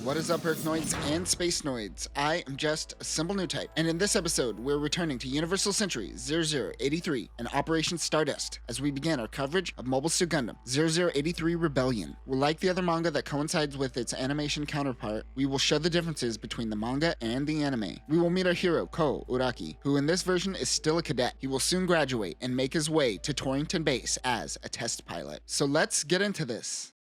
What is up, Earthnoids and Space Noids? I am just a simple new type, and in this episode, we're returning to Universal Century 0083 and Operation Stardust as we begin our coverage of Mobile Suit Gundam 0083 Rebellion. Like the other manga that coincides with its animation counterpart, we will show the differences between the manga and the anime. We will meet our hero, Ko Uraki, who in this version is still a cadet. He will soon graduate and make his way to Torrington Base as a test pilot. So let's get into this.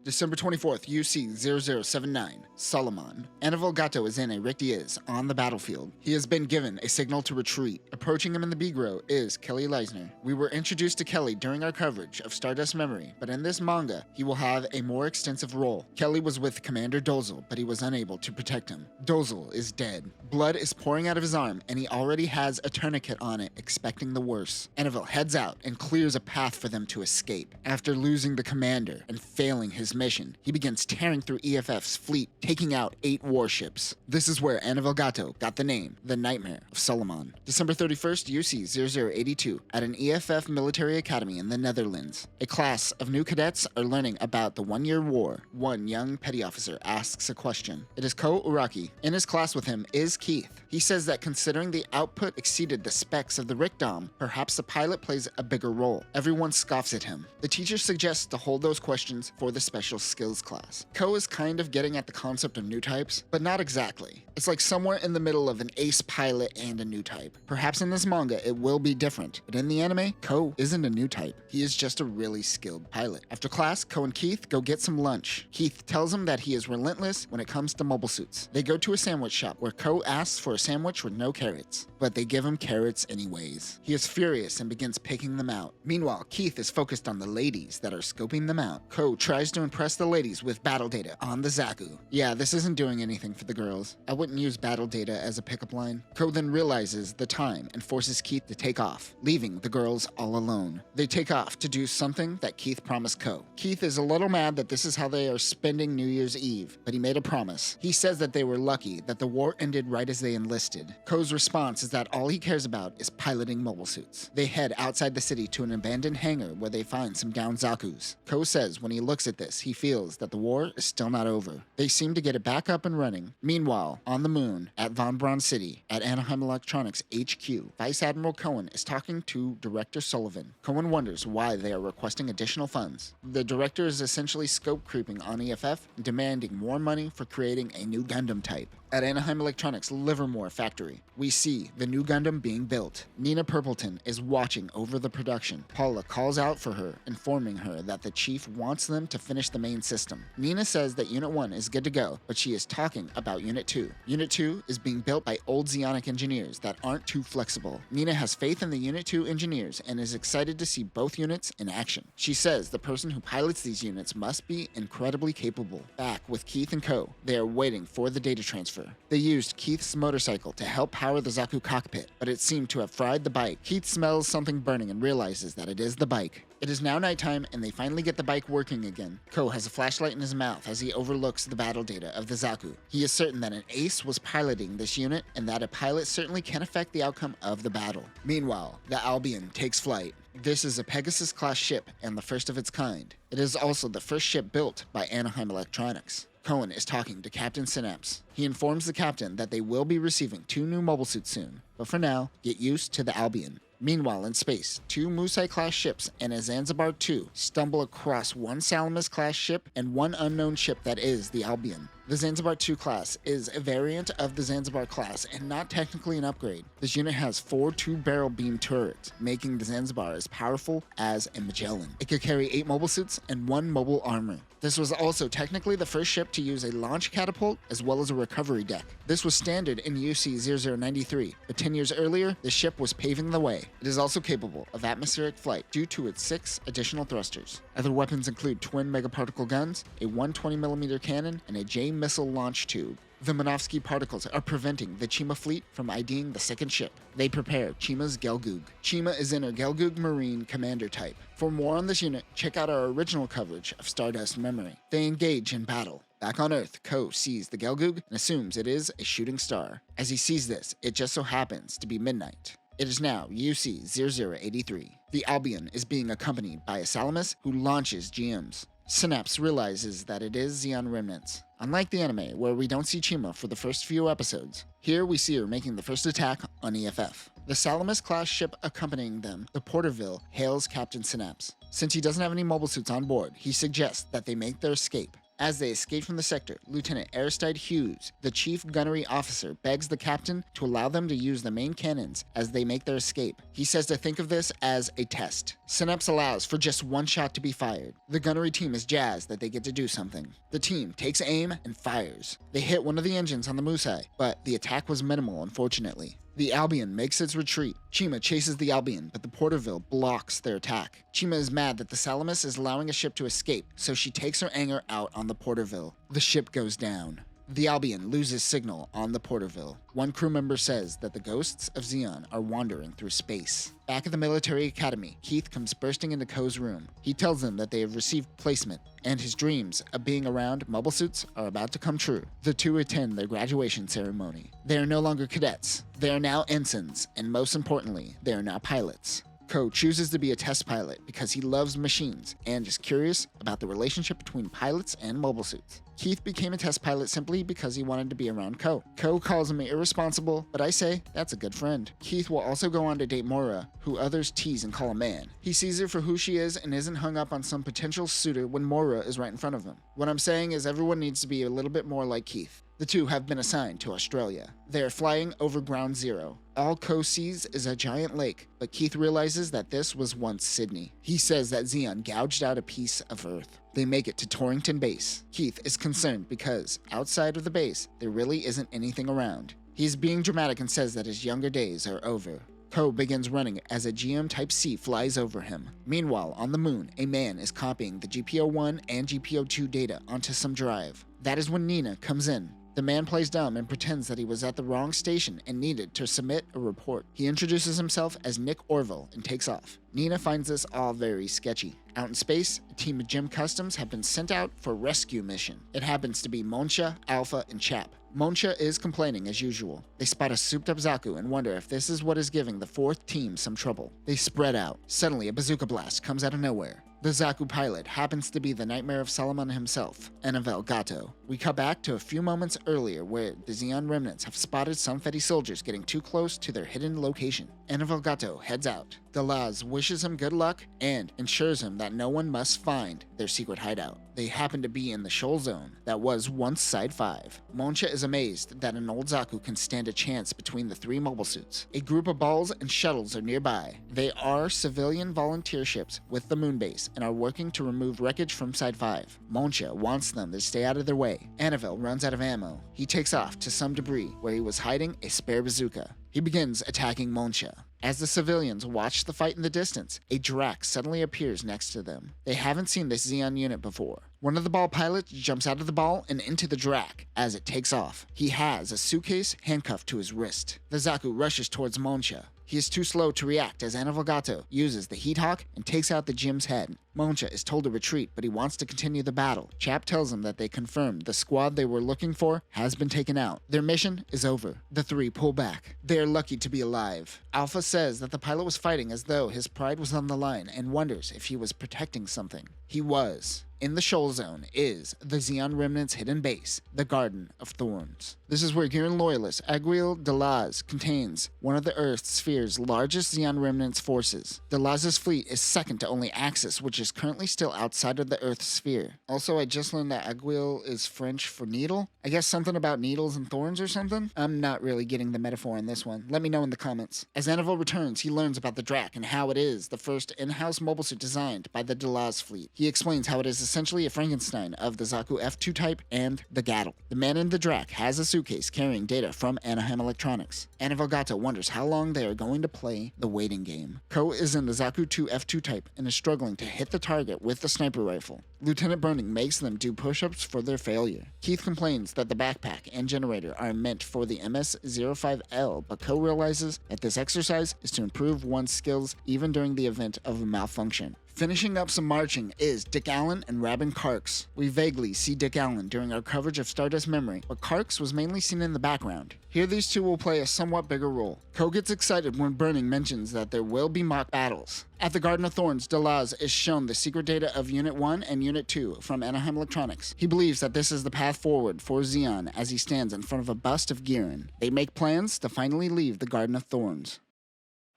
December 24th, UC 0079, Solomon. Anivel Gato is in a Rick Diaz on the battlefield. He has been given a signal to retreat. Approaching him in the B-Grow is Kelly Leisner. We were introduced to Kelly during our coverage of Stardust Memory, but in this manga, he will have a more extensive role. Kelly was with Commander Dozel, but he was unable to protect him. Dozel is dead. Blood is pouring out of his arm, and he already has a tourniquet on it, expecting the worst. Anivel heads out and clears a path for them to escape. After losing the commander and failing his mission, he begins tearing through EFF's fleet, taking out 8 warships. This is where Anivel Gato got the name, the Nightmare of Solomon. December 31st, UC 0082, at an EFF military academy in the Netherlands. A class of new cadets are learning about the 1-year war. One young petty officer asks a question. It is Ko Uraki. In his class with him is Keith. He says that considering the output exceeded the specs of the Rickdom, perhaps the pilot plays a bigger role. Everyone scoffs at him. The teacher suggests to hold those questions for the special skills class. Ko is kind of getting at the concept of new types, but not exactly. It's like somewhere in the middle of an ace pilot and a new type. Perhaps in this manga it will be different, but in the anime, Ko isn't a new type. He is just a really skilled pilot. After class, Ko and Keith go get some lunch. Keith tells him that he is relentless when it comes to mobile suits. They go to a sandwich shop where Ko asks for a sandwich with no carrots, but they give him carrots anyways. He is furious and begins picking them out. Meanwhile, Keith is focused on the ladies that are scoping them out. Ko tries to impress the ladies with battle data on the Zaku. Yeah, this isn't doing anything for the girls. I wouldn't use battle data as a pickup line. Ko then realizes the time and forces Keith to take off, leaving the girls all alone. They take off to do something that Keith promised Ko. Keith is a little mad that this is how they are spending New Year's Eve, but he made a promise. He says that they were lucky that the war ended right as they enlisted. Ko's response is that all he cares about is piloting mobile suits. They head outside the city to an abandoned hangar where they find some downed Zakus. Ko says when he looks at this, he feels that the war is still not over. They seem to get it back up and running. Meanwhile, on the moon, at Von Braun City, at Anaheim Electronics HQ, Vice Admiral Cohen is talking to Director Sullivan. Cohen wonders why they are requesting additional funds. The director is essentially scope creeping on EFF and demanding more money for creating a new Gundam type. At Anaheim Electronics Livermore factory, we see the new Gundam being built. Nina Purpleton is watching over the production. Paula calls out for her, informing her that the chief wants them to finish the main system. Nina says that Unit 1 is good to go, but she is talking about Unit 2. Unit 2 is being built by old Zeonic engineers that aren't too flexible. Nina has faith in the Unit 2 engineers and is excited to see both units in action. She says the person who pilots these units must be incredibly capable. Back with Keith and Ko, they are waiting for the data transfer. They used Keith's motorcycle to help power the Zaku cockpit, but it seemed to have fried the bike. Keith smells something burning and realizes that it is the bike. It is now nighttime and they finally get the bike working again. Ko has a flashlight in his mouth as he overlooks the battle data of the Zaku. He is certain that an ace was piloting this unit and that a pilot certainly can affect the outcome of the battle. Meanwhile, the Albion takes flight. This is a Pegasus-class ship and the first of its kind. It is also the first ship built by Anaheim Electronics. Cohen is talking to Captain Synapse. He informs the captain that they will be receiving 2 new mobile suits soon, but for now, get used to the Albion. Meanwhile, in space, 2 Musai-class ships and a Zanzibar 2 stumble across one Salamis-class ship and one unknown ship that is the Albion. The Zanzibar 2 class is a variant of the Zanzibar class and not technically an upgrade. This unit has 4 2-barrel beam turrets, making the Zanzibar as powerful as a Magellan. It could carry 8 mobile suits and 1 mobile armor. This was also technically the first ship to use a launch catapult as well as a recovery deck. This was standard in UC 0093, but 10 years earlier, the ship was paving the way. It is also capable of atmospheric flight due to its 6 additional thrusters. Other weapons include twin megaparticle guns, a 120mm cannon, and a J missile launch tube. The Minovsky particles are preventing the Chima fleet from IDing the second ship. They prepare Chima's Gelgoog. Chima is in a Gelgoog Marine commander type. For more on this unit, check out our original coverage of Stardust Memory. They engage in battle. Back on Earth, Ko sees the Gelgoog and assumes it is a shooting star. As he sees this, it just so happens to be midnight. It is now UC 0083. The Albion is being accompanied by a Salamis who launches GMs. Synapse realizes that it is Zeon remnants. Unlike the anime, where we don't see Chima for the first few episodes, here we see her making the first attack on EFF. The Salamis-class ship accompanying them, the Porterville, hails Captain Synapse. Since he doesn't have any mobile suits on board, he suggests that they make their escape. As they escape from the sector, Lieutenant Aristide Hughes, the chief gunnery officer, begs the captain to allow them to use the main cannons as they make their escape. He says to think of this as a test. Synapse allows for just one shot to be fired. The gunnery team is jazzed that they get to do something. The team takes aim and fires. They hit one of the engines on the Musai, but the attack was minimal, unfortunately. The Albion makes its retreat. Chima chases the Albion, but the Porterville blocks their attack. Chima is mad that the Salamis is allowing a ship to escape, so she takes her anger out on the Porterville. The ship goes down. The Albion loses signal on the Porterville. One crew member says that the ghosts of Zeon are wandering through space. Back at the military academy, Keith comes bursting into Ko's room. He tells them that they have received placement, and his dreams of being around mobile suits are about to come true. The two attend their graduation ceremony. They are no longer cadets. They are now ensigns, and most importantly, they are now pilots. Ko chooses to be a test pilot because he loves machines and is curious about the relationship between pilots and mobile suits. Keith became a test pilot simply because he wanted to be around Ko. Ko calls him irresponsible, but I say that's a good friend. Keith will also go on to date Mora, who others tease and call a man. He sees her for who she is and isn't hung up on some potential suitor when Mora is right in front of him. What I'm saying is everyone needs to be a little bit more like Keith. The two have been assigned to Australia. They are flying over Ground Zero. All Ko sees is a giant lake, but Keith realizes that this was once Sydney. He says that Zeon gouged out a piece of Earth. They make it to Torrington Base. Keith is concerned because, outside of the base, there really isn't anything around. He's being dramatic and says that his younger days are over. Ko begins running as a GM Type C flies over him. Meanwhile, on the moon, a man is copying the GPO-1 and GPO-2 data onto some drive. That is when Nina comes in. The man plays dumb and pretends that he was at the wrong station and needed to submit a report. He introduces himself as Nick Orville and takes off. Nina finds this all very sketchy. Out in space, a team of Gym Customs have been sent out for a rescue mission. It happens to be Monsha, Alpha, and Chap. Monsha is complaining as usual. They spot a souped-up Zaku and wonder if this is what is giving the fourth team some trouble. They spread out. Suddenly, a bazooka blast comes out of nowhere. The Zaku pilot happens to be the nightmare of Solomon himself, Enevel Gato. We cut back to a few moments earlier where the Zeon remnants have spotted some Fetty soldiers getting too close to their hidden location. Enevel Gato heads out. Delaz wishes him good luck and ensures him that no one must find their secret hideout. They happen to be in the shoal zone that was once Side 5. Monsha is amazed that an old Zaku can stand a chance between the three mobile suits. A group of balls and shuttles are nearby. They are civilian volunteer ships with the moon base and are working to remove wreckage from Side 5. Monsha wants them to stay out of their way. Annabelle runs out of ammo. He takes off to some debris where he was hiding a spare bazooka. He begins attacking Monsha. As the civilians watch the fight in the distance, a Drac suddenly appears next to them. They haven't seen this Zeon unit before. One of the ball pilots jumps out of the ball and into the Drac as it takes off. He has a suitcase handcuffed to his wrist. The Zaku rushes towards Monsha. He is too slow to react as Anavogato uses the Heat Hawk and takes out the Gym's head. Monsha is told to retreat, but he wants to continue the battle. Chap tells him that they confirmed the squad they were looking for has been taken out. Their mission is over. The three pull back. They are lucky to be alive. Alpha says that the pilot was fighting as though his pride was on the line and wonders if he was protecting something. He was. In the shoal zone is the Zeon Remnant's hidden base, the Garden of Thorns. This is where Giran loyalist Aguil Delaz contains one of the Earth's sphere's largest Zeon Remnant's forces. Delaz's fleet is second to only Axis, which is currently still outside of the Earth's sphere. Also, I just learned that Aguil is French for needle. I guess something about needles and thorns or something? I'm not really getting the metaphor in this one. Let me know in the comments. As Anival returns, he learns about the Drac and how it is the first in-house mobile suit designed by the Delaz fleet. He explains how it is essentially a Frankenstein of the Zaku F2 type and the Gattle. The man in the Drac has a suitcase carrying data from Anaheim Electronics. Anival Gato wonders how long they are going to play the waiting game. Ko is in the Zaku 2 F2 type and is struggling to hit the target with the sniper rifle. Lieutenant Burning makes them do push-ups for their failure. Keith complains that the backpack and generator are meant for the MS-05L, but Ko realizes that this exercise is to improve one's skills even during the event of a malfunction. Finishing up some marching is Dick Allen and Rabin Karks. We vaguely see Dick Allen during our coverage of Stardust Memory, but Karks was mainly seen in the background. Here these two will play a somewhat bigger role. Ko gets excited when Burning mentions that there will be mock battles. At the Garden of Thorns, Delaz is shown the secret data of Unit 1 and Unit 2 from Anaheim Electronics. He believes that this is the path forward for Zeon as he stands in front of a bust of Giran. They make plans to finally leave the Garden of Thorns.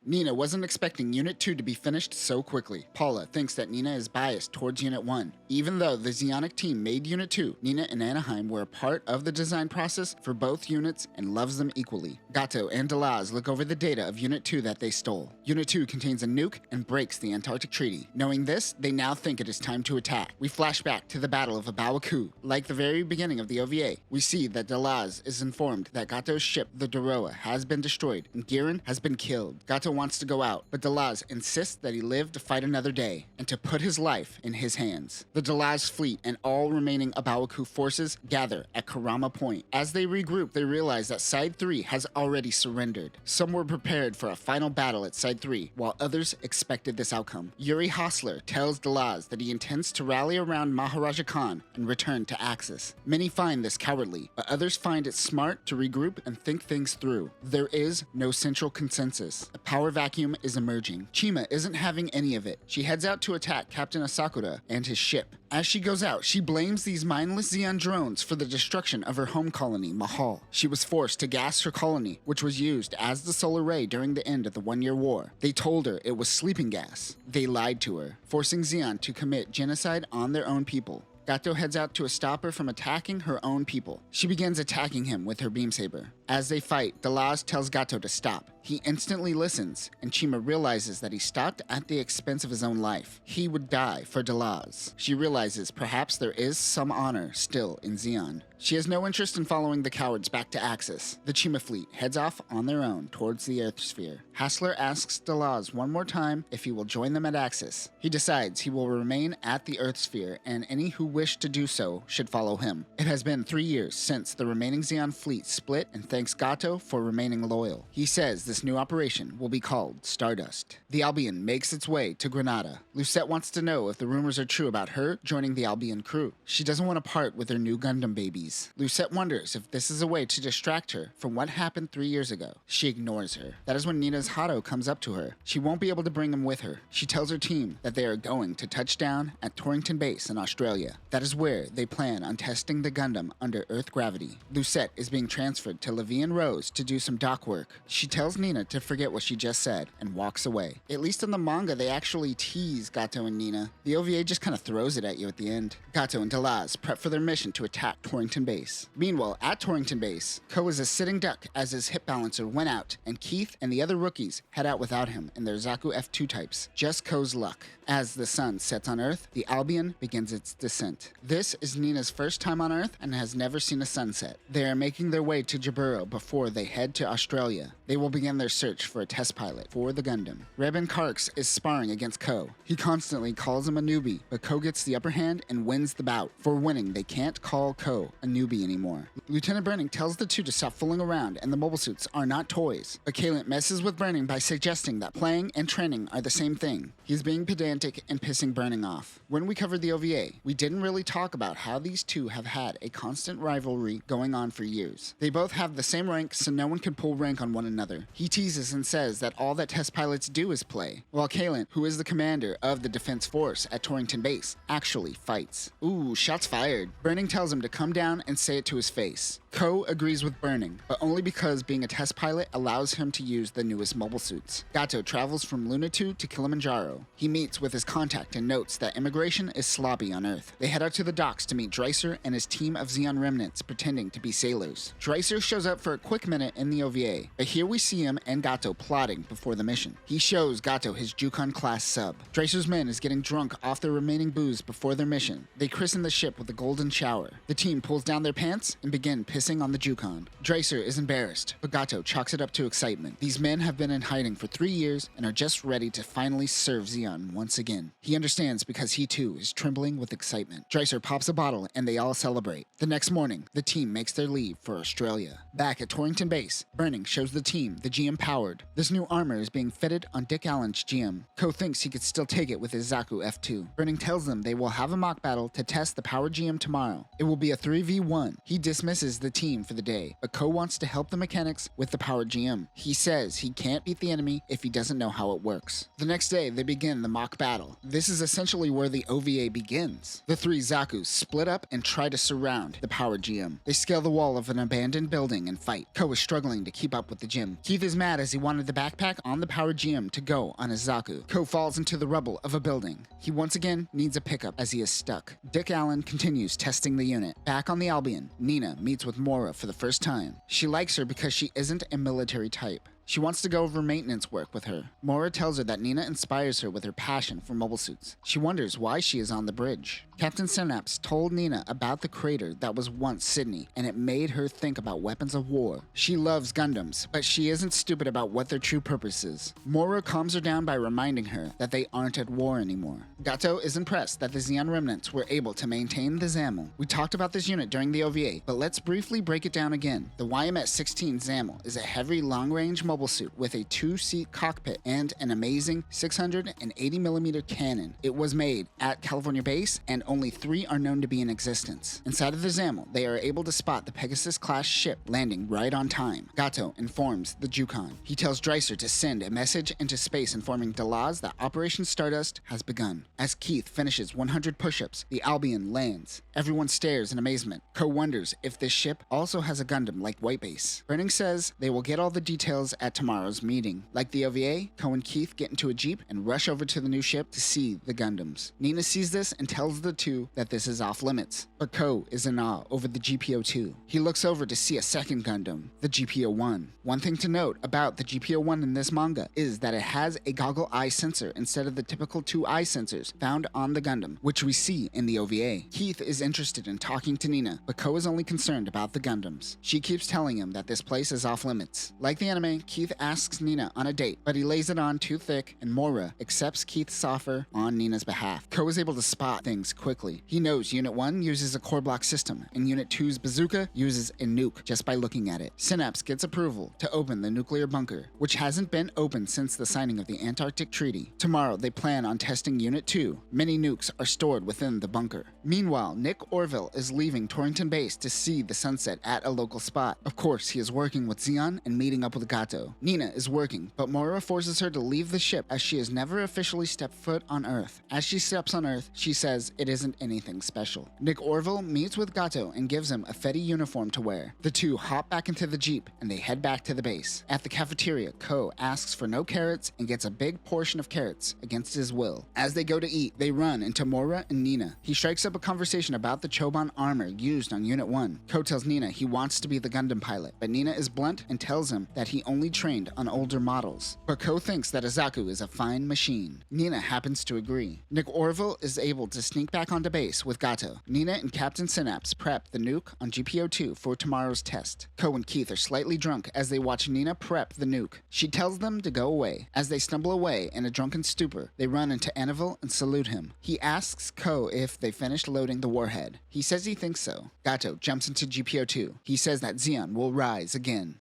Nina wasn't expecting Unit 2 to be finished so quickly. Paula thinks that Nina is biased towards Unit 1. Even though the Zeonic team made Unit 2, Nina and Anaheim were a part of the design process for both units and loves them equally. Gato and Delaz look over the data of Unit 2 that they stole. Unit 2 contains a nuke and breaks the Antarctic Treaty. Knowing this, they now think it is time to attack. We flash back to the Battle of Abawaku. Like the very beginning of the OVA, we see that Delaz is informed that Gato's ship, the Doroa, has been destroyed and Giran has been killed. Gato wants to go out, but Delaz insists that he live to fight another day and to put his life in his hands. The Delaz fleet and all remaining Abawaku forces gather at Karama Point. As they regroup, they realize that Side 3 has already surrendered. Some were prepared for a final battle at Side 3, while others expected this outcome. Yuri Hostler tells Delaz that he intends to rally around Maharaja Khan and return to Axis. Many find this cowardly, but others find it smart to regroup and think things through. There is no central consensus. A power vacuum is emerging. Chima isn't having any of it. She heads out to attack Captain Asakura and his ship. As she goes out, she blames these mindless Zeon drones for the destruction of her home colony, Mahal. She was forced to gas her colony, which was used as the solar ray during the end of the 1-year war. They told her it was sleeping gas. They lied to her, forcing Zeon to commit genocide on their own people. Gato heads out to stop her from attacking her own people. She begins attacking him with her beam saber. As they fight, Delaz tells Gato to stop. He instantly listens, and Chima realizes that he stopped at the expense of his own life. He would die for Delaz. She realizes perhaps there is some honor still in Zeon. She has no interest in following the cowards back to Axis. The Chima fleet heads off on their own towards the Earth sphere. Hassler asks Delaz one more time if he will join them at Axis. He decides he will remain at the Earth sphere, and any who wish to do so should follow him. It has been 3 years since the remaining Zeon fleet split, and thanks Gato for remaining loyal. He says this new operation will be called Stardust. The Albion makes its way to Granada. Lucette wants to know if the rumors are true about her joining the Albion crew. She doesn't want to part with her new Gundam babies. Lucette wonders if this is a way to distract her from what happened 3 years ago. She ignores her. That is when Nina's Hato comes up to her. She won't be able to bring him with her. She tells her team that they are going to touch down at Torrington Base in Australia. That is where they plan on testing the Gundam under Earth gravity. Lucette is being transferred to Levian Rose to do some dock work. She tells Nina to forget what she just said and walks away. At least in the manga, they actually tease Gato and Nina. The OVA just kind of throws it at you at the end. Gato and Delaz prep for their mission to attack Torrington Base. Meanwhile, at Torrington Base, Ko is a sitting duck as his hip balancer went out, and Keith and the other rookies head out without him in their Zaku F2 types. Just Ko's luck. As the sun sets on Earth, the Albion begins its descent. This is Nina's first time on Earth and has never seen a sunset. They are making their way to Jaburo before they head to Australia. They will begin their search for a test pilot for the Gundam. Rabin Karks is sparring against Ko. He constantly calls him a newbie, but Ko gets the upper hand and wins the bout. For winning, they can't call Ko a newbie anymore. Lieutenant Burning tells the two to stop fooling around and the mobile suits are not toys. But Kalen messes with Burning by suggesting that playing and training are the same thing. He's being pedantic and pissing Burning off. When we covered the OVA, we didn't really talk about how these two have had a constant rivalry going on for years. They both have the same rank, so no one can pull rank on one another. He teases and says that all that test pilots do is play, while Kalen, who is the commander of the Defense Force at Torrington Base, actually fights. Ooh, shots fired. Burning tells him to come down and say it to his face. Ko agrees with Burning, but only because being a test pilot allows him to use the newest mobile suits. Gato travels from Lunatu to Kilimanjaro. He meets with his contact and notes that immigration is sloppy on Earth. They head out to the docks to meet Dreiser and his team of Zeon remnants pretending to be sailors. Dreiser shows up for a quick minute in the OVA, but here we see him and Gato plotting before the mission. He shows Gato his Jukon-class sub. Dreiser's men is getting drunk off their remaining booze before their mission. They christen the ship with a golden shower. The team pulls down their pants and begin pissing focusing on the Jukon. Dreiser is embarrassed, but Gato chalks it up to excitement. These men have been in hiding for 3 years and are just ready to finally serve Zeon once again. He understands because he too is trembling with excitement. Dreiser pops a bottle and they all celebrate. The next morning, the team makes their leave for Australia. Back at Torrington Base, Burning shows the team the GM powered. This new armor is being fitted on Dick Allen's GM. Ko thinks he could still take it with his Zaku F2. Burning tells them they will have a mock battle to test the powered GM tomorrow. It will be a 3v1. He dismisses the team for the day, but Ko wants to help the mechanics with the powered GM. He says he can't beat the enemy if he doesn't know how it works. The next day, they begin the mock battle. This is essentially where the OVA begins. The 3 Zakus split up and try to surround the powered GM. They scale the wall of an abandoned building and fight. Ko is struggling to keep up with the GM. Keith is mad as he wanted the backpack on the powered GM to go on his Zaku. Ko falls into the rubble of a building. He once again needs a pickup as he is stuck. Dick Allen continues testing the unit. Back on the Albion, Nina meets with Mora for the first time. She likes her because she isn't a military type. She wants to go over maintenance work with her. Mora tells her that Nina inspires her with her passion for mobile suits. She wonders why she is on the bridge. Captain Synapse told Nina about the crater that was once Sydney, and it made her think about weapons of war. She loves Gundams, but she isn't stupid about what their true purpose is. Mora calms her down by reminding her that they aren't at war anymore. Gato is impressed that the Zeon remnants were able to maintain the Zamel. We talked about this unit during the OVA, but let's briefly break it down again. The YMS-16 Zamel is a heavy long-range mobile suit with a 2-seat cockpit and an amazing 680mm cannon. It was made at California Base, and only 3 are known to be in existence. Inside of the Zamel, they are able to spot the Pegasus-class ship landing right on time. Gato informs the Jukon. He tells Dreiser to send a message into space informing Delaz that Operation Stardust has begun. As Keith finishes 100 push-ups, the Albion lands. Everyone stares in amazement. Ko wonders if this ship also has a Gundam like White Base. Burning says they will get all the details at tomorrow's meeting. Like the OVA, Ko and Keith get into a jeep and rush over to the new ship to see the Gundams. Nina sees this and tells the 2 that this is off limits, but Ko is in awe over the GPO-2. He looks over to see a second Gundam, the GPO-1. One thing to note about the GPO-1 in this manga is that it has a goggle eye sensor instead of the typical 2 eye sensors found on the Gundam, which we see in the OVA. Keith is interested in talking to Nina, but Ko is only concerned about the Gundams. She keeps telling him that this place is off limits. Like the anime, Keith asks Nina on a date, but he lays it on too thick, and Mora accepts Keith's offer on Nina's behalf. Ko is able to spot things quickly. He knows Unit 1 uses a core block system, and Unit 2's bazooka uses a nuke just by looking at it. Synapse gets approval to open the nuclear bunker, which hasn't been opened since the signing of the Antarctic Treaty. Tomorrow, they plan on testing Unit 2. Many nukes are stored within the bunker. Meanwhile, Nick Orville is leaving Torrington Base to see the sunset at a local spot. Of course, he is working with Zeon and meeting up with Gato. Nina is working, but Mora forces her to leave the ship as she has never officially stepped foot on Earth. As she steps on Earth, she says it isn't anything special. Nick Orville meets with Gato and gives him a Fetty uniform to wear. The 2 hop back into the jeep and they head back to the base. At the cafeteria, Ko asks for no carrots and gets a big portion of carrots against his will. As they go to eat, they run into Mora and Nina. He strikes up a conversation about the Choban armor used on Unit 1. Ko tells Nina he wants to be the Gundam pilot, but Nina is blunt and tells him that he only trained on older models. But Ko thinks that a Zaku is a fine machine. Nina happens to agree. Nick Orville is able to sneak back onto base with Gato. Nina and Captain Synapse prep the nuke on GPO-2 for tomorrow's test. Ko and Keith are slightly drunk as they watch Nina prep the nuke. She tells them to go away. As they stumble away in a drunken stupor, they run into Anneville and salute him. He asks Ko if they finished loading the warhead. He says he thinks so. Gato jumps into GPO-2. He says that Zeon will rise again.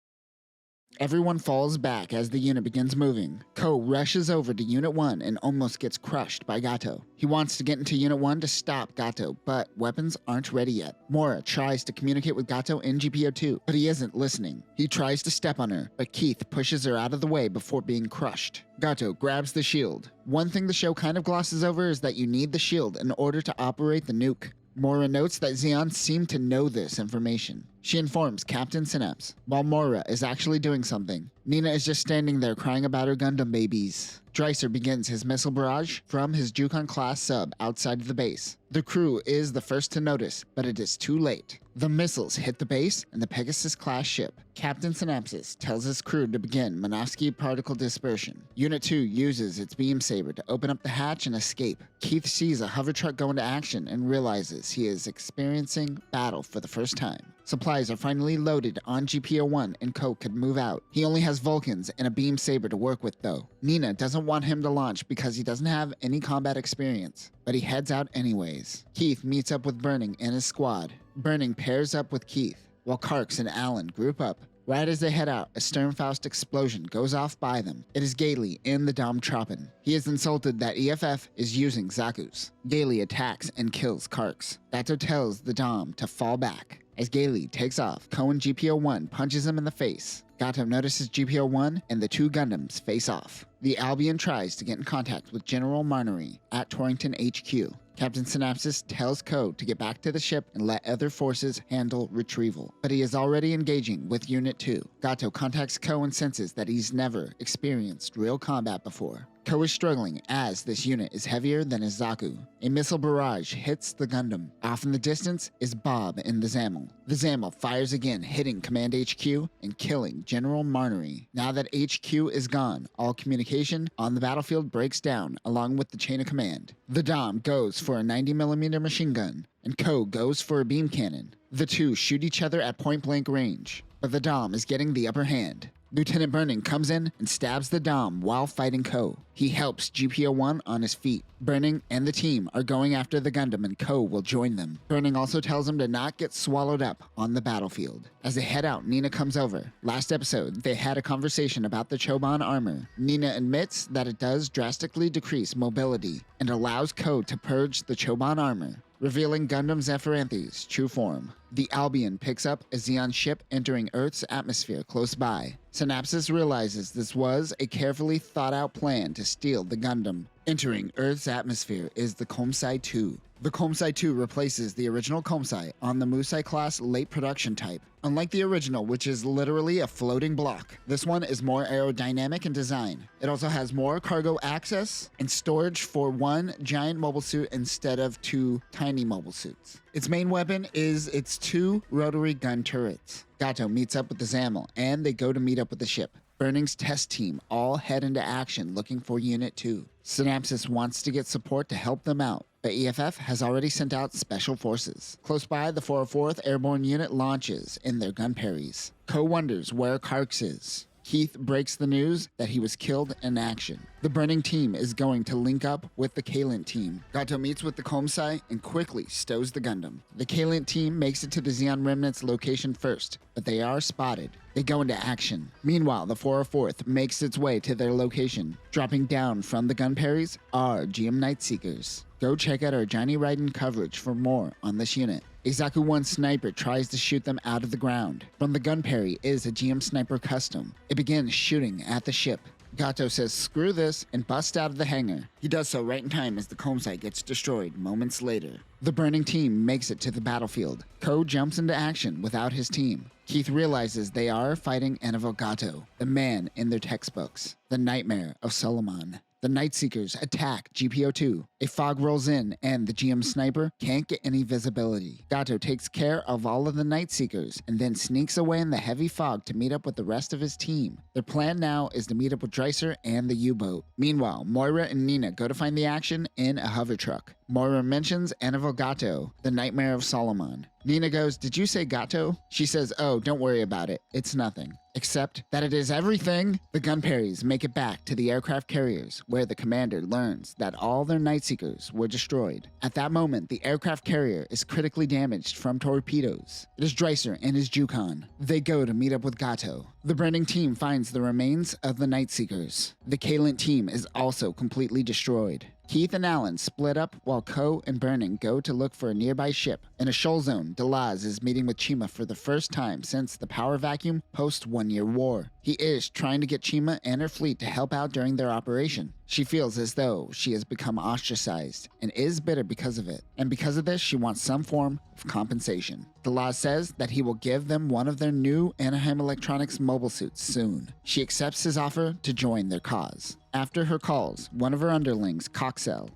Everyone falls back as the unit begins moving. Ko rushes over to Unit 1 and almost gets crushed by Gato. He wants to get into Unit 1 to stop Gato, but weapons aren't ready yet. Mora tries to communicate with Gato in GPO-2, but he isn't listening. He tries to step on her, but Keith pushes her out of the way before being crushed. Gato grabs the shield. One thing the show kind of glosses over is that you need the shield in order to operate the nuke. Mora notes that Zeon seemed to know this information. She informs Captain Synapse, while Mora is actually doing something. Nina is just standing there crying about her Gundam babies. Dreiser begins his missile barrage from his Jukon-class sub outside of the base. The crew is the first to notice, but it is too late. The missiles hit the base and the Pegasus-class ship. Captain Synapse tells his crew to begin Minovsky particle dispersion. Unit 2 uses its beam saber to open up the hatch and escape. Keith sees a hover truck go into action and realizes he is experiencing battle for the first time. Supplies are finally loaded on GPO-1 and Ko could move out. He only has Vulcans and a beam saber to work with though. Nina doesn't want him to launch because he doesn't have any combat experience, but he heads out anyways. Keith meets up with Burning and his squad. Burning pairs up with Keith, while Karks and Alan group up. Right as they head out, a Sternfaust explosion goes off by them. It is Gailey in the Dom Troppin. He is insulted that EFF is using Zaku's. Gailey attacks and kills Karks. Gato tells the Dom to fall back. As Gailey takes off, Ko and GPO-1 punches him in the face. Gato notices GPO-1 and the two Gundams face off. The Albion tries to get in contact with General Marnery at Torrington HQ. Captain Synapsis tells Ko to get back to the ship and let other forces handle retrieval, but he is already engaging with Unit 2. Gato contacts Ko and senses that he's never experienced real combat before. Ko is struggling as this unit is heavier than his Zaku. A missile barrage hits the Gundam. Off in the distance is Bob in the Zamel. The Zamel fires again, hitting Command HQ and killing General Marnery. Now that HQ is gone, all communication on the battlefield breaks down along with the chain of command. The Dom goes for a 90mm machine gun, and Ko goes for a beam cannon. The two shoot each other at point-blank range, but the Dom is getting the upper hand. Lieutenant Burning comes in and stabs the Dom while fighting Ko. He helps GPO-1 on his feet. Burning and the team are going after the Gundam and Ko will join them. Burning also tells him to not get swallowed up on the battlefield. As they head out, Nina comes over. Last episode, they had a conversation about the Choban armor. Nina admits that it does drastically decrease mobility and allows Ko to purge the Choban armor, revealing Gundam Zephyranthe's true form. The Albion picks up a Zeon ship entering Earth's atmosphere close by. Synapsis realizes this was a carefully thought-out plan to steal the Gundam. Entering Earth's atmosphere is the Komsai 2. The Komsai 2 replaces the original Komsai on the Musai class late production type. Unlike the original, which is literally a floating block, this one is more aerodynamic in design. It also has more cargo access and storage for one giant mobile suit instead of two tiny mobile suits. Its main weapon is its two rotary gun turrets. Gato meets up with the Zamel, and they go to meet up with the ship. Burning's test team all head into action looking for Unit 2. Synapsis wants to get support to help them out, but EFF has already sent out special forces. Close by, the 404th Airborne Unit launches in their Gunperries. Ko wonders where Karks is. Keith breaks the news that he was killed in action. The Burning team is going to link up with the Kalent team. Gato meets with the Komsai and quickly stows the Gundam. The Kalent team makes it to the Zeon Remnant's location first, but they are spotted. They go into action. Meanwhile, the 404th makes its way to their location. Dropping down from the Gunperries are GM Nightseekers. Go check out our Johnny Raiden coverage for more on this unit. A Zaku-1 sniper tries to shoot them out of the ground. From the Gunperry is a GM Sniper custom. It begins shooting at the ship. Gato says screw this and busts out of the hangar. He does so right in time as the Komsai gets destroyed moments later. The Burning team makes it to the battlefield. Ko jumps into action without his team. Keith realizes they are fighting Enivel Gato, the man in their textbooks, the nightmare of Solomon. The Nightseekers attack GPO-2. A fog rolls in, and the GM Sniper can't get any visibility. Gato takes care of all of the Nightseekers, and then sneaks away in the heavy fog to meet up with the rest of his team. Their plan now is to meet up with Dreiser and the U-boat. Meanwhile, Moira and Nina go to find the action in a hover truck. Moira mentions Enivel Gato, the nightmare of Solomon. Nina goes, "Did you say Gato?" She says, "Oh, don't worry about it. It's nothing." Except that it is everything. The Gunperries make it back to the aircraft carriers, where the commander learns that all their Nightseekers were destroyed. At that moment, the aircraft carrier is critically damaged from torpedoes. It is Dreiser and his Jukon. They go to meet up with Gato. The Burning team finds the remains of the Nightseekers. The Kalent team is also completely destroyed. Keith and Alan split up while Ko and Burning go to look for a nearby ship. In a shoal zone, Delaz is meeting with Chima for the first time since the power vacuum post-one-year war. He is trying to get Chima and her fleet to help out during their operation. She feels as though she has become ostracized and is bitter because of it. And because of this, she wants some form of compensation. Delaz says that he will give them one of their new Anaheim Electronics mobile suits soon. She accepts his offer to join their cause. After her calls, one of her underlings, Coxell.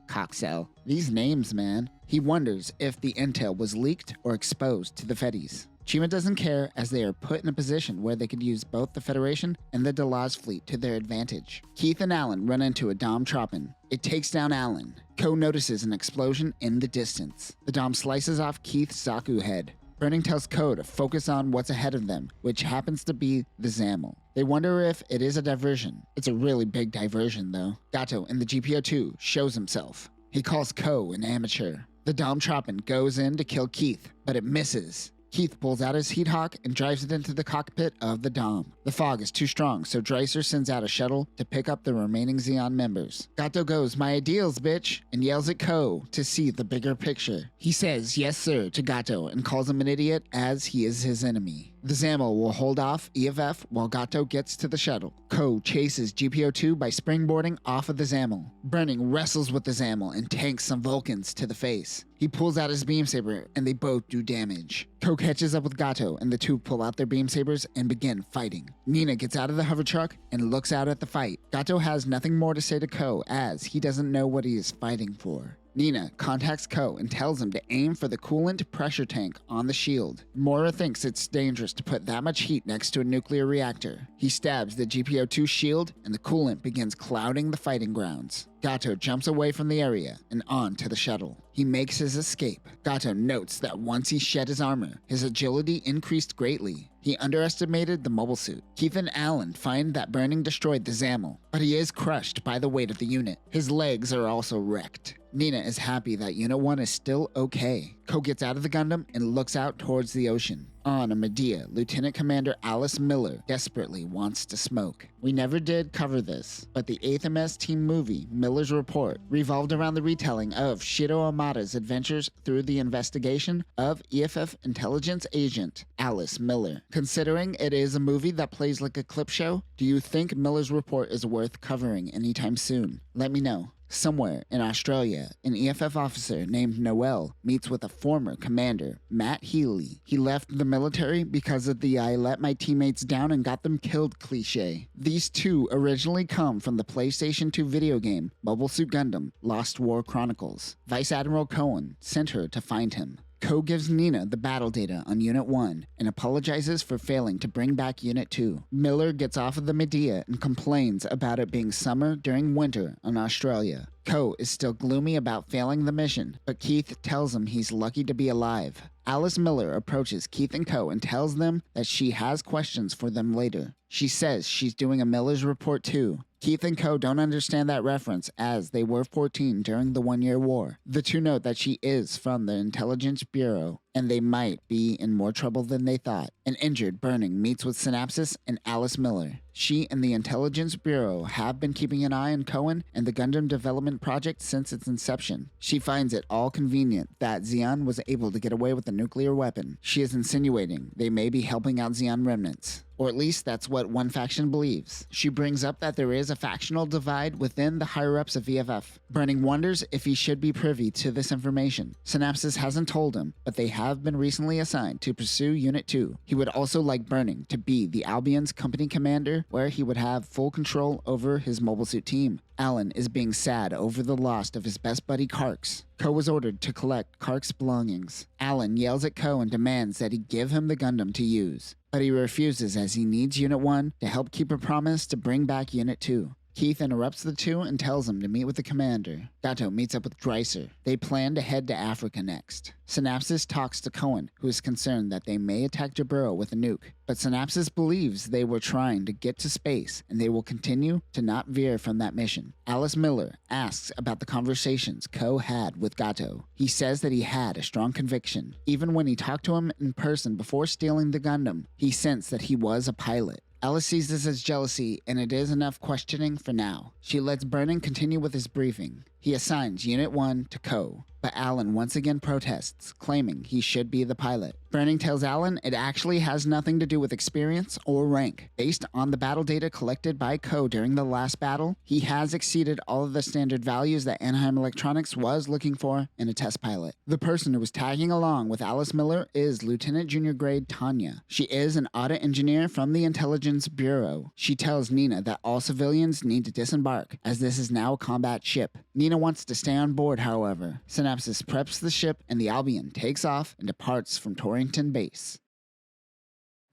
Coxell. These names, man. He wonders if the intel was leaked or exposed to the Feddies. Chima doesn't care as they are put in a position where they could use both the Federation and the Delaz fleet to their advantage. Keith and Alan run into a Dom Troppin. It takes down Alan. Ko notices an explosion in the distance. The Dom slices off Keith's Zaku head. Burning tells Ko to focus on what's ahead of them, which happens to be the Zamel. They wonder if it is a diversion. It's a really big diversion, though. Gato in the GPO-2 shows himself. He calls Ko an amateur. The Domtropen goes in to kill Keith, but it misses. Keith pulls out his heat hawk and drives it into the cockpit of the Dom. The fog is too strong, so Dreiser sends out a shuttle to pick up the remaining Zeon members. Gato goes, "My ideals, bitch," and yells at Ko to see the bigger picture. He says yes sir to Gato and calls him an idiot as he is his enemy. The Zamel will hold off EFF while Gato gets to the shuttle. Ko chases GPO-2 by springboarding off of the Zamel. Burning wrestles with the Zamel and tanks some Vulcans to the face. He pulls out his beam saber and they both do damage. Ko catches up with Gato and the two pull out their beam sabers and begin fighting. Nina gets out of the hover truck and looks out at the fight. Gato has nothing more to say to Ko as he doesn't know what he is fighting for. Nina contacts Ko and tells him to aim for the coolant pressure tank on the shield. Mora thinks it's dangerous to put that much heat next to a nuclear reactor. He stabs the GPO-2 shield and the coolant begins clouding the fighting grounds. Gato jumps away from the area and on to the shuttle. He makes his escape. Gato notes that once he shed his armor, his agility increased greatly. He underestimated the mobile suit. Keith and Alan find that burning destroyed the Zamel, but he is crushed by the weight of the unit. His legs are also wrecked. Nina is happy that Unit 1 is still okay. Ko gets out of the Gundam and looks out towards the ocean. On Medea, Lieutenant Commander Alice Miller desperately wants to smoke. We never did cover this, but the 8th MS Team movie, Miller's Report, revolved around the retelling of Shiro Amada's adventures through the investigation of EFF intelligence agent Alice Miller. Considering it is a movie that plays like a clip show, do you think Miller's Report is worth covering anytime soon? Let me know. Somewhere in Australia, an EFF officer named Noel meets with a former commander, Matt Healy. He left the military because of the "I let my teammates down and got them killed" cliche. These two originally come from the PlayStation 2 video game, Mobile Suit Gundam Lost War Chronicles. Vice Admiral Cohen sent her to find him. Ko gives Nina the battle data on Unit 1 and apologizes for failing to bring back Unit 2. Miller gets off of the Medea and complains about it being summer during winter in Australia. Ko is still gloomy about failing the mission, but Keith tells him he's lucky to be alive. Alice Miller approaches Keith and Ko and tells them that she has questions for them later. She says she's doing a Miller's Report too. Keith and Ko don't understand that reference as they were 14 during the 1-year war. The two note that she is from the Intelligence Bureau and they might be in more trouble than they thought. An injured Burning meets with Synapsis and Alice Miller. She and the Intelligence Bureau have been keeping an eye on Cohen and the Gundam development project since its inception. She finds it all convenient that Zeon was able to get away with a nuclear weapon. She is insinuating they may be helping out Zeon remnants. Or at least that's what one faction believes. She brings up that there is a factional divide within the higher-ups of EFF. Burning wonders if he should be privy to this information. Synapsis hasn't told him, but they have been recently assigned to pursue Unit 2. He would also like Burning to be the Albion's company commander, where he would have full control over his mobile suit team. Alan is being sad over the loss of his best buddy Karks. Ko was ordered to collect Kark's belongings. Alan yells at Ko and demands that he give him the Gundam to use, but he refuses as he needs Unit 1 to help keep a promise to bring back Unit 2. Keith interrupts the two and tells him to meet with the commander. Gato meets up with Dreiser. They plan to head to Africa next. Synapsis talks to Cohen, who is concerned that they may attack Jaburo with a nuke, but Synapsis believes they were trying to get to space and they will continue to not veer from that mission. Alice Miller asks about the conversations Ko had with Gato. He says that he had a strong conviction. Even when he talked to him in person before stealing the Gundam, he sensed that he was a pilot. Alice sees this as jealousy, and it is enough questioning for now. She lets Burning continue with his briefing. He assigns Unit 1 to Ko, but Alan once again protests, claiming he should be the pilot. Burning tells Alan it actually has nothing to do with experience or rank. Based on the battle data collected by Ko during the last battle, he has exceeded all of the standard values that Anaheim Electronics was looking for in a test pilot. The person who was tagging along with Alice Miller is Lieutenant Junior Grade Tanya. She is an audit engineer from the Intelligence Bureau. She tells Nina that all civilians need to disembark, as this is now a combat ship. Nina wants to stay on board, however. Synapsis preps the ship and the Albion takes off and departs from Torrington Base.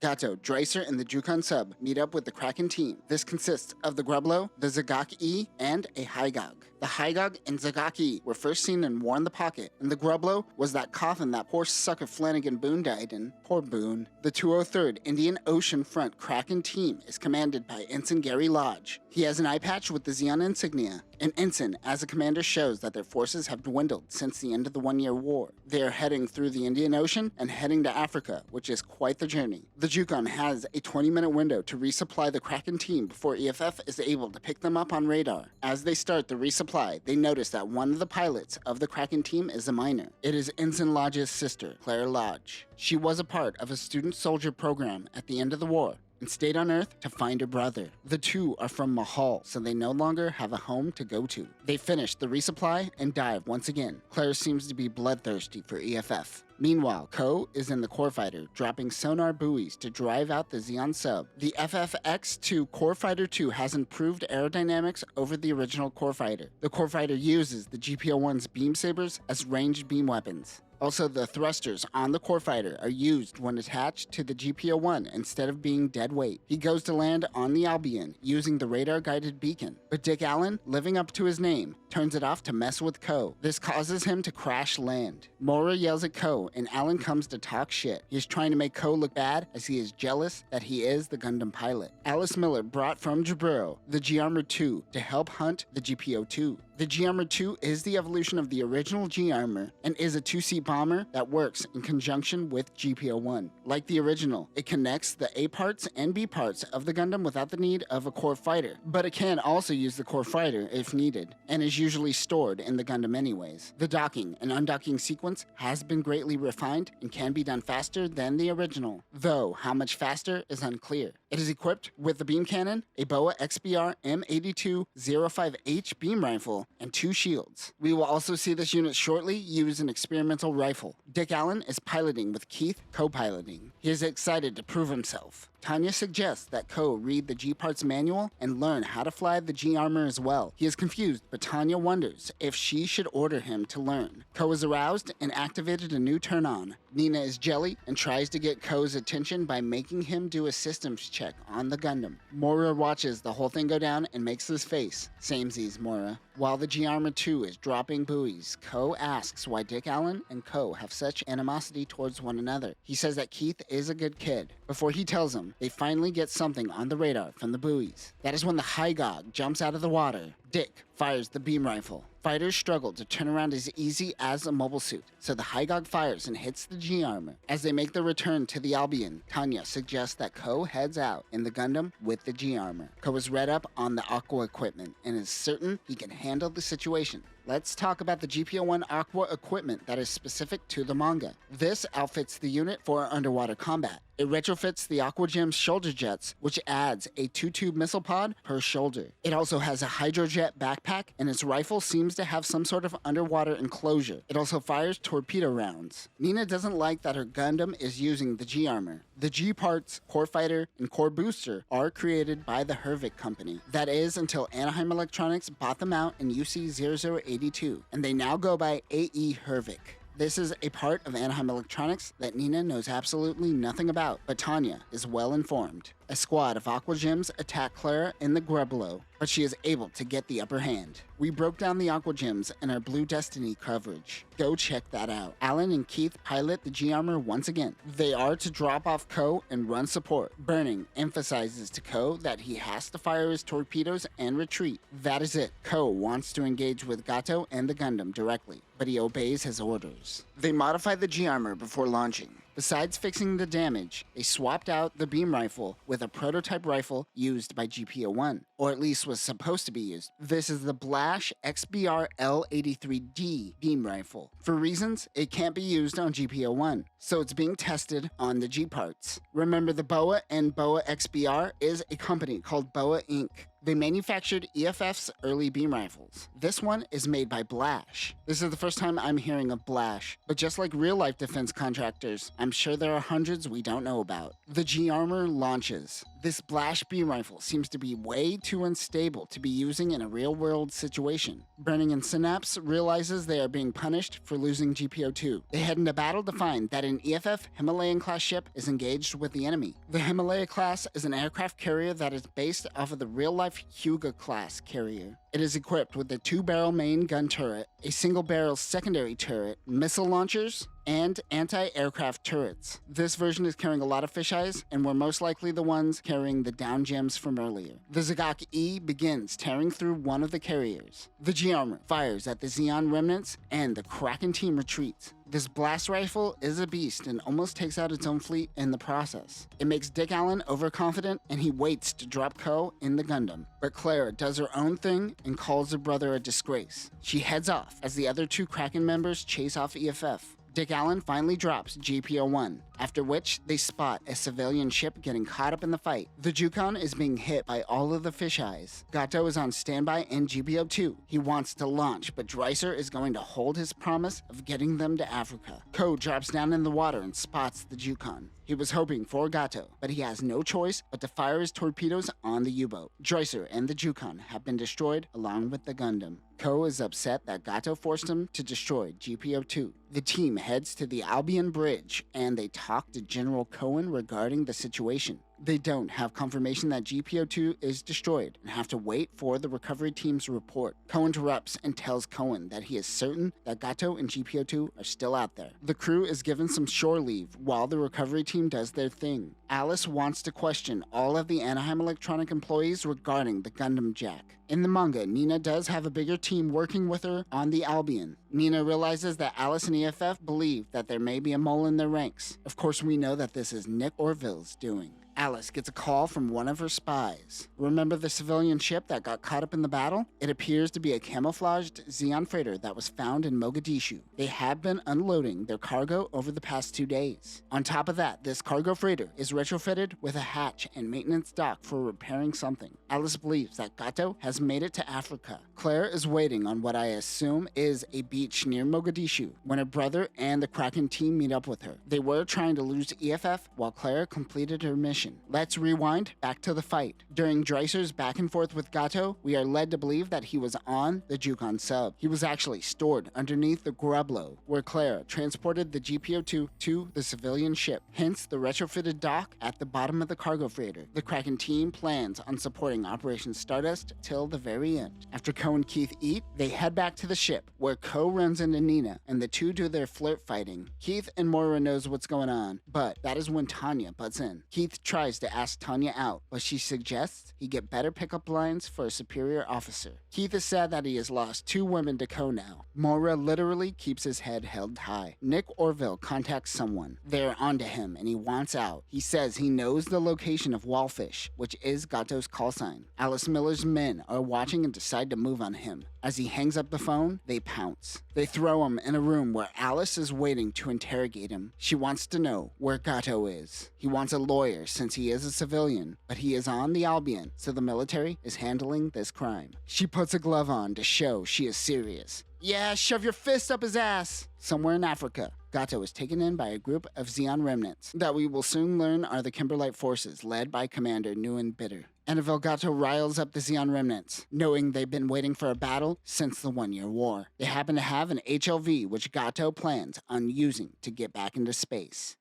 Gato, Dreiser, and the Jukon sub meet up with the Kraken team. This consists of the Grublo, the Zagak E, and a Hygog. The Hygog and Zagaki were first seen and worn the pocket, and the Grublo was that coffin that poor sucker Flanagan Boone died in. Poor Boone. The 203rd Indian Ocean Front Kraken team is commanded by Ensign Gary Lodge. He has an eye patch with the Zeon insignia. An ensign as a commander shows that their forces have dwindled since the end of the 1-year war. They are heading through the Indian Ocean and heading to Africa, which is quite the journey. The Jukon has a 20-minute window to resupply the Kraken team before EFF is able to pick them up on radar. As they start the resupply, they notice that one of the pilots of the Kraken team is a minor. It is Ensign Lodge's sister, Claire Lodge. She was a part of a student-soldier program at the end of the war and stayed on Earth to find her brother. The two are from Mahal, so they no longer have a home to go to. They finish the resupply and dive once again. Claire seems to be bloodthirsty for EFF. Meanwhile, Ko is in the core fighter, dropping sonar buoys to drive out the Zeon sub. The FFX-2 Core Fighter 2 has improved aerodynamics over the original core fighter. The core fighter uses the GPO-1's beam sabers as ranged beam weapons. Also, the thrusters on the core fighter are used when attached to the GPO-1 instead of being dead weight. He goes to land on the Albion using the radar-guided beacon, but Dick Allen, living up to his name, turns it off to mess with Ko. This causes him to crash land. Mora yells at Ko, and Allen comes to talk shit. He is trying to make Ko look bad as he is jealous that he is the Gundam pilot. Alice Miller brought from Jaburo the G-Armored 2 to help hunt the GPO-2. The G-Armored 2 is the evolution of the original G-Armor and is a 2-seat bomber that works in conjunction with GPO-1. Like the original, it connects the A parts and B parts of the Gundam without the need of a core fighter, but it can also use the core fighter if needed, and is usually stored in the Gundam anyways. The docking and undocking sequence has been greatly refined and can be done faster than the original, though how much faster is unclear. It is equipped with the beam cannon, a BOA XBR M8205H beam rifle, and 2 shields. We will also see this unit shortly use an experimental rifle. Dick Allen is piloting with Keith co-piloting. He is excited to prove himself. Tanya suggests that Ko read the G-Parts manual and learn how to fly the G-Armor as well. He is confused, but Tanya wonders if she should order him to learn. Ko is aroused and activated a new turn-on. Nina is jelly and tries to get Ko's attention by making him do a systems check on the Gundam. Mora watches the whole thing go down and makes his face. Samesies, Mora. While the G-Armor 2 is dropping buoys, Ko asks why Dick Allen and Ko have such animosity towards one another. He says that Keith is a good kid. Before he tells him, they finally get something on the radar from the buoys. That is when the Hygog jumps out of the water. Dick fires the beam rifle. Fighters struggle to turn around as easy as a mobile suit, so the Hygog fires and hits the G-Armor. As they make the return to the Albion, Tanya suggests that Ko heads out in the Gundam with the G-Armor. Ko is read up on the Aqua equipment and is certain he can handle the situation. Let's talk about the GPO-1 Aqua equipment that is specific to the manga. This outfits the unit for underwater combat. It retrofits the Aqua Gem's shoulder jets, which adds a 2-tube missile pod per shoulder. It also has a hydrojet backpack, and its rifle seems to have some sort of underwater enclosure. It also fires torpedo rounds. Nina doesn't like that her Gundam is using the G-Armor. The G-Parts, Core Fighter, and Core Booster are created by the Hervik Company. That is until Anaheim Electronics bought them out in UC 0082, and they now go by AE Hervik. This is a part of Anaheim Electronics that Nina knows absolutely nothing about, but Tanya is well informed. A squad of Aqua Gems attack Clara in the Grublo, but she is able to get the upper hand. We broke down the Aqua Gems in our Blue Destiny coverage. Go check that out. Alan and Keith pilot the G-Armor once again. They are to drop off Ko and run support. Burning emphasizes to Ko that he has to fire his torpedoes and retreat. That is it. Ko wants to engage with Gato and the Gundam directly, but he obeys his orders. They modify the G-Armor before launching. Besides fixing the damage, they swapped out the beam rifle with a prototype rifle used by GPO-1, or at least was supposed to be used. This is the Blash XBR L83D beam rifle. For reasons, it can't be used on GPO-1, so it's being tested on the G-Parts. Remember, the BOA and BOA XBR is a company called BOA Inc. They manufactured EFF's early beam rifles. This one is made by Blash. This is the first time I'm hearing of Blash, but just like real-life defense contractors, I'm sure there are hundreds we don't know about. The G-Armor launches. This Blash beam rifle seems to be way too unstable to be using in a real-world situation. Burning and Synapse realizes they are being punished for losing GPO-2. They head into battle to find that an EFF Himalayan-class ship is engaged with the enemy. The Himalaya-class is an aircraft carrier that is based off of the real-life Hyuga-class carrier. It is equipped with a 2-barrel main gun turret, a single-barrel secondary turret, missile launchers, and anti-aircraft turrets. This version is carrying a lot of fisheyes, and were most likely the ones carrying the down gems from earlier. The Zagak E begins tearing through one of the carriers. The G-Armor fires at the Xeon remnants, and the Kraken team retreats. This blast rifle is a beast and almost takes out its own fleet in the process. It makes Dick Allen overconfident, and he waits to drop Ko in the Gundam. But Clara does her own thing and calls her brother a disgrace. She heads off as the other 2 Kraken members chase off EFF. Dick Allen finally drops GPO-1, after which they spot a civilian ship getting caught up in the fight. The Jukon is being hit by all of the fisheyes. Gato is on standby in GPO-2. He wants to launch, but Dreiser is going to hold his promise of getting them to Africa. Ko drops down in the water and spots the Jukon. He was hoping for Gato, but he has no choice but to fire his torpedoes on the U-boat. Dreiser and the Jukon have been destroyed along with the Gundam. Ko is upset that Gato forced him to destroy GPO-2. The team heads to the Albion Bridge, and they talk to General Cohen regarding the situation. They don't have confirmation that GPO-2 is destroyed and have to wait for the recovery team's report. Ko interrupts and tells Cohen that he is certain that Gato and GPO-2 are still out there. The crew is given some shore leave while the recovery team does their thing. Alice wants to question all of the Anaheim Electronic employees regarding the Gundam Jack. In the manga, Nina does have a bigger team working with her on the Albion. Nina realizes that Alice and EFF believe that there may be a mole in their ranks. Of course, we know that this is Nick Orville's doing. Alice gets a call from one of her spies. Remember the civilian ship that got caught up in the battle? It appears to be a camouflaged Xeon freighter that was found in Mogadishu. They have been unloading their cargo over the past 2 days. On top of that, this cargo freighter is retrofitted with a hatch and maintenance dock for repairing something. Alice believes that Gato has made it to Africa. Claire is waiting on what I assume is a beach near Mogadishu when her brother and the Kraken team meet up with her. They were trying to lose EFF while Claire completed her mission. Let's rewind back to the fight. During Dreiser's back and forth with Gato, we are led to believe that he was on the Jukon sub. He was actually stored underneath the Grublo, where Clara transported the GPO-2 to the civilian ship, hence the retrofitted dock at the bottom of the cargo freighter. The Kraken team plans on supporting Operation Stardust till the very end. After Ko and Keith eat, they head back to the ship, where Ko runs into Nina, and the two do their flirt fighting. Keith and Moira knows what's going on, but that is when Tanya butts in. Keith tries to ask Tanya out, but she suggests he get better pickup lines for a superior officer. Keith is sad that he has lost 2 women to Ko now. Moira literally keeps his head held high. Nick Orville contacts someone. They're onto him and he wants out. He says he knows the location of Wallfish, which is Gato's call sign. Alice Miller's men are watching and decide to move on him. As he hangs up the phone, they pounce. They throw him in a room where Alice is waiting to interrogate him. She wants to know where Gato is. He wants a lawyer since he is a civilian, but he is on the Albion, so the military is handling this crime. She puts a glove on to show she is serious. Yeah, shove your fist up his ass! Somewhere in Africa, Gato is taken in by a group of Xeon remnants that we will soon learn are the Kimberlite forces led by Commander Nguyen Bitter. Annabelle Gato riles up the Xeon remnants, knowing they've been waiting for a battle since the 1-year war. They happen to have an HLV which Gato plans on using to get back into space.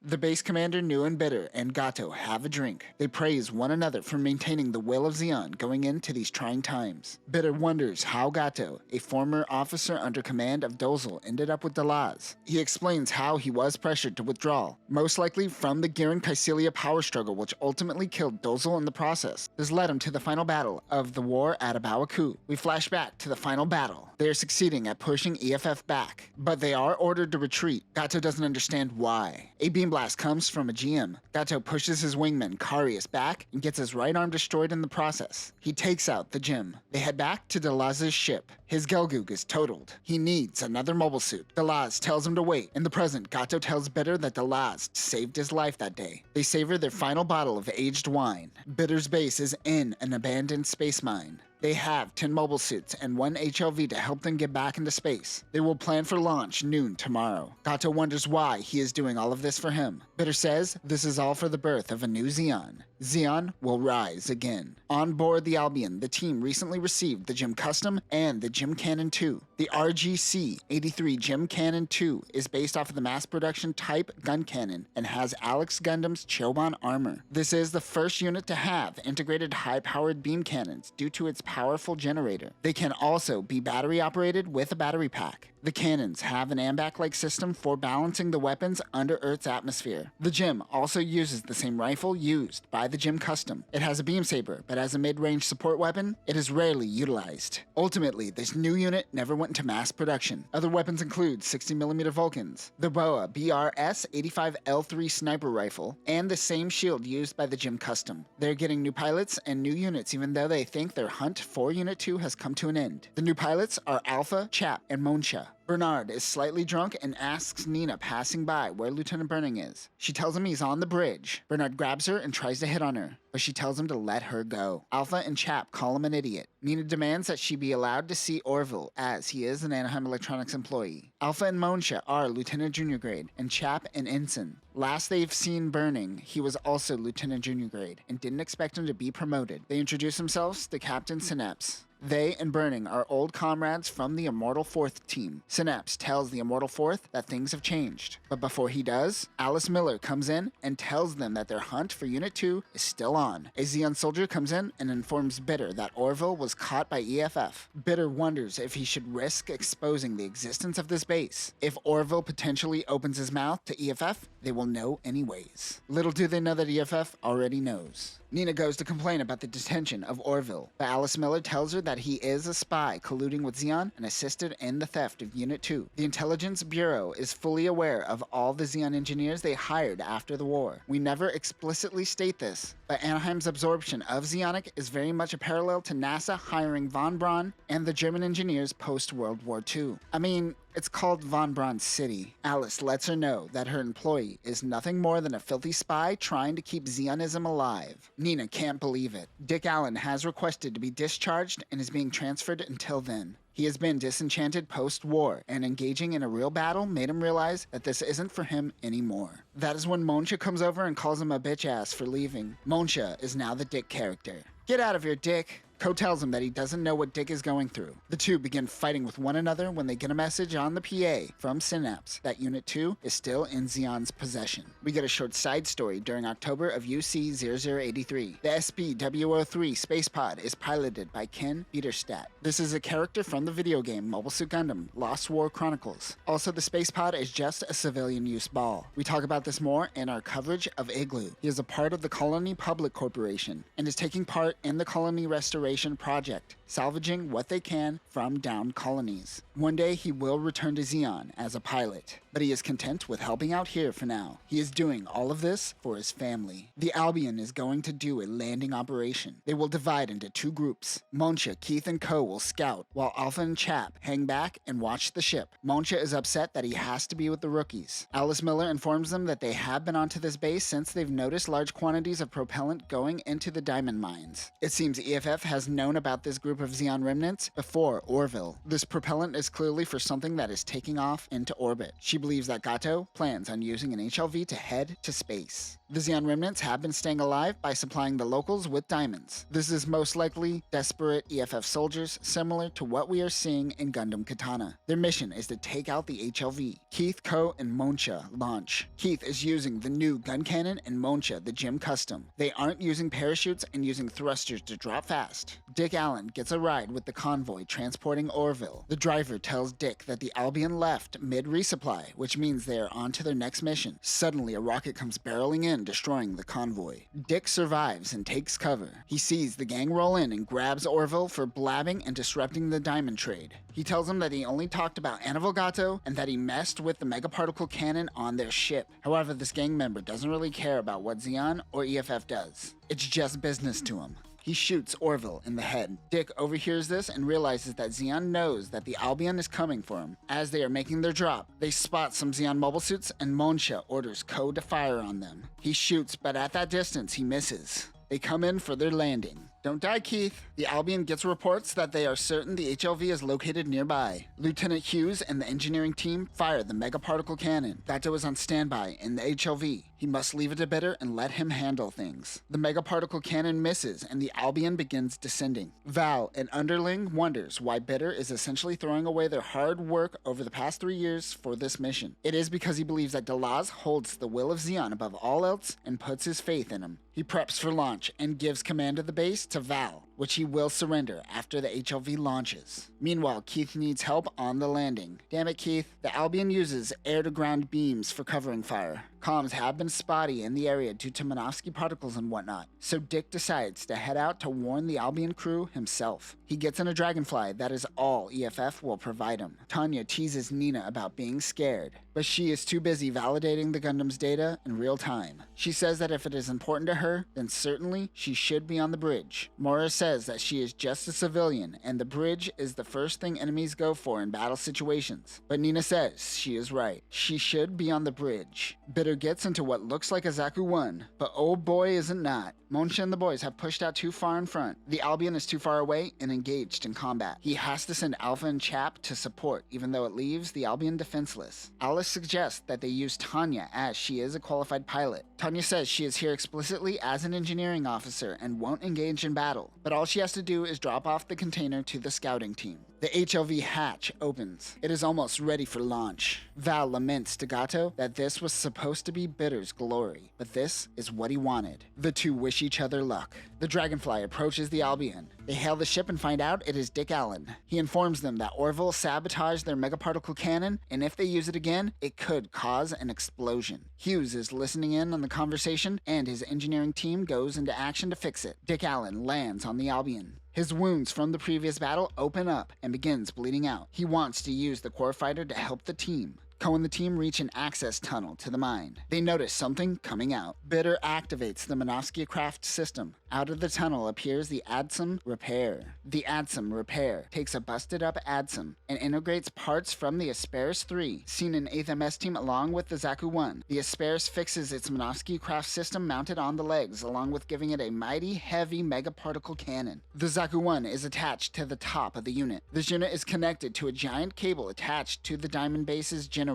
The base commander Nguyen Bitter and Gato have a drink. They praise one another for maintaining the will of Xeon going into these trying times. Bitter wonders how Gato, a former officer under command of Dozel, ended up with Delaz. He explains how he was pressured to withdraw, most likely from the Garen Kycilia power struggle which ultimately killed Dozel in the process. This led him to the final battle of the war at Abawaku. We flash back to the final battle. They are succeeding at pushing EFF back, but they are ordered to retreat. Gato doesn't understand why. A beam blast comes from a GM. Gato pushes his wingman Karius back and gets his right arm destroyed in the process. He takes out the GM. They head back to Delaz's ship. His Gelgoog is totaled. He needs another mobile suit. Delaz tells him to wait. In the present, Gato tells Bitter that Delaz saved his life that day. They savor their final bottle of aged wine. Bitter's base is in an abandoned space mine. They have 10 mobile suits and 1 HLV to help them get back into space. They will plan for launch noon tomorrow. Gato wonders why he is doing all of this for him. Bitter says this is all for the birth of a new Zeon. Zeon will rise again. On board the Albion, the team recently received the Gym Custom and the Gym Cannon 2. The RGC-83 Gym Cannon 2 is based off of the mass production type gun cannon and has Alex Gundam's Choban armor. This is the first unit to have integrated high-powered beam cannons due to its powerful generator. They can also be battery operated with a battery pack. The cannons have an AMBAC-like system for balancing the weapons under Earth's atmosphere. The Gym also uses the same rifle used by the Gym Custom. It has a beam saber, but as a mid-range support weapon, it is rarely utilized. Ultimately, this new unit never went into mass production. Other weapons include 60mm Vulcans, the BOA BRS-85L3 sniper rifle, and the same shield used by the Gym Custom. They're getting new pilots and new units even though they think their hunt for Unit 2 has come to an end. The new pilots are Alpha, Chap, and Monsha. Bernard is slightly drunk and asks Nina passing by where Lieutenant Burning is. She tells him he's on the bridge. Bernard grabs her and tries to hit on her, but she tells him to let her go. Alpha and Chap call him an idiot. Nina demands that she be allowed to see Orville as he is an Anaheim Electronics employee. Alpha and Monsha are Lieutenant Junior Grade and Chap an Ensign. Last they've seen Burning, he was also Lieutenant Junior Grade and didn't expect him to be promoted. They introduce themselves to Captain Synapse. They and Burning are old comrades from the Immortal Fourth team. Synapse tells the Immortal Fourth that things have changed. But before he does, Alice Miller comes in and tells them that their hunt for Unit 2 is still on. A Zeon soldier comes in and informs Bitter that Orville was caught by EFF. Bitter wonders if he should risk exposing the existence of this base. If Orville potentially opens his mouth to EFF, they will know anyways. Little do they know that EFF already knows. Nina goes to complain about the detention of Orville, but Alice Miller tells her that he is a spy colluding with Zeon and assisted in the theft of Unit 2. The Intelligence Bureau is fully aware of all the Zeon engineers they hired after the war. We never explicitly state this, but Anaheim's absorption of Zeonic is very much a parallel to NASA hiring von Braun and the German engineers post-World War II. I mean, it's called Von Braun City. Alice lets her know that her employee is nothing more than a filthy spy trying to keep Zeonism alive. Nina can't believe it. Dick Allen has requested to be discharged and is being transferred until then. He has been disenchanted post-war, and engaging in a real battle made him realize that this isn't for him anymore. That is when Monsha comes over and calls him a bitch ass for leaving. Monsha is now the Dick character. Get out of here, Dick. Co tells him that he doesn't know what Dick is going through. The two begin fighting with one another when they get a message on the PA from Synapse that Unit 2 is still in Zeon's possession. We get a short side story during October of UC-0083. The SB-W03 space pod is piloted by Ken Biederstadt. This is a character from the video game Mobile Suit Gundam Lost War Chronicles. Also, the space pod is just a civilian use ball. We talk about this more in our coverage of Igloo. He is a part of the Colony Public Corporation and is taking part in the colony restoration project, salvaging what they can from downed colonies. One day he will return to Zeon as a pilot, but he is content with helping out here for now. He is doing all of this for his family. The Albion is going to do a landing operation. They will divide into two groups. Monsha, Keith, and Co will scout, while Alpha and Chap hang back and watch the ship. Monsha is upset that he has to be with the rookies. Alice Miller informs them that they have been onto this base since they've noticed large quantities of propellant going into the diamond mines. It seems EFF has known about this group of Zeon remnants before Orville. This propellant is clearly for something that is taking off into orbit. She believes that Gato plans on using an HLV to head to space. The Zeon remnants have been staying alive by supplying the locals with diamonds. This is most likely desperate EFF soldiers similar to what we are seeing in Gundam Katana. Their mission is to take out the HLV. Keith, Co, and Monsha launch. Keith is using the new gun cannon and Monsha the Gym Custom. They aren't using parachutes and using thrusters to drop fast. Dick Allen gets a ride with the convoy transporting Orville. The driver tells Dick that the Albion left mid-resupply, which means they are on to their next mission. Suddenly, a rocket comes barreling in, destroying the convoy. Dick survives and takes cover. He sees the gang roll in and grabs Orville for blabbing and disrupting the diamond trade. He tells him that he only talked about Annabelle Gato and that he messed with the megaparticle cannon on their ship. However, this gang member doesn't really care about what Zeon or EFF does. It's just business to him. He shoots Orville in the head. Dick overhears this and realizes that Zeon knows that the Albion is coming for him. As they are making their drop, they spot some Zeon mobile suits and Monsha orders Code to fire on them. He shoots, but at that distance he misses. They come in for their landing. Don't die, Keith. The Albion gets reports that they are certain the HLV is located nearby. Lieutenant Hughes and the engineering team fire the megaparticle cannon. Gato is on standby in the HLV. He must leave it to Bitter and let him handle things. The megaparticle cannon misses and the Albion begins descending. Val, an underling, wonders why Bitter is essentially throwing away their hard work over the past 3 years for this mission. It is because he believes that Delaz holds the will of Zeon above all else and puts his faith in him. He preps for launch and gives command of the base to Val, which he will surrender after the HLV launches. Meanwhile, Keith needs help on the landing. Damn it, Keith. The Albion uses air-to-ground beams for covering fire. Comms have been spotty in the area due to Minovsky particles and whatnot, so Dick decides to head out to warn the Albion crew himself. He gets in a dragonfly, that is all EFF will provide him. Tanya teases Nina about being scared, but she is too busy validating the Gundam's data in real time. She says that if it is important to her, then certainly she should be on the bridge. Mora says that she is just a civilian and the bridge is the first thing enemies go for in battle situations. But Nina says she is right. She should be on the bridge. Bitter gets into what looks like a Zaku 1, but oh boy isn't not. Monsha and the boys have pushed out too far in front. The Albion is too far away and engaged in combat. He has to send Alpha and Chap to support, even though it leaves the Albion defenseless. Alice suggests that they use Tanya as she is a qualified pilot. Tanya says she is here explicitly as an engineering officer and won't engage in battle, but all she has to do is drop off the container to the scouting team. The HLV hatch opens. It is almost ready for launch. Val laments to Gato that this was supposed to be Bitter's glory, but this is what he wanted. The two wish each other luck. The Dragonfly approaches the Albion. They hail the ship and find out it is Dick Allen. He informs them that Orville sabotaged their megaparticle cannon, and if they use it again, it could cause an explosion. Hughes is listening in on the conversation, and his engineering team goes into action to fix it. Dick Allen lands on the Albion. His wounds from the previous battle open up and begins bleeding out. He wants to use the core fighter to help the team. Co and the team reach an access tunnel to the mine. They notice something coming out. Bitter activates the Minovsky craft system. Out of the tunnel appears the Adsum Repair. The Adsum Repair takes a busted up Adsum and integrates parts from the Asperis 3, seen in 8th MS team along with the Zaku 1. The Asperis fixes its Minovsky craft system mounted on the legs, along with giving it a mighty heavy megaparticle cannon. The Zaku 1 is attached to the top of the unit. This unit is connected to a giant cable attached to the Diamond Base's generator.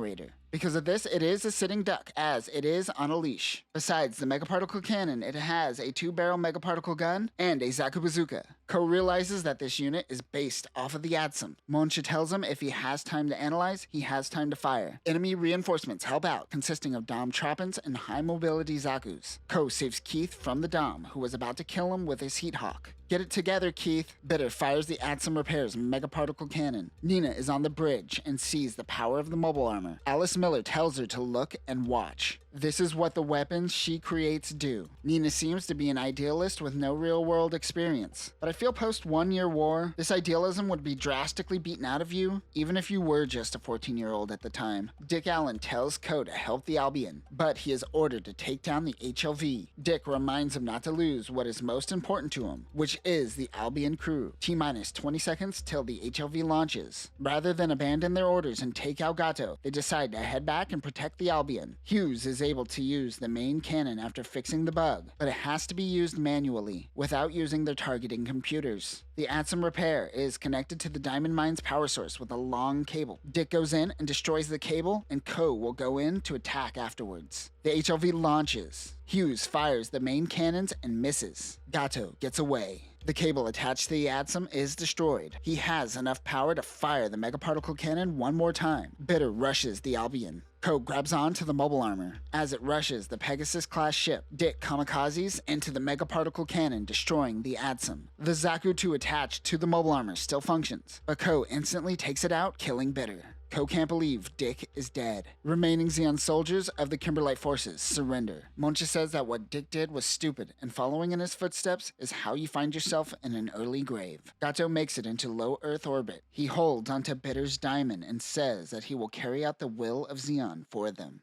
Because of this, it is a sitting duck, as it is on a leash. Besides the megaparticle cannon, it has a 2-barrel megaparticle gun and a Zaku bazooka. Ko realizes that this unit is based off of the Adsum. Monsha tells him if he has time to analyze, he has time to fire. Enemy reinforcements help out, consisting of Dom Troppins and high-mobility Zakus. Ko saves Keith from the Dom, who was about to kill him with his Heat Hawk. Get it together, Keith. Bitter fires the Adsum Repair's megaparticle cannon. Nina is on the bridge and sees the power of the mobile armor. Alice Miller tells her to look and watch. This is what the weapons she creates do. Nina seems to be an idealist with no real-world experience, but I feel post-1-year war, this idealism would be drastically beaten out of you, even if you were just a 14-year-old at the time. Dick Allen tells Ko to help the Albion, but he is ordered to take down the HLV. Dick reminds him not to lose what is most important to him, which is the Albion crew. T-minus 20 seconds till the HLV launches. Rather than abandon their orders and take out Gato, they decide to head back and protect the Albion. Hughes is able to use the main cannon after fixing the bug, but it has to be used manually, without using their targeting computers. The Adsum Repair is connected to the Diamond Mine's power source with a long cable. Dick goes in and destroys the cable, and Ko will go in to attack afterwards. The HLV launches. Hughes fires the main cannons and misses. Gato gets away. The cable attached to the Adsum is destroyed. He has enough power to fire the megaparticle cannon one more time. Bitter rushes the Albion. Ko grabs on to the mobile armor. As it rushes the Pegasus-class ship, Dick kamikazes into the megaparticle cannon, destroying the Adsum. The Zaku 2 attached to the mobile armor still functions, but Ko instantly takes it out, killing Bitter. Ko can't believe Dick is dead. Remaining Zeon soldiers of the Kimberlite forces surrender. Monsha says that what Dick did was stupid, and following in his footsteps is how you find yourself in an early grave. Gato makes it into low Earth orbit. He holds onto Bitter's diamond and says that he will carry out the will of Zeon for them.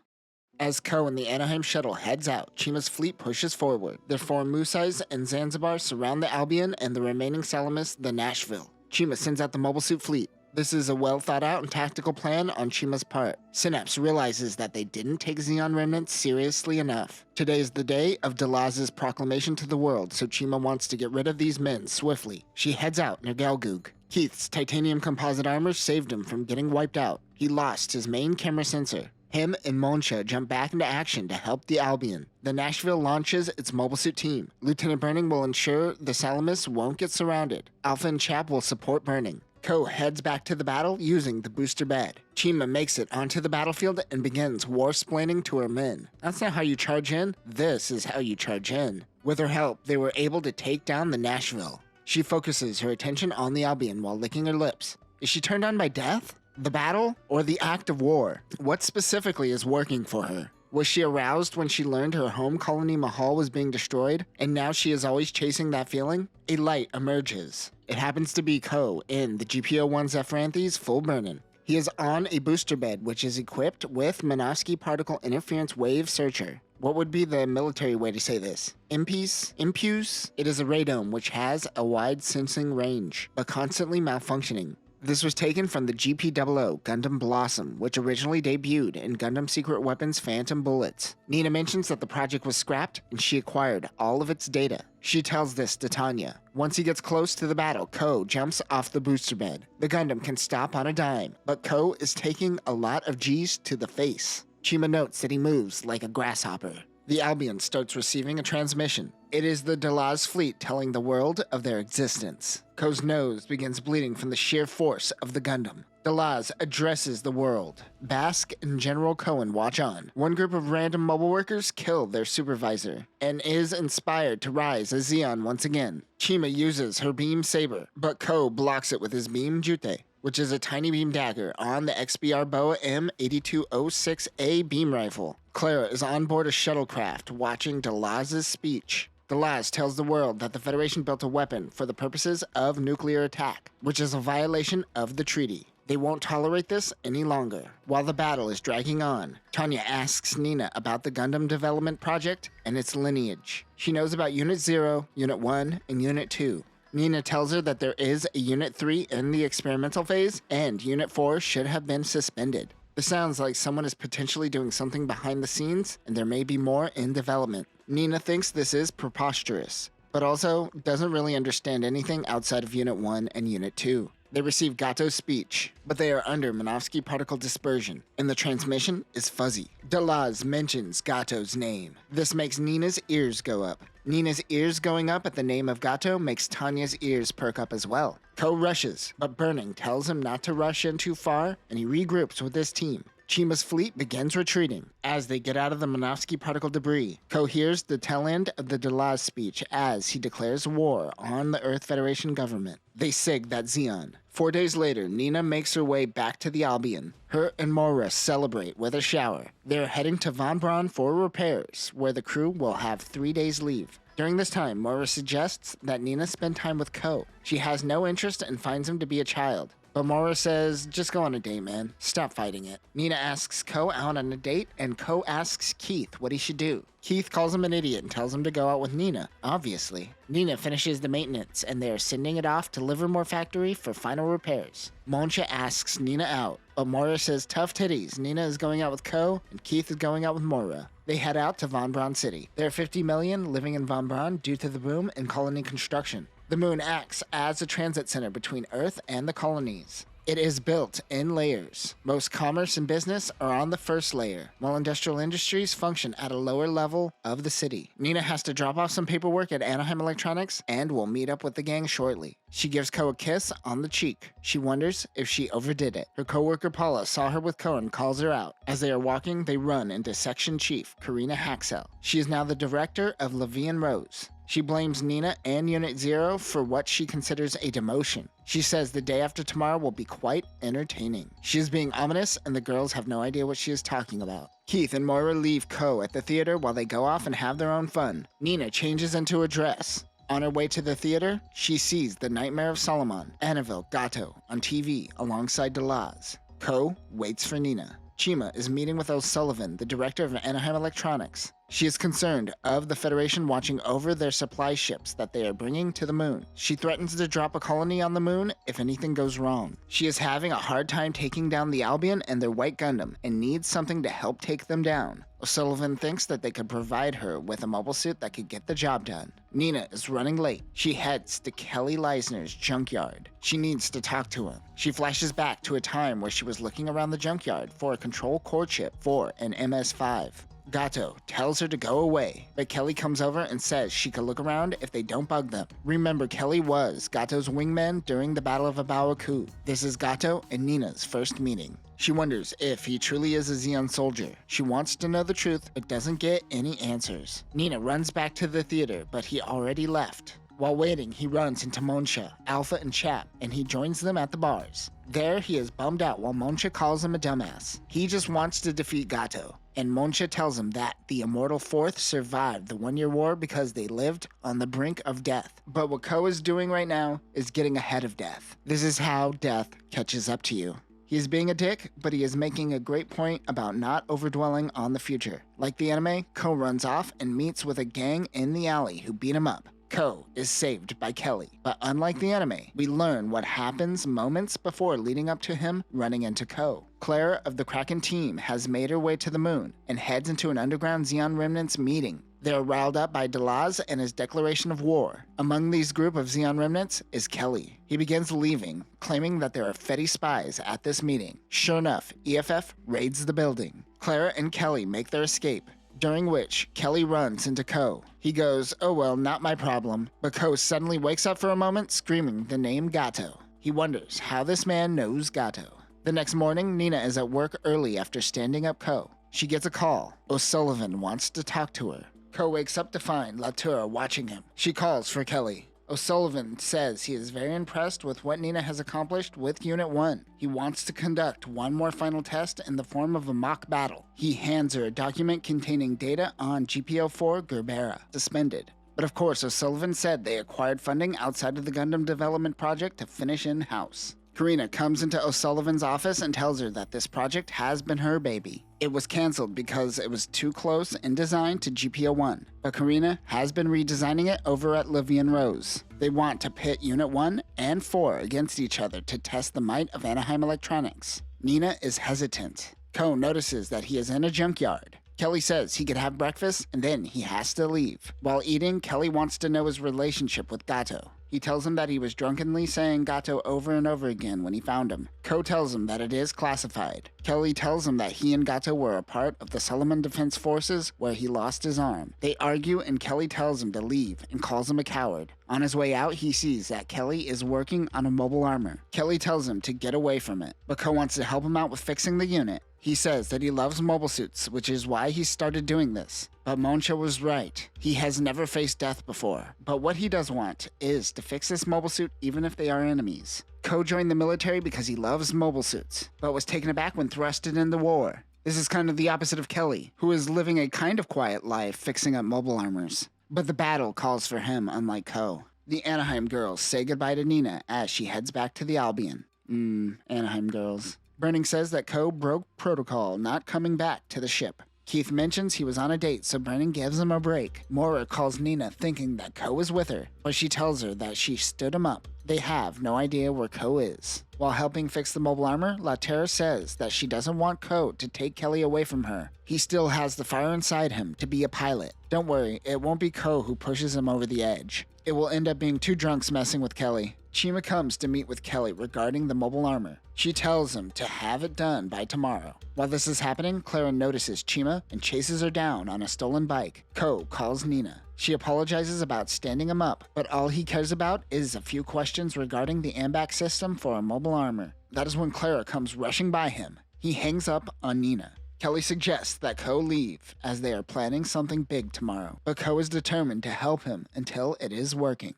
As Ko and the Anaheim shuttle heads out, Chima's fleet pushes forward. Their 4 Musais and Zanzibar surround the Albion and the remaining Salamis, the Nashville. Chima sends out the mobile suit fleet. This is a well thought out and tactical plan on Chima's part. Synapse realizes that they didn't take Xeon remnants seriously enough. Today is the day of Delaz's proclamation to the world, so Chima wants to get rid of these men swiftly. She heads out near Galgoog. Keith's titanium composite armor saved him from getting wiped out. He lost his main camera sensor. Him and Monsha jump back into action to help the Albion. The Nashville launches its mobile suit team. Lieutenant Burning will ensure the Salamis won't get surrounded. Alpha and Chap will support Burning. Ko heads back to the battle using the booster bed. Chima makes it onto the battlefield and begins war-splaining to her men. That's not how you charge in. This is how you charge in. With her help, they were able to take down the Nashville. She focuses her attention on the Albion while licking her lips. Is she turned on by death? The battle? Or the act of war? What specifically is working for her? Was she aroused when she learned her home colony Mahal was being destroyed, and now she is always chasing that feeling? A light emerges. It happens to be Ko in the GPO-1 Zephyranthe's full burning. He is on a booster bed which is equipped with Minovsky Particle Interference Wave Searcher. What would be the military way to say this? Impuse? It is a radome which has a wide sensing range, but constantly malfunctioning. This was taken from the GP00 Gundam Blossom, which originally debuted in Gundam Secret Weapons Phantom Bullets. Nina mentions that the project was scrapped and she acquired all of its data. She tells this to Tanya. Once he gets close to the battle, Ko jumps off the booster bed. The Gundam can stop on a dime, but Ko is taking a lot of G's to the face. Chima notes that he moves like a grasshopper. The Albion starts receiving a transmission. It is the Delaz fleet telling the world of their existence. Ko's nose begins bleeding from the sheer force of the Gundam. Delaz addresses the world. Bask and General Cohen watch on. One group of random mobile workers kill their supervisor and is inspired to rise as Zeon once again. Chima uses her beam saber, but Ko blocks it with his beam Jute, which is a tiny beam dagger on the XBR Boa M8206A beam rifle. Clara is on board a shuttlecraft watching Delaz's speech. Delaz tells the world that the Federation built a weapon for the purposes of nuclear attack, which is a violation of the treaty. They won't tolerate this any longer. While the battle is dragging on, Tanya asks Nina about the Gundam development project and its lineage. She knows about Unit 0, Unit 1, and Unit 2. Nina tells her that there is a Unit 3 in the experimental phase, and Unit 4 should have been suspended. This sounds like someone is potentially doing something behind the scenes, and there may be more in development. Nina thinks this is preposterous, but also doesn't really understand anything outside of Unit 1 and Unit 2. They receive Gato's speech, but they are under Minovsky particle dispersion, and the transmission is fuzzy. Delaz mentions Gato's name. This makes Nina's ears go up. Nina's ears going up at the name of Gato makes Tanya's ears perk up as well. Ko rushes, but Burning tells him not to rush in too far, and he regroups with his team. Chima's fleet begins retreating. As they get out of the Minovsky particle debris, Ko hears the tail end of the Delaz speech as he declares war on the Earth Federation government. They sig that Zeon. 4 days later, Nina makes her way back to the Albion. Her and Moira celebrate with a shower. They're heading to Von Braun for repairs, where the crew will have 3 days leave. During this time, Moira suggests that Nina spend time with Ko. She has no interest and finds him to be a child. But Moira says, just go on a date, man. Stop fighting it. Nina asks Ko out on a date, and Ko asks Keith what he should do. Keith calls him an idiot and tells him to go out with Nina, obviously. Nina finishes the maintenance, and they are sending it off to Livermore Factory for final repairs. Monsha asks Nina out, but Moira says tough titties. Nina is going out with Ko, and Keith is going out with Moira. They head out to Von Braun City. There are 50 million living in Von Braun due to the boom in colony construction. The moon acts as a transit center between Earth and the colonies. It is built in layers. Most commerce and business are on the first layer, while industrial industries function at a lower level of the city. Nina has to drop off some paperwork at Anaheim Electronics and will meet up with the gang shortly. She gives Ko a kiss on the cheek. She wonders if she overdid it. Her coworker Paula saw her with Ko and calls her out. As they are walking, they run into Section Chief Karina Haxel. She is now the director of Levian Rose. She blames Nina and Unit 0 for what she considers a demotion. She says the day after tomorrow will be quite entertaining. She is being ominous, and the girls have no idea what she is talking about. Keith and Moira leave Ko at the theater while they go off and have their own fun. Nina changes into a dress. On her way to the theater, she sees The Nightmare of Solomon, Annabelle Gato, on TV alongside Delaz. Ko waits for Nina. Chima is meeting with O'Sullivan, the director of Anaheim Electronics. She is concerned of the Federation watching over their supply ships that they are bringing to the moon. She threatens to drop a colony on the moon if anything goes wrong. She is having a hard time taking down the Albion and their white Gundam and needs something to help take them down. O'Sullivan thinks that they could provide her with a mobile suit that could get the job done. Nina is running late. She heads to Kelly Leisner's junkyard. She needs to talk to him. She flashes back to a time where she was looking around the junkyard for a control core chip for an MS-5. Gato tells her to go away, but Kelly comes over and says she could look around if they don't bug them. Remember, Kelly was Gato's wingman during the Battle of Abawaku. This is Gato and Nina's first meeting. She wonders if he truly is a Zeon soldier. She wants to know the truth, but doesn't get any answers. Nina runs back to the theater, but he already left. While waiting, he runs into Monsha, Alpha, and Chap, and he joins them at the bars. There, he is bummed out while Monsha calls him a dumbass. He just wants to defeat Gato, and Monsha tells him that the Immortal Fourth survived the 1-year war because they lived on the brink of death. But what Ko is doing right now is getting ahead of death. This is how death catches up to you. He is being a dick, but he is making a great point about not overdwelling on the future. Like the anime, Ko runs off and meets with a gang in the alley who beat him up. Ko is saved by Kelly, but unlike the anime, we learn what happens moments before leading up to him running into Ko. Clara of the Kraken team has made her way to the moon and heads into an underground Zeon Remnants meeting. They are riled up by Delaz and his declaration of war. Among these group of Zeon Remnants is Kelly. He begins leaving, claiming that there are Fetty spies at this meeting. Sure enough, EFF raids the building. Clara and Kelly make their escape, during which Kelly runs into Ko. He goes, "Oh well, not my problem," but Ko suddenly wakes up for a moment screaming the name Gato. He wonders how this man knows Gato. The next morning, Nina is at work early after standing up Ko. She gets a call. O'Sullivan wants to talk to her. Ko wakes up to find Latour watching him. She calls for Kelly. O'Sullivan says he is very impressed with what Nina has accomplished with Unit 1. He wants to conduct one more final test in the form of a mock battle. He hands her a document containing data on GPO-4 Gerbera, suspended. But of course, O'Sullivan said they acquired funding outside of the Gundam development project to finish in-house. Karina comes into O'Sullivan's office and tells her that this project has been her baby. It was cancelled because it was too close in design to GPO-1, but Karina has been redesigning it over at Livian Rose. They want to pit Unit 1 and 4 against each other to test the might of Anaheim Electronics. Nina is hesitant. Ko notices that he is in a junkyard. Kelly says he could have breakfast and then he has to leave. While eating, Kelly wants to know his relationship with Gato. He tells him that he was drunkenly saying Gato over and over again when he found him. Ko tells him that it is classified. Kelly tells him that he and Gato were a part of the Solomon Defense Forces where he lost his arm. They argue and Kelly tells him to leave and calls him a coward. On his way out, he sees that Kelly is working on a mobile armor. Kelly tells him to get away from it, but Ko wants to help him out with fixing the unit. He says that he loves mobile suits, which is why he started doing this. But Monsha was right. He has never faced death before. But what he does want is to fix this mobile suit even if they are enemies. Ko joined the military because he loves mobile suits, but was taken aback when thrusted into war. This is kind of the opposite of Kelly, who is living a kind of quiet life fixing up mobile armors. But the battle calls for him, unlike Ko. The Anaheim girls say goodbye to Nina as she heads back to the Albion. Anaheim girls. Burning says that Ko broke protocol, not coming back to the ship. Keith mentions he was on a date, so Brennan gives him a break. Mora calls Nina thinking that Ko is with her, but she tells her that she stood him up. They have no idea where Ko is. While helping fix the mobile armor, Laterra says that she doesn't want Ko to take Kelly away from her. He still has the fire inside him to be a pilot. Don't worry, it won't be Ko who pushes him over the edge. It will end up being two drunks messing with Kelly. Chima comes to meet with Kelly regarding the mobile armor. She tells him to have it done by tomorrow. While this is happening, Clara notices Chima and chases her down on a stolen bike. Ko calls Nina. She apologizes about standing him up, but all he cares about is a few questions regarding the AMBAC system for a mobile armor. That is when Clara comes rushing by him. He hangs up on Nina. Kelly suggests that Ko leave, as they are planning something big tomorrow, but Ko is determined to help him until it is working.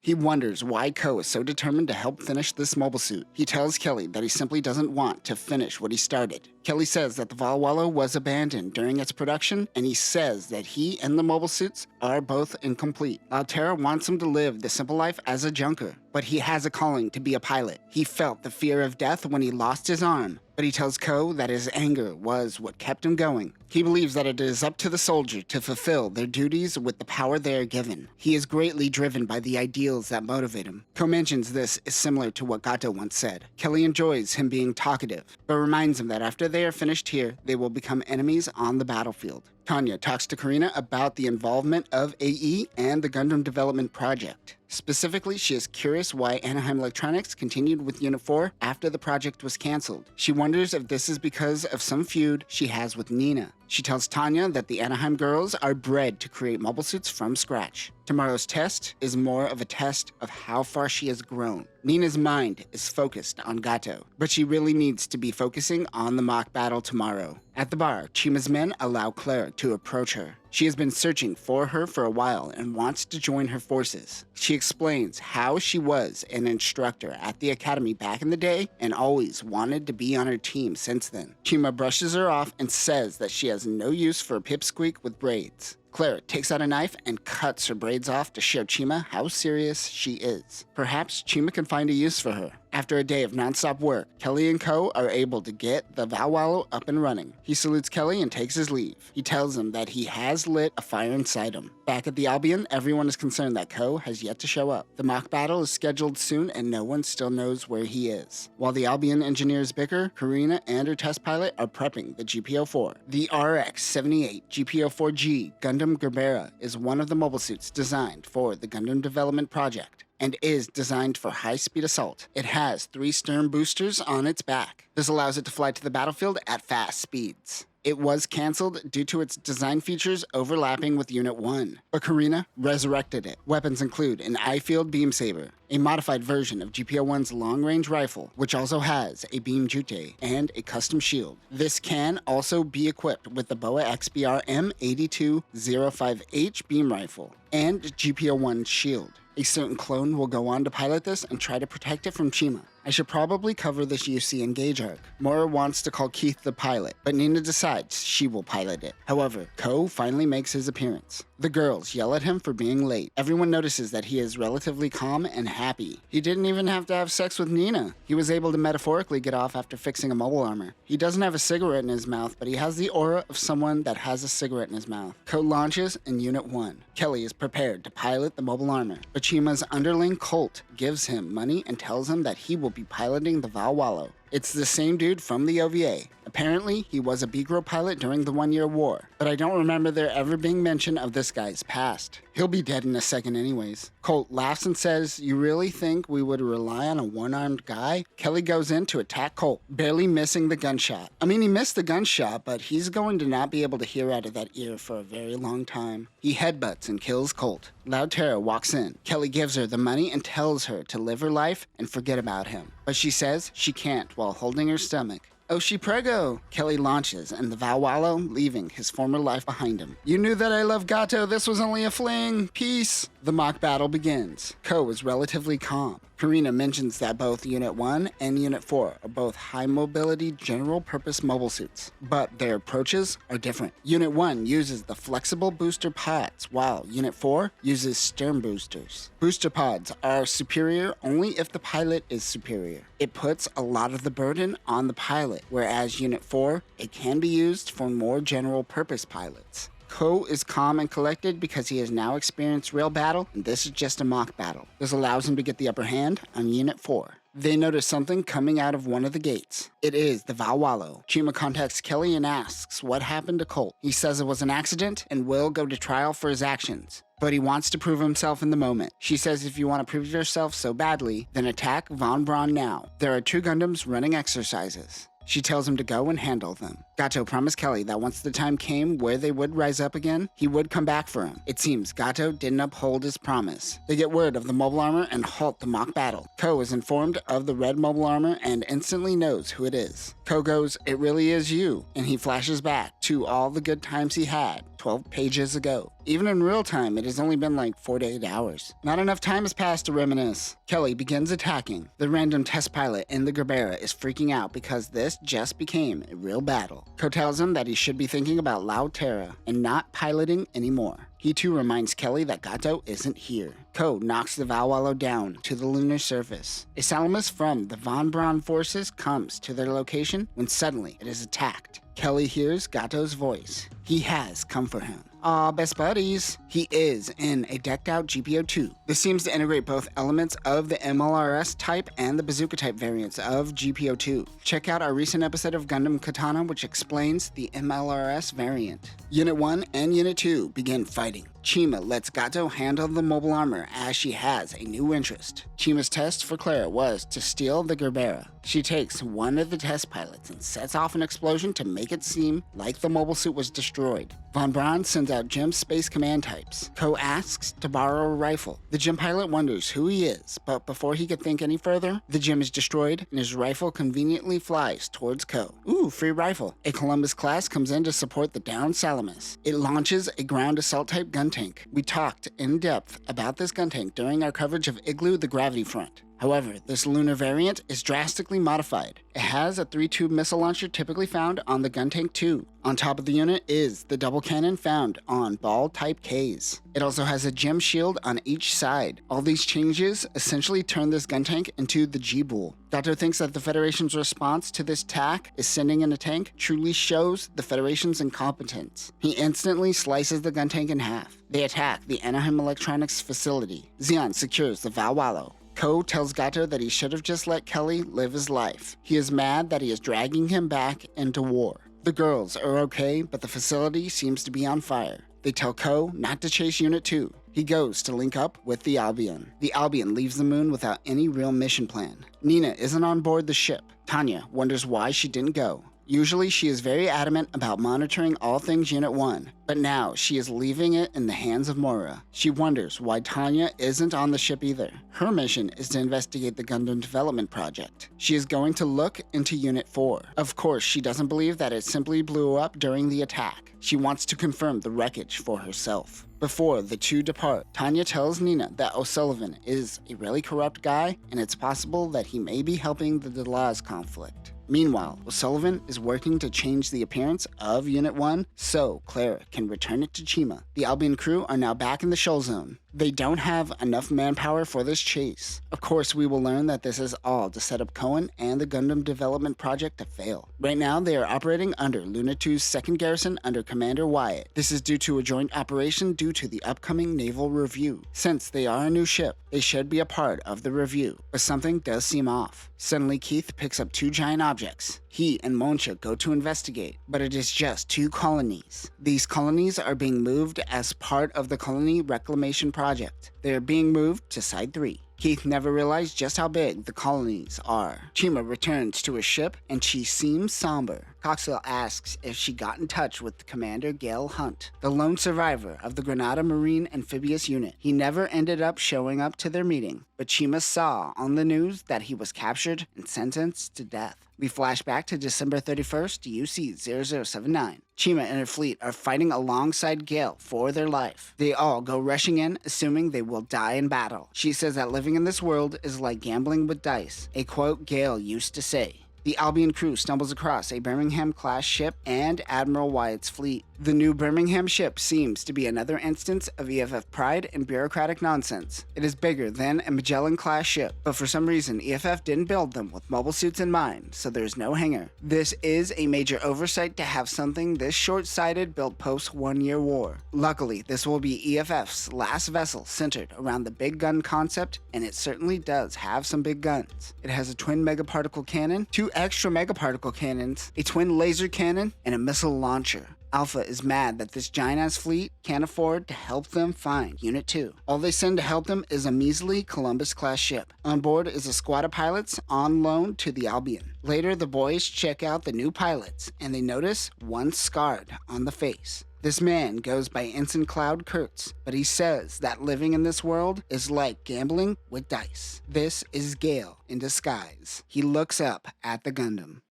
He wonders why Ko is so determined to help finish this mobile suit. He tells Kelly that he simply doesn't want to finish what he started. Kelly says that the Valwalo was abandoned during its production, and he says that he and the mobile suits are both incomplete. Lautera wants him to live the simple life as a junker, but he has a calling to be a pilot. He felt the fear of death when he lost his arm, but he tells Ko that his anger was what kept him going. He believes that it is up to the soldier to fulfill their duties with the power they are given. He is greatly driven by the ideals that motivate him. Ko mentions this is similar to what Gato once said. Kelly enjoys him being talkative, but reminds him that after they are finished here, they will become enemies on the battlefield. Tanya talks to Karina about the involvement of AE and the Gundam development project. Specifically, she is curious why Anaheim Electronics continued with Unit 4 after the project was canceled. She wonders if this is because of some feud she has with Nina. She tells Tanya that the Anaheim girls are bred to create mobile suits from scratch. Tomorrow's test is more of a test of how far she has grown. Nina's mind is focused on Gato, but she really needs to be focusing on the mock battle tomorrow. At the bar, Chima's men allow Claire to approach her. She has been searching for her for a while and wants to join her forces. She explains how she was an instructor at the academy back in the day and always wanted to be on her team since then. Chima brushes her off and says that she has no use for a pipsqueak with braids. Claire takes out a knife and cuts her braids off to show Chima how serious she is. Perhaps Chima can find a use for her. After a day of nonstop work, Kelly and Ko are able to get the Valwalo up and running. He salutes Kelly and takes his leave. He tells him that he has lit a fire inside him. Back at the Albion, everyone is concerned that Ko has yet to show up. The mock battle is scheduled soon and no one still knows where he is. While the Albion engineers bicker, Karina and her test pilot are prepping the GPO-4. The RX-78 GPO-4G Gundam Gerbera is one of the mobile suits designed for the Gundam development project and is designed for high-speed assault. It has 3 stern boosters on its back. This allows it to fly to the battlefield at fast speeds. It was canceled due to its design features overlapping with Unit 1, but Karina resurrected it. Weapons include an I-field beam saber, a modified version of GPO-1's long-range rifle, which also has a beam jute and a custom shield. This can also be equipped with the BOA XBR M8205H beam rifle and GPO-1 shield. A certain clone will go on to pilot this and try to protect it from Chima. I should probably cover this UC Engage arc. Mora wants to call Keith the pilot, but Nina decides she will pilot it. However, Ko finally makes his appearance. The girls yell at him for being late. Everyone notices that he is relatively calm and happy. He didn't even have to have sex with Nina. He was able to metaphorically get off after fixing a mobile armor. He doesn't have a cigarette in his mouth, but he has the aura of someone that has a cigarette in his mouth. Ko launches in Unit 1. Kelly is prepared to pilot the mobile armor, but Chima's underling Colt gives him money and tells him that he will be piloting the Valwalo. It's the same dude from the OVA. Apparently, he was a B-Gro pilot during the 1-year war, but I don't remember there ever being mention of this guy's past. He'll be dead in a second anyways. Colt laughs and says, "You really think we would rely on a one-armed guy?" Kelly goes in to attack Colt, barely missing the gunshot. I mean, he missed the gunshot, but he's going to not be able to hear out of that ear for a very long time. He headbutts and kills Colt. Loud Terror walks in. Kelly gives her the money and tells her to live her life and forget about him. But she says she can't while holding her stomach. Oshi Prego! Kelly launches, and the Valwalo leaving his former life behind him. "You knew that I love Gato, this was only a fling! Peace!" The mock battle begins. Ko is relatively calm. Karina mentions that both Unit 1 and Unit 4 are both high-mobility general-purpose mobile suits, but their approaches are different. Unit 1 uses the flexible booster pods, while Unit 4 uses stern boosters. Booster pods are superior only if the pilot is superior. It puts a lot of the burden on the pilot, whereas Unit 4, it can be used for more general-purpose pilots. Ko is calm and collected because he has now experienced real battle, and this is just a mock battle. This allows him to get the upper hand on Unit 4. They notice something coming out of one of the gates. It is the Valwalo. Chima contacts Kelly and asks what happened to Colt. He says it was an accident and will go to trial for his actions, but he wants to prove himself in the moment. She says if you want to prove yourself so badly, then attack Von Braun now. There are 2 Gundams running exercises. She tells him to go and handle them. Gato promised Kelly that once the time came where they would rise up again, he would come back for him. It seems Gato didn't uphold his promise. They get word of the mobile armor and halt the mock battle. Ko is informed of the red mobile armor and instantly knows who it is. Ko goes, "It really is you," and he flashes back to all the good times he had 12 pages ago. Even in real time, it has only been like 4 to 8 hours. Not enough time has passed to reminisce. Kelly begins attacking. The random test pilot in the Gerbera is freaking out because this just became a real battle. Ko tells him that he should be thinking about Lao Terra and not piloting anymore. He too reminds Kelly that Gato isn't here. Ko knocks the Valwallo down to the lunar surface. A Salamis from the Von Braun forces comes to their location when suddenly it is attacked. Kelly hears Gato's voice. He has come for him. Aw, best buddies. He is in a decked out GPO-2. This seems to integrate both elements of the MLRS type and the bazooka type variants of GPO-2. Check out our recent episode of Gundam Katana, which explains the MLRS variant. Unit 1 and Unit 2 begin fighting. Chima lets Gato handle the mobile armor as she has a new interest. Chima's test for Clara was to steal the Gerbera. She takes one of the test pilots and sets off an explosion to make it seem like the mobile suit was destroyed. Von Braun sends out Jim's space command types. Ko asks to borrow a rifle. The Jim pilot wonders who he is, but before he could think any further, the Jim is destroyed and his rifle conveniently flies towards Ko. Ooh, free rifle. A Columbus class comes in to support the downed Salamis. It launches a ground assault type gun tank. We talked in depth about this gun tank during our coverage of Igloo the Gravity Front. However, this lunar variant is drastically modified. It has a 3-tube missile launcher typically found on the gun tank 2. On top of the unit is the double cannon found on ball type Ks. It also has a gem shield on each side. All these changes essentially turn this gun tank into the G-Bull. Gato thinks that the Federation's response to this attack is sending in a tank truly shows the Federation's incompetence. He instantly slices the gun tank in half. They attack the Anaheim Electronics facility. Zeon secures the Valwallo. Ko tells Gato that he should have just let Kelly live his life. He is mad that he is dragging him back into war. The girls are okay, but the facility seems to be on fire. They tell Ko not to chase Unit 2. He goes to link up with the Albion. The Albion leaves the moon without any real mission plan. Nina isn't on board the ship. Tanya wonders why she didn't go. Usually she is very adamant about monitoring all things Unit 1, but now she is leaving it in the hands of Mora. She wonders why Tanya isn't on the ship either. Her mission is to investigate the Gundam development project. She is going to look into Unit 4. Of course, she doesn't believe that it simply blew up during the attack. She wants to confirm the wreckage for herself. Before the two depart, Tanya tells Nina that O'Sullivan is a really corrupt guy, and it's possible that he may be helping the Delaz conflict. Meanwhile, O'Sullivan is working to change the appearance of Unit 1 so Clara can return it to Chima. The Albion crew are now back in the Shoal Zone. They don't have enough manpower for this chase. Of course, we will learn that this is all to set up Cohen and the Gundam development project to fail. Right now, they are operating under Luna 2's 2nd Garrison under Commander Wyatt. This is due to a joint operation due to the upcoming naval review. Since they are a new ship, they should be a part of the review, but something does seem off. Suddenly, Keith picks up 2 giant objects. He and Monsha go to investigate, but it is just 2 colonies. These colonies are being moved as part of the colony reclamation project. They are being moved to Side 3. Keith never realized just how big the colonies are. Chima returns to his ship and she seems somber. Coxwell asks if she got in touch with Commander Gail Hunt, the lone survivor of the Granada Marine Amphibious Unit. He never ended up showing up to their meeting, but Chima saw on the news that he was captured and sentenced to death. We flash back to December 31st, UC-0079. Chima and her fleet are fighting alongside Gale for their life. They all go rushing in, assuming they will die in battle. She says that living in this world is like gambling with dice, a quote Gale used to say. The Albion crew stumbles across a Birmingham-class ship and Admiral Wyatt's fleet. The new Birmingham ship seems to be another instance of EFF pride and bureaucratic nonsense. It is bigger than a Magellan-class ship, but for some reason EFF didn't build them with mobile suits in mind, so there's no hangar. This is a major oversight to have something this short-sighted built post-1-year war. Luckily, this will be EFF's last vessel centered around the big gun concept, and it certainly does have some big guns. It has a twin megaparticle cannon, 2 extra megaparticle cannons, a twin laser cannon, and a missile launcher. Alpha is mad that this giant-ass fleet can't afford to help them find Unit 2. All they send to help them is a measly Columbus-class ship. On board is a squad of pilots on loan to the Albion. Later, the boys check out the new pilots, and they notice one scarred on the face. This man goes by Ensign Cloud Kurtz, but he says that living in this world is like gambling with dice. This is Gale in disguise. He looks up at the Gundam.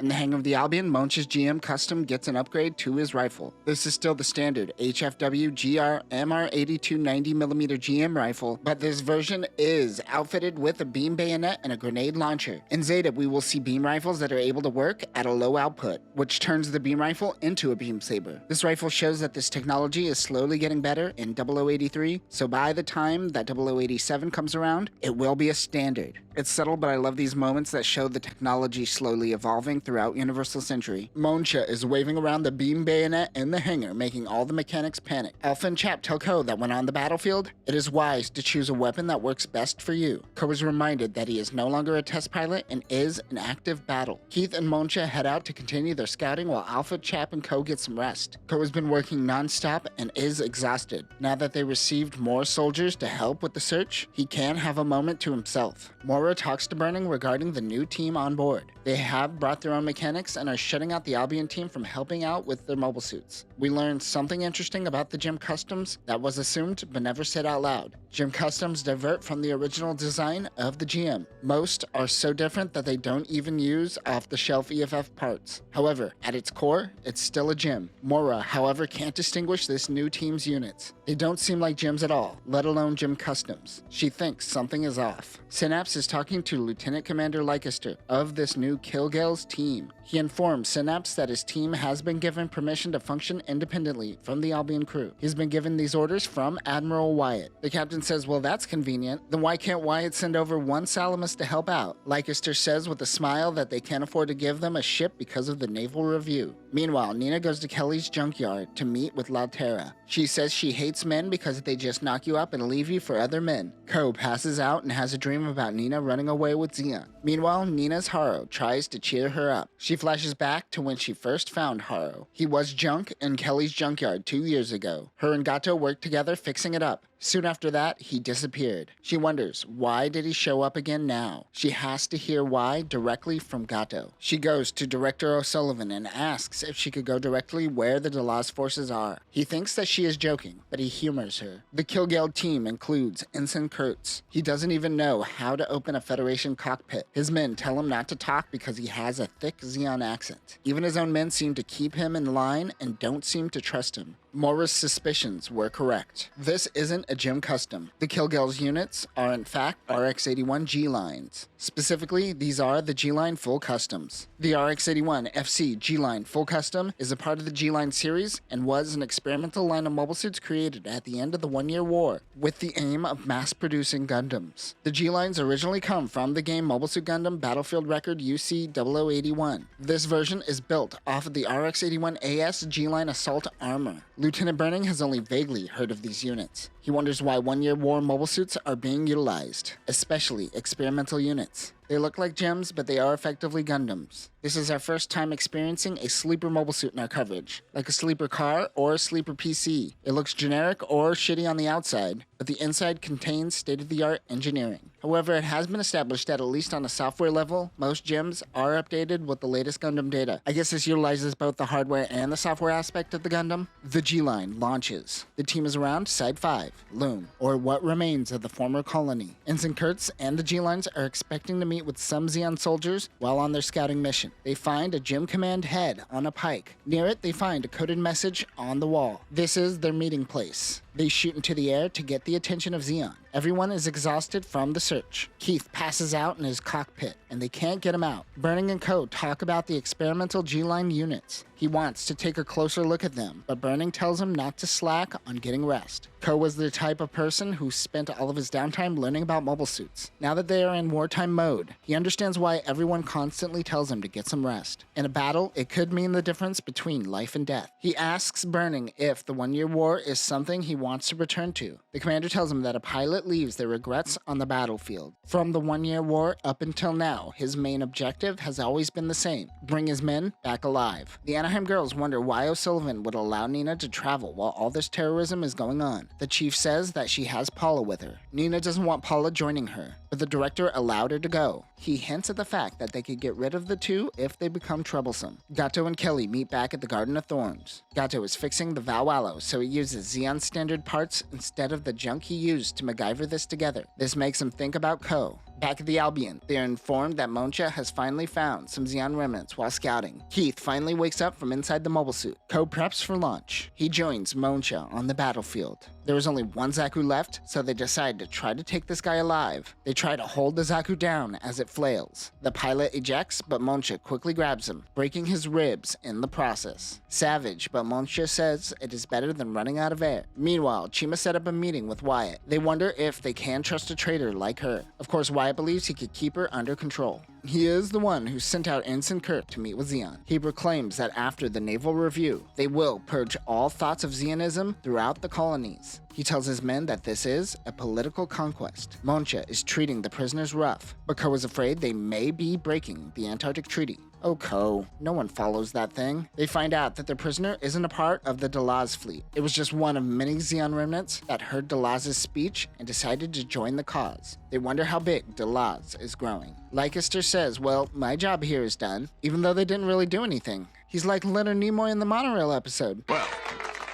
In the hangar of the Albion, Monch's GM Custom gets an upgrade to his rifle. This is still the standard HFW GR MR82 90mm GM rifle, but this version is outfitted with a beam bayonet and a grenade launcher. In Zeta, we will see beam rifles that are able to work at a low output, which turns the beam rifle into a beam saber. This rifle shows that this technology is slowly getting better in 0083, so by the time that 0087 comes around, it will be a standard. It's subtle, but I love these moments that show the technology slowly evolving throughout Universal Century. Moncha is waving around the beam bayonet in the hangar, making all the mechanics panic. Alpha and Chap tell Ko that when on the battlefield, it is wise to choose a weapon that works best for you. Ko is reminded that he is no longer a test pilot and is in active battle. Keith and Moncha head out to continue their scouting while Alpha, Chap, and Ko get some rest. Ko has been working non-stop and is exhausted. Now that they received more soldiers to help with the search, he can have a moment to himself. Mora talks to Burning regarding the new team on board. They have brought their own mechanics and are shutting out the Albion team from helping out with their mobile suits. We learned something interesting about the Gym Customs that was assumed but never said out loud. Gym Customs divert from the original design of the GM. Most are so different that they don't even use off-the-shelf EFF parts. However, at its core, it's still a gym. Mora, however, can't distinguish this new team's units. They don't seem like gyms at all, let alone Gym Customs. She thinks something is off. Synapse is talking to Lieutenant Commander Leicester of this new Kilgale's team. He informs Synapse that his team has been given permission to function independently from the Albion crew. He's been given these orders from Admiral Wyatt. The captain says, well, that's convenient. Then why can't Wyatt send over one Salamis to help out? Leicester says with a smile that they can't afford to give them a ship because of the naval review. Meanwhile, Nina goes to Kelly's junkyard to meet with Laterra. She says she hates men because they just knock you up and leave you for other men. Ko passes out and has a dream about Nina running away with Xeon. Meanwhile, Nina's Haro tries to cheer her up. She flashes back to when she first found Haro. He was junk in Kelly's junkyard 2 years ago. Her and Gato worked together fixing it up. Soon after that, he disappeared. She wonders, why did he show up again now? She has to hear why directly from Gato. She goes to Director O'Sullivan and asks if she could go directly where the Delas forces are. He thinks that she is joking, but he humors her. The Kilgale team includes Ensign Kurtz. He doesn't even know how to open a Federation cockpit. His men tell him not to talk because he has a thick Xeon accent. Even his own men seem to keep him in line and don't seem to trust him. Mora's suspicions were correct. This isn't a Gym Custom. The Kilgale's units are in fact RX-81 G-Lines. Specifically, these are the G-Line Full Customs. The RX-81 FC G-Line Full Custom is a part of the G-Line series and was an experimental line of mobile suits created at the end of the One-Year War with the aim of mass-producing Gundams. The G-Lines originally come from the game Mobile Suit Gundam Battlefield Record UC-0081. This version is built off of the RX-81 AS G-Line Assault Armor. Lieutenant Burning has only vaguely heard of these units. He wonders why One-Year War mobile suits are being utilized, especially experimental units. They look like gems, but they are effectively Gundams. This is our first time experiencing a sleeper mobile suit in our coverage, like a sleeper car or a sleeper PC. It looks generic or shitty on the outside, but the inside contains state-of-the-art engineering. However, it has been established that at least on a software level, most gems are updated with the latest Gundam data. I guess this utilizes both the hardware and the software aspect of the Gundam. The G-Line launches. The team is around Side 5, Loom, or what remains of the former colony. Ensign Kurtz and the G-Lines are expecting to meet with some Xeon soldiers while on their scouting mission. They find a Gym Command head on a pike. Near it, they find a coded message on the wall. This is their meeting place. They shoot into the air to get the attention of Xeon. Everyone is exhausted from the search. Keith passes out in his cockpit, and they can't get him out. Burning and Co. talk about the experimental G-Line units. He wants to take a closer look at them, but Burning tells him not to slack on getting rest. Co was the type of person who spent all of his downtime learning about mobile suits. Now that they are in wartime mode, he understands why everyone constantly tells him to get some rest. In a battle, it could mean the difference between life and death. He asks Burning if the One-Year War is something he wants to return to. The commander tells him that a pilot leaves their regrets on the battlefield. From the 1-year war up until now, his main objective has always been the same: bring his men back alive. The Anaheim girls wonder why O'Sullivan would allow Nina to travel while all this terrorism is going on. The chief says that she has Paula with her. Nina doesn't want Paula joining her, but the director allowed her to go. He hints at the fact that they could get rid of the two if they become troublesome. Gato and Kelly meet back at the Garden of Thorns. Gato is fixing the Valwallo, so he uses Zeon standard parts instead of the junk he used to MacGyver this together. This makes him think about Ko. Back at the Albion, they are informed that Moncha has finally found some Zeon remnants while scouting. Keith finally wakes up from inside the mobile suit. Ko preps for launch. He joins Moncha on the battlefield. There is only one Zaku left, so they decide to try to take this guy alive. They try to hold the Zaku down as it flails. The pilot ejects, but Moncha quickly grabs him, breaking his ribs in the process. Savage, but Moncha says it is better than running out of air. Meanwhile, Chima set up a meeting with Wyatt. They wonder if they can trust a traitor like her. Of course, Wyatt believes he could keep her under control. He is the one who sent out Ensign Kurt to meet with Zeon. He proclaims that after the naval review, they will purge all thoughts of Zeonism throughout the colonies. He tells his men that this is a political conquest. Moncha is treating the prisoners rough, but Ko is afraid they may be breaking the Antarctic Treaty. Oh, Ko, no one follows that thing. They find out that their prisoner isn't a part of the Delaz fleet. It was just one of many Zeon remnants that heard Delaz's speech and decided to join the cause. They wonder how big Delaz is growing. Leicester says, well, my job here is done, even though they didn't really do anything. He's like Leonard Nimoy in the monorail episode. Well,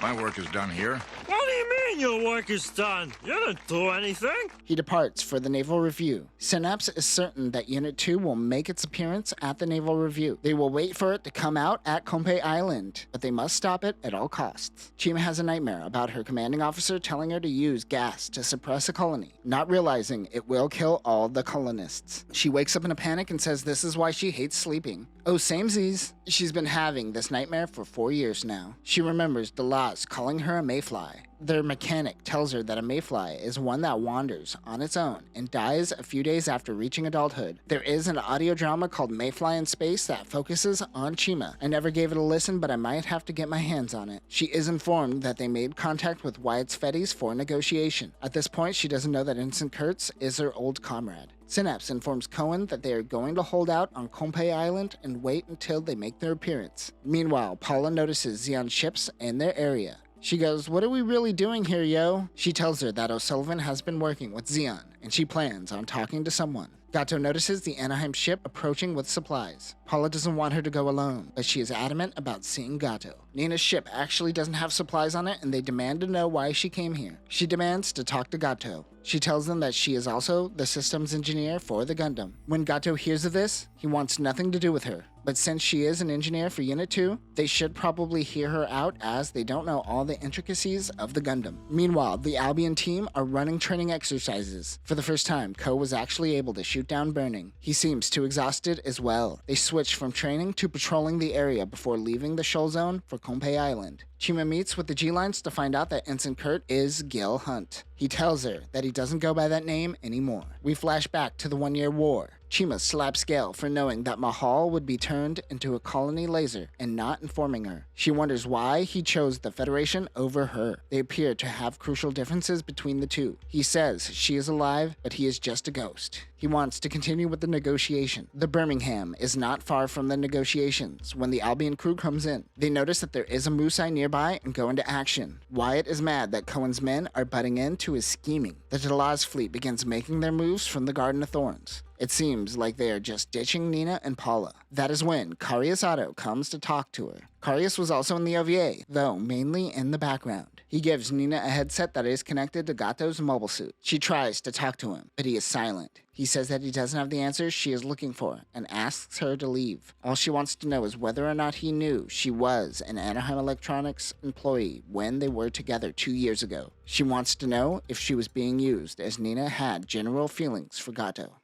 my work is done here. What do you mean your work is done? You didn't do anything. He departs for the naval review. Synapse is certain that Unit 2 will make its appearance at the naval review. They will wait for it to come out at Compay Island, but they must stop it at all costs. Chima has a nightmare about her commanding officer telling her to use gas to suppress a colony, not realizing it will kill all the colonists. She wakes up in a panic and says this is why she hates sleeping. Oh, samesies. She's been having this nightmare for 4 years now. She remembers Delaz calling her a mayfly. Their mechanic tells her that a mayfly is one that wanders on its own and dies a few days after reaching adulthood. There is an audio drama called Mayfly in Space that focuses on Chima. I never gave it a listen, but I might have to get my hands on it. She is informed that they made contact with Wyatt's Fettes for negotiation. At this point, she doesn't know that Ensign Kurtz is her old comrade. Synapse informs Cohen that they are going to hold out on Compay Island and wait until they make their appearance. Meanwhile, Paula notices Zeon ships in their area. She goes, what are we really doing here, yo? She tells her that O'Sullivan has been working with Zeon, and she plans on talking to someone. Gato notices the Anaheim ship approaching with supplies. Paula doesn't want her to go alone, but she is adamant about seeing Gato. Nina's ship actually doesn't have supplies on it, and they demand to know why she came here. She demands to talk to Gato. She tells them that she is also the systems engineer for the Gundam. When Gato hears of this, he wants nothing to do with her. But since she is an engineer for Unit 2, they should probably hear her out as they don't know all the intricacies of the Gundam. Meanwhile, the Albion team are running training exercises. For the first time, Ko was actually able to shoot down Burning. He seems too exhausted as well. They switch from training to patrolling the area before leaving the shoal zone for Compay Island. Chima meets with the G-Lines to find out that Ensign Kurt is Gil Hunt. He tells her that he doesn't go by that name anymore. We flash back to the 1-year war. Chima slaps Gale for knowing that Mahal would be turned into a colony laser and not informing her. She wonders why he chose the Federation over her. They appear to have crucial differences between the two. He says she is alive, but he is just a ghost. He wants to continue with the negotiation. The Birmingham is not far from the negotiations when the Albion crew comes in. They notice that there is a Musai nearby and go into action. Wyatt is mad that Cohen's men are butting into his scheming. The Delaz fleet begins making their moves from the Garden of Thorns. It seems like they are just ditching Nina and Paula. That is when Carius Otto comes to talk to her. Carius was also in the OVA, though mainly in the background. He gives Nina a headset that is connected to Gato's mobile suit. She tries to talk to him, but he is silent. He says that he doesn't have the answers she is looking for and asks her to leave. All she wants to know is whether or not he knew she was an Anaheim Electronics employee when they were together 2 years ago. She wants to know if she was being used, as Nina had general feelings for Gato.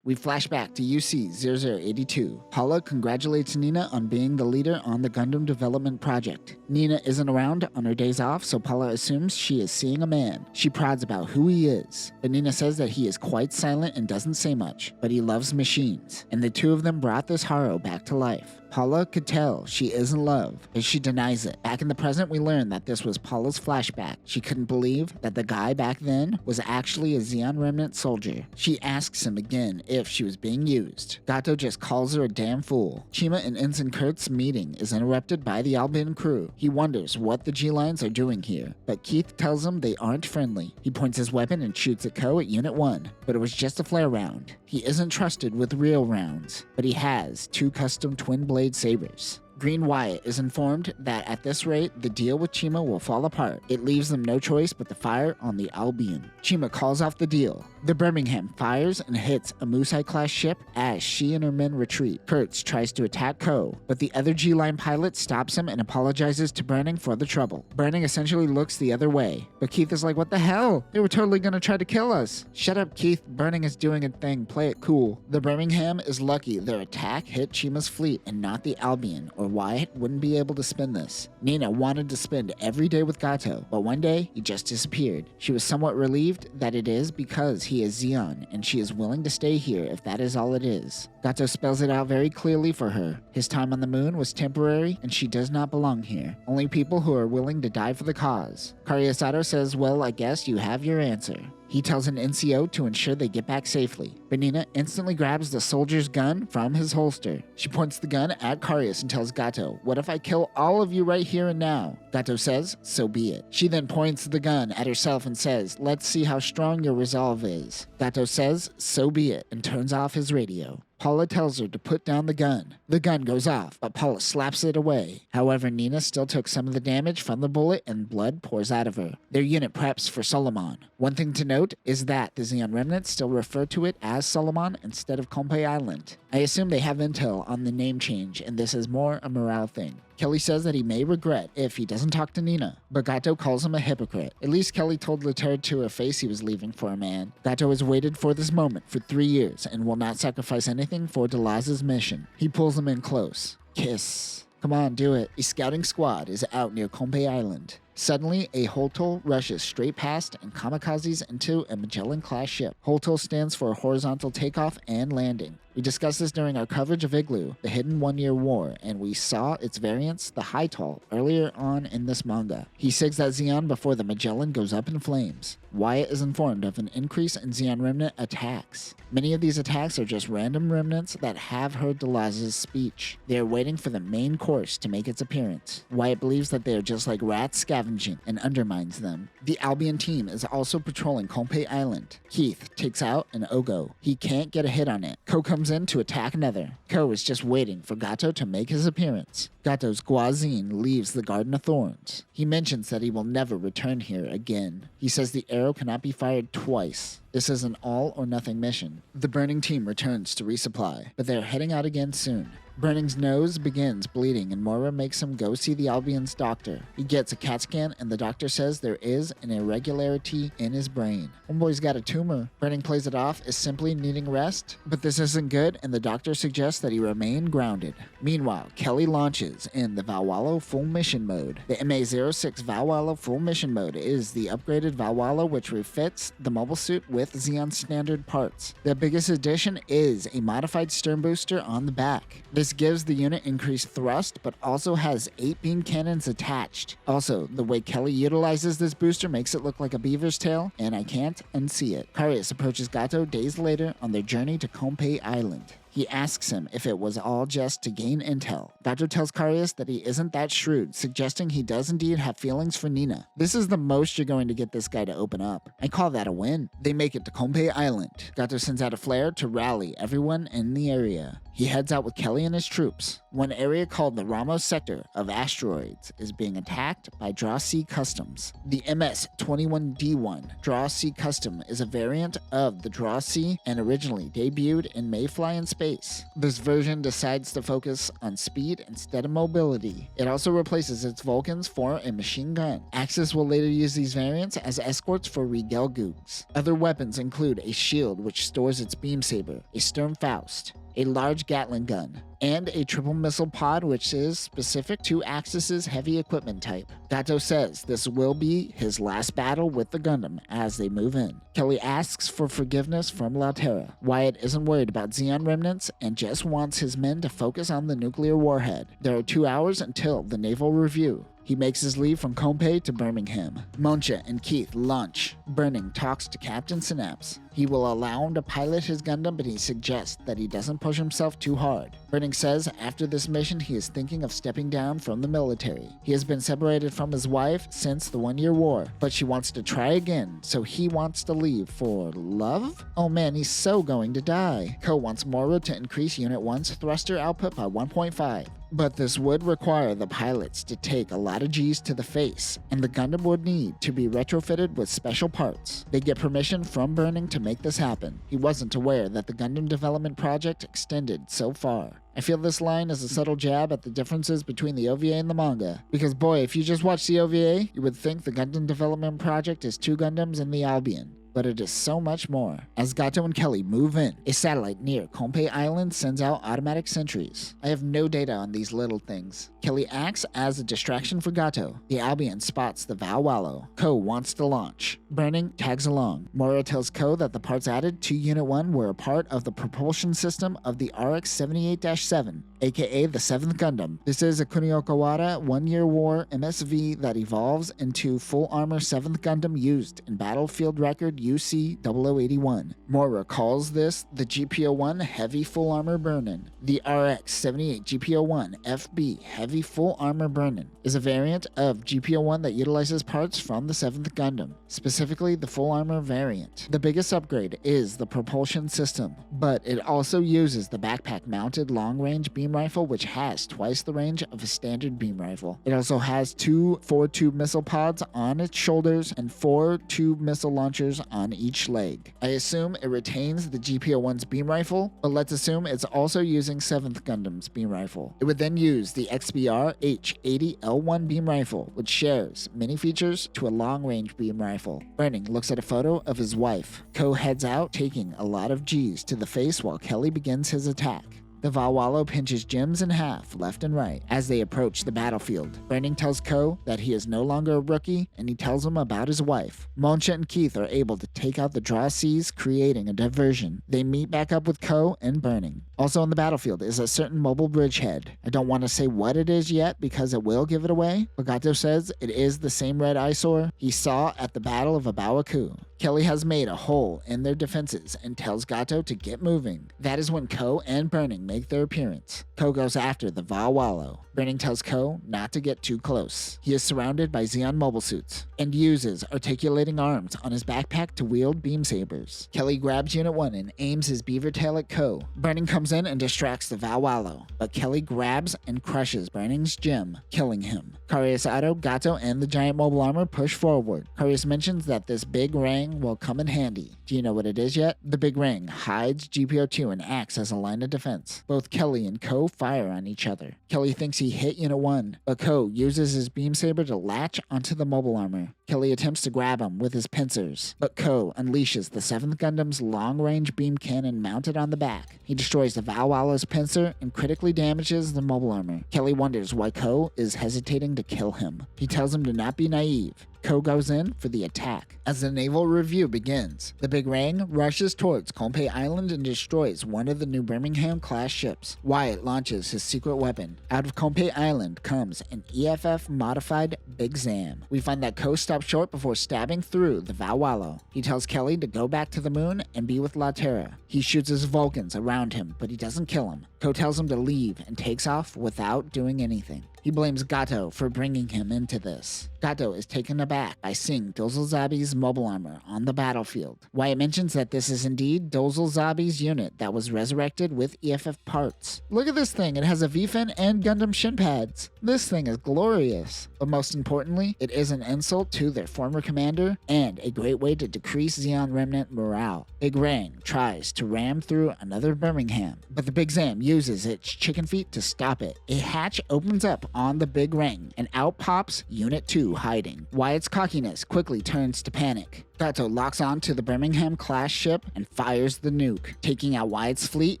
We flash back to UC-0082. Paula congratulates Nina on being the leader on the Gundam development project. Nina isn't around on her days off, so Paula assumes she is seeing a man. She prods about who he is, but Nina says that he is quite silent and doesn't say much, but he loves machines, and the two of them brought this Haro back to life. Paula could tell she is in love, but she denies it. Back in the present, we learn that this was Paula's flashback. She couldn't believe that the guy back then was actually a Zeon remnant soldier. She asks him again if she was being used. Gato just calls her a damn fool. Chima and Ensign Kurt's meeting is interrupted by the Albion crew. He wonders what the G-Lines are doing here, but Keith tells him they aren't friendly. He points his weapon and shoots at Ko at Unit 1, but it was just a flare round. He isn't trusted with real rounds, but he has 2 custom twin-blade sabers. Green Wyatt is informed that at this rate, the deal with Chima will fall apart. It leaves them no choice but to fire on the Albion. Chima calls off the deal. The Birmingham fires and hits a Musai-class ship as she and her men retreat. Kurtz tries to attack Ko, but the other G-Line pilot stops him and apologizes to Burning for the trouble. Burning essentially looks the other way, but Keith is like, what the hell? They were totally gonna try to kill us. Shut up, Keith. Burning is doing a thing. Play it cool. The Birmingham is lucky their attack hit Chima's fleet and not the Albion, or Wyatt wouldn't be able to spin this. Nina wanted to spend every day with Gato, but one day he just disappeared. She was somewhat relieved that it is because he is Zeon, and she is willing to stay here if that is all it is. Gato spells it out very clearly for her. His time on the moon was temporary, and she does not belong here. Only people who are willing to die for the cause. Karyasato says, well, I guess you have your answer. He tells an NCO to ensure they get back safely, but Nina instantly grabs the soldier's gun from his holster. She points the gun at Karius and tells Gato, what if I kill all of you right here and now? Gato says, so be it. She then points the gun at herself and says, let's see how strong your resolve is. Gato says, so be it, and turns off his radio. Paula tells her to put down the gun. The gun goes off, but Paula slaps it away. However, Nina still took some of the damage from the bullet and blood pours out of her. Their unit preps for Solomon. One thing to note is that the Zeon remnants still refer to it as Solomon instead of Kompe Island. I assume they have intel on the name change, and this is more a morale thing. Kelly says that he may regret if he doesn't talk to Nina, but Gato calls him a hypocrite. At least Kelly told Letard to her face he was leaving for a man. Gato has waited for this moment for 3 years and will not sacrifice anything for Delaz's mission. He pulls him in close. Kiss. Come on, do it. A scouting squad is out near Kompe Island. Suddenly, a Holtol rushes straight past and kamikazes into a Magellan-class ship. Holtol stands for horizontal takeoff and landing. We discussed this during our coverage of Igloo, the hidden one-year war, and we saw its variants, the Hytol, earlier on in this manga. He sigs at Zeon before the Magellan goes up in flames. Wyatt is informed of an increase in Zeon remnant attacks. Many of these attacks are just random remnants that have heard Delaz's speech. They are waiting for the main course to make its appearance. Wyatt believes that they are just like rats scavenging and undermines them. The Albion team is also patrolling Kompe Island. Keith takes out an Ogo. He can't get a hit on it. Ko comes in to attack another. Ko is just waiting for Gato to make his appearance. Gato's Guazine leaves the Garden of Thorns. He mentions that he will never return here again. He says the arrow cannot be fired twice. This is an all-or-nothing mission. The Burning team returns to resupply, but they're heading out again soon. Burning's nose begins bleeding and Moira makes him go see the Albion's doctor. He gets a CAT scan and the doctor says there is an irregularity in his brain. Homeboy's got a tumor. Burning plays it off as simply needing rest, but this isn't good and the doctor suggests that he remain grounded. Meanwhile, Kelly launches in the Valwalo Full Mission Mode. The MA-06 Valwalo Full Mission Mode is the upgraded Valwalo which refits the mobile suit with Zeon standard parts. The biggest addition is a modified stern booster on the back. This gives the unit increased thrust, but also has 8 beam cannons attached. Also, the way Kelly utilizes this booster makes it look like a beaver's tail, and I can't unsee it. Karius approaches Gato days later on their journey to Kompe Island. He asks him if it was all just to gain intel. Gato tells Karius that he isn't that shrewd, suggesting he does indeed have feelings for Nina. This is the most you're going to get this guy to open up. I call that a win. They make it to Kompe Island. Gato sends out a flare to rally everyone in the area. He heads out with Kelly and his troops. One area called the Ramos Sector of Asteroids is being attacked by Draw C Customs. The MS-21D1 Draw C Custom is a variant of the Draw C and originally debuted in Mayfly in Space. This version decides to focus on speed instead of mobility. It also replaces its Vulcans for a machine gun. Axis will later use these variants as escorts for Rigel Googs. Other weapons include a shield which stores its beam saber, a Sturm Faust, a large Gatling gun, and a triple missile pod which is specific to Axis's heavy equipment type. Gato says this will be his last battle with the Gundam as they move in. Kelly asks for forgiveness from Laterra. Wyatt isn't worried about Zeon remnants and just wants his men to focus on the nuclear warhead. There are 2 hours until the naval review. He makes his leave from Compay to Birmingham. Moncha and Keith launch. Burning talks to Captain Synapse. He will allow him to pilot his Gundam, but he suggests that he doesn't push himself too hard. Burning says after this mission he is thinking of stepping down from the military. He has been separated from his wife since the 1-year war, but she wants to try again, so he wants to leave for love? Oh man, he's so going to die. Ko wants Mora to increase Unit 1's thruster output by 1.5. But this would require the pilots to take a lot of G's to the face, and the Gundam would need to be retrofitted with special parts. They get permission from Burning to make this happen. He wasn't aware that the Gundam development project extended so far. I feel this line is a subtle jab at the differences between the OVA and the manga. Because boy, if you just watch the OVA, you would think the Gundam development project is 2 Gundams in the Albion. But it is so much more. As Gato and Kelly move in, a satellite near Compay Island sends out automatic sentries. I have no data on these little things. Kelly acts as a distraction for Gato. The Albion spots the Val Wallo. Ko wants to launch. Burning tags along. Mora tells Ko that the parts added to Unit 1 were a part of the propulsion system of the RX-78-7, aka the 7th Gundam. This is a Kunio-Kawara 1-year war MSV that evolves into full armor 7th Gundam used in Battlefield Record UC-0081. Mora calls this the GPO-1 Heavy Full Armor Burnin. The RX-78 GPO-1 FB Heavy Full Armor Burnin is a variant of GPO-1 that utilizes parts from the 7th Gundam, specifically the full armor variant. The biggest upgrade is the propulsion system, but it also uses the backpack-mounted long-range beam rifle, which has twice the range of a standard beam rifle. It also has 2 4-tube missile pods on its shoulders and 4 tube missile launchers on each leg. I assume it retains the GPO-1's beam rifle, but let's assume it's also using 7th Gundam's beam rifle. It would then use the XBR H-80L1 beam rifle, which shares many features to a long-range beam rifle. Burning looks at a photo of his wife. Ko heads out, taking a lot of G's to the face while Kelly begins his attack. The Val Wallo pinches Jims in half, left and right, as they approach the battlefield. Burning tells Ko that he is no longer a rookie, and he tells him about his wife. Moncha and Keith are able to take out the Draw C's, creating a diversion. They meet back up with Ko and Burning. Also on the battlefield is a certain mobile bridgehead. I don't want to say what it is yet because it will give it away, but Gato says it is the same red eyesore he saw at the Battle of Abawaku. Kelly has made a hole in their defenses and tells Gato to get moving. That is when Ko and Burning make their appearance. Ko goes after the Val Wallo. Burning tells Ko not to get too close. He is surrounded by Zeon mobile suits and uses articulating arms on his backpack to wield beam sabers. Kelly grabs Unit 1 and aims his beaver tail at Ko. Burning comes in and distracts the Val Wallo, but Kelly grabs and crushes Burning's gem, killing him. Karius Otto, Gato, and the giant mobile armor push forward. Karius mentions that this big ring will come in handy. Do you know what it is yet? The big ring hides GPO-2 and acts as a line of defense. Both Kelly and Ko fire on each other. Kelly thinks he hit Unit 1, but Ko uses his beam saber to latch onto the mobile armor. Kelly attempts to grab him with his pincers, but Ko unleashes the 7th Gundam's long-range beam cannon mounted on the back. He destroys the Val Wallo's pincer and critically damages the mobile armor. Kelly wonders why Ko is hesitating to kill him. He tells him to not be naive. Ko goes in for the attack. As the naval review begins, the Big Rang rushes towards Compay Island and destroys one of the New Birmingham-class ships. Wyatt launches his secret weapon. Out of Compay Island comes an EFF-modified Big Zam. We find that Ko stops short before stabbing through the Val Wallo. He tells Kelly to go back to the moon and be with Laterra. He shoots his Vulcans around him, but he doesn't kill him. Ko tells him to leave and takes off without doing anything. He blames Gato for bringing him into this. Gato is taken aback by seeing Dozlzabi's mobile armor on the battlefield. Wyatt mentions that this is indeed Dozlzabi's unit that was resurrected with EFF parts. Look at this thing, it has a VFin and Gundam shin pads. This thing is glorious. But most importantly, it is an insult to their former commander and a great way to decrease Zeon remnant morale. Big Rang tries to ram through another Birmingham, but the Big Zam uses its chicken feet to stop it. A hatch opens up on the big ring, and out pops Unit 2 hiding. Wyatt's cockiness quickly turns to panic. Gato locks on to the Birmingham-class ship and fires the nuke, taking out Wyatt's fleet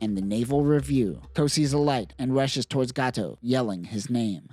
and the naval review. Ko sees a light and rushes towards Gato, yelling his name.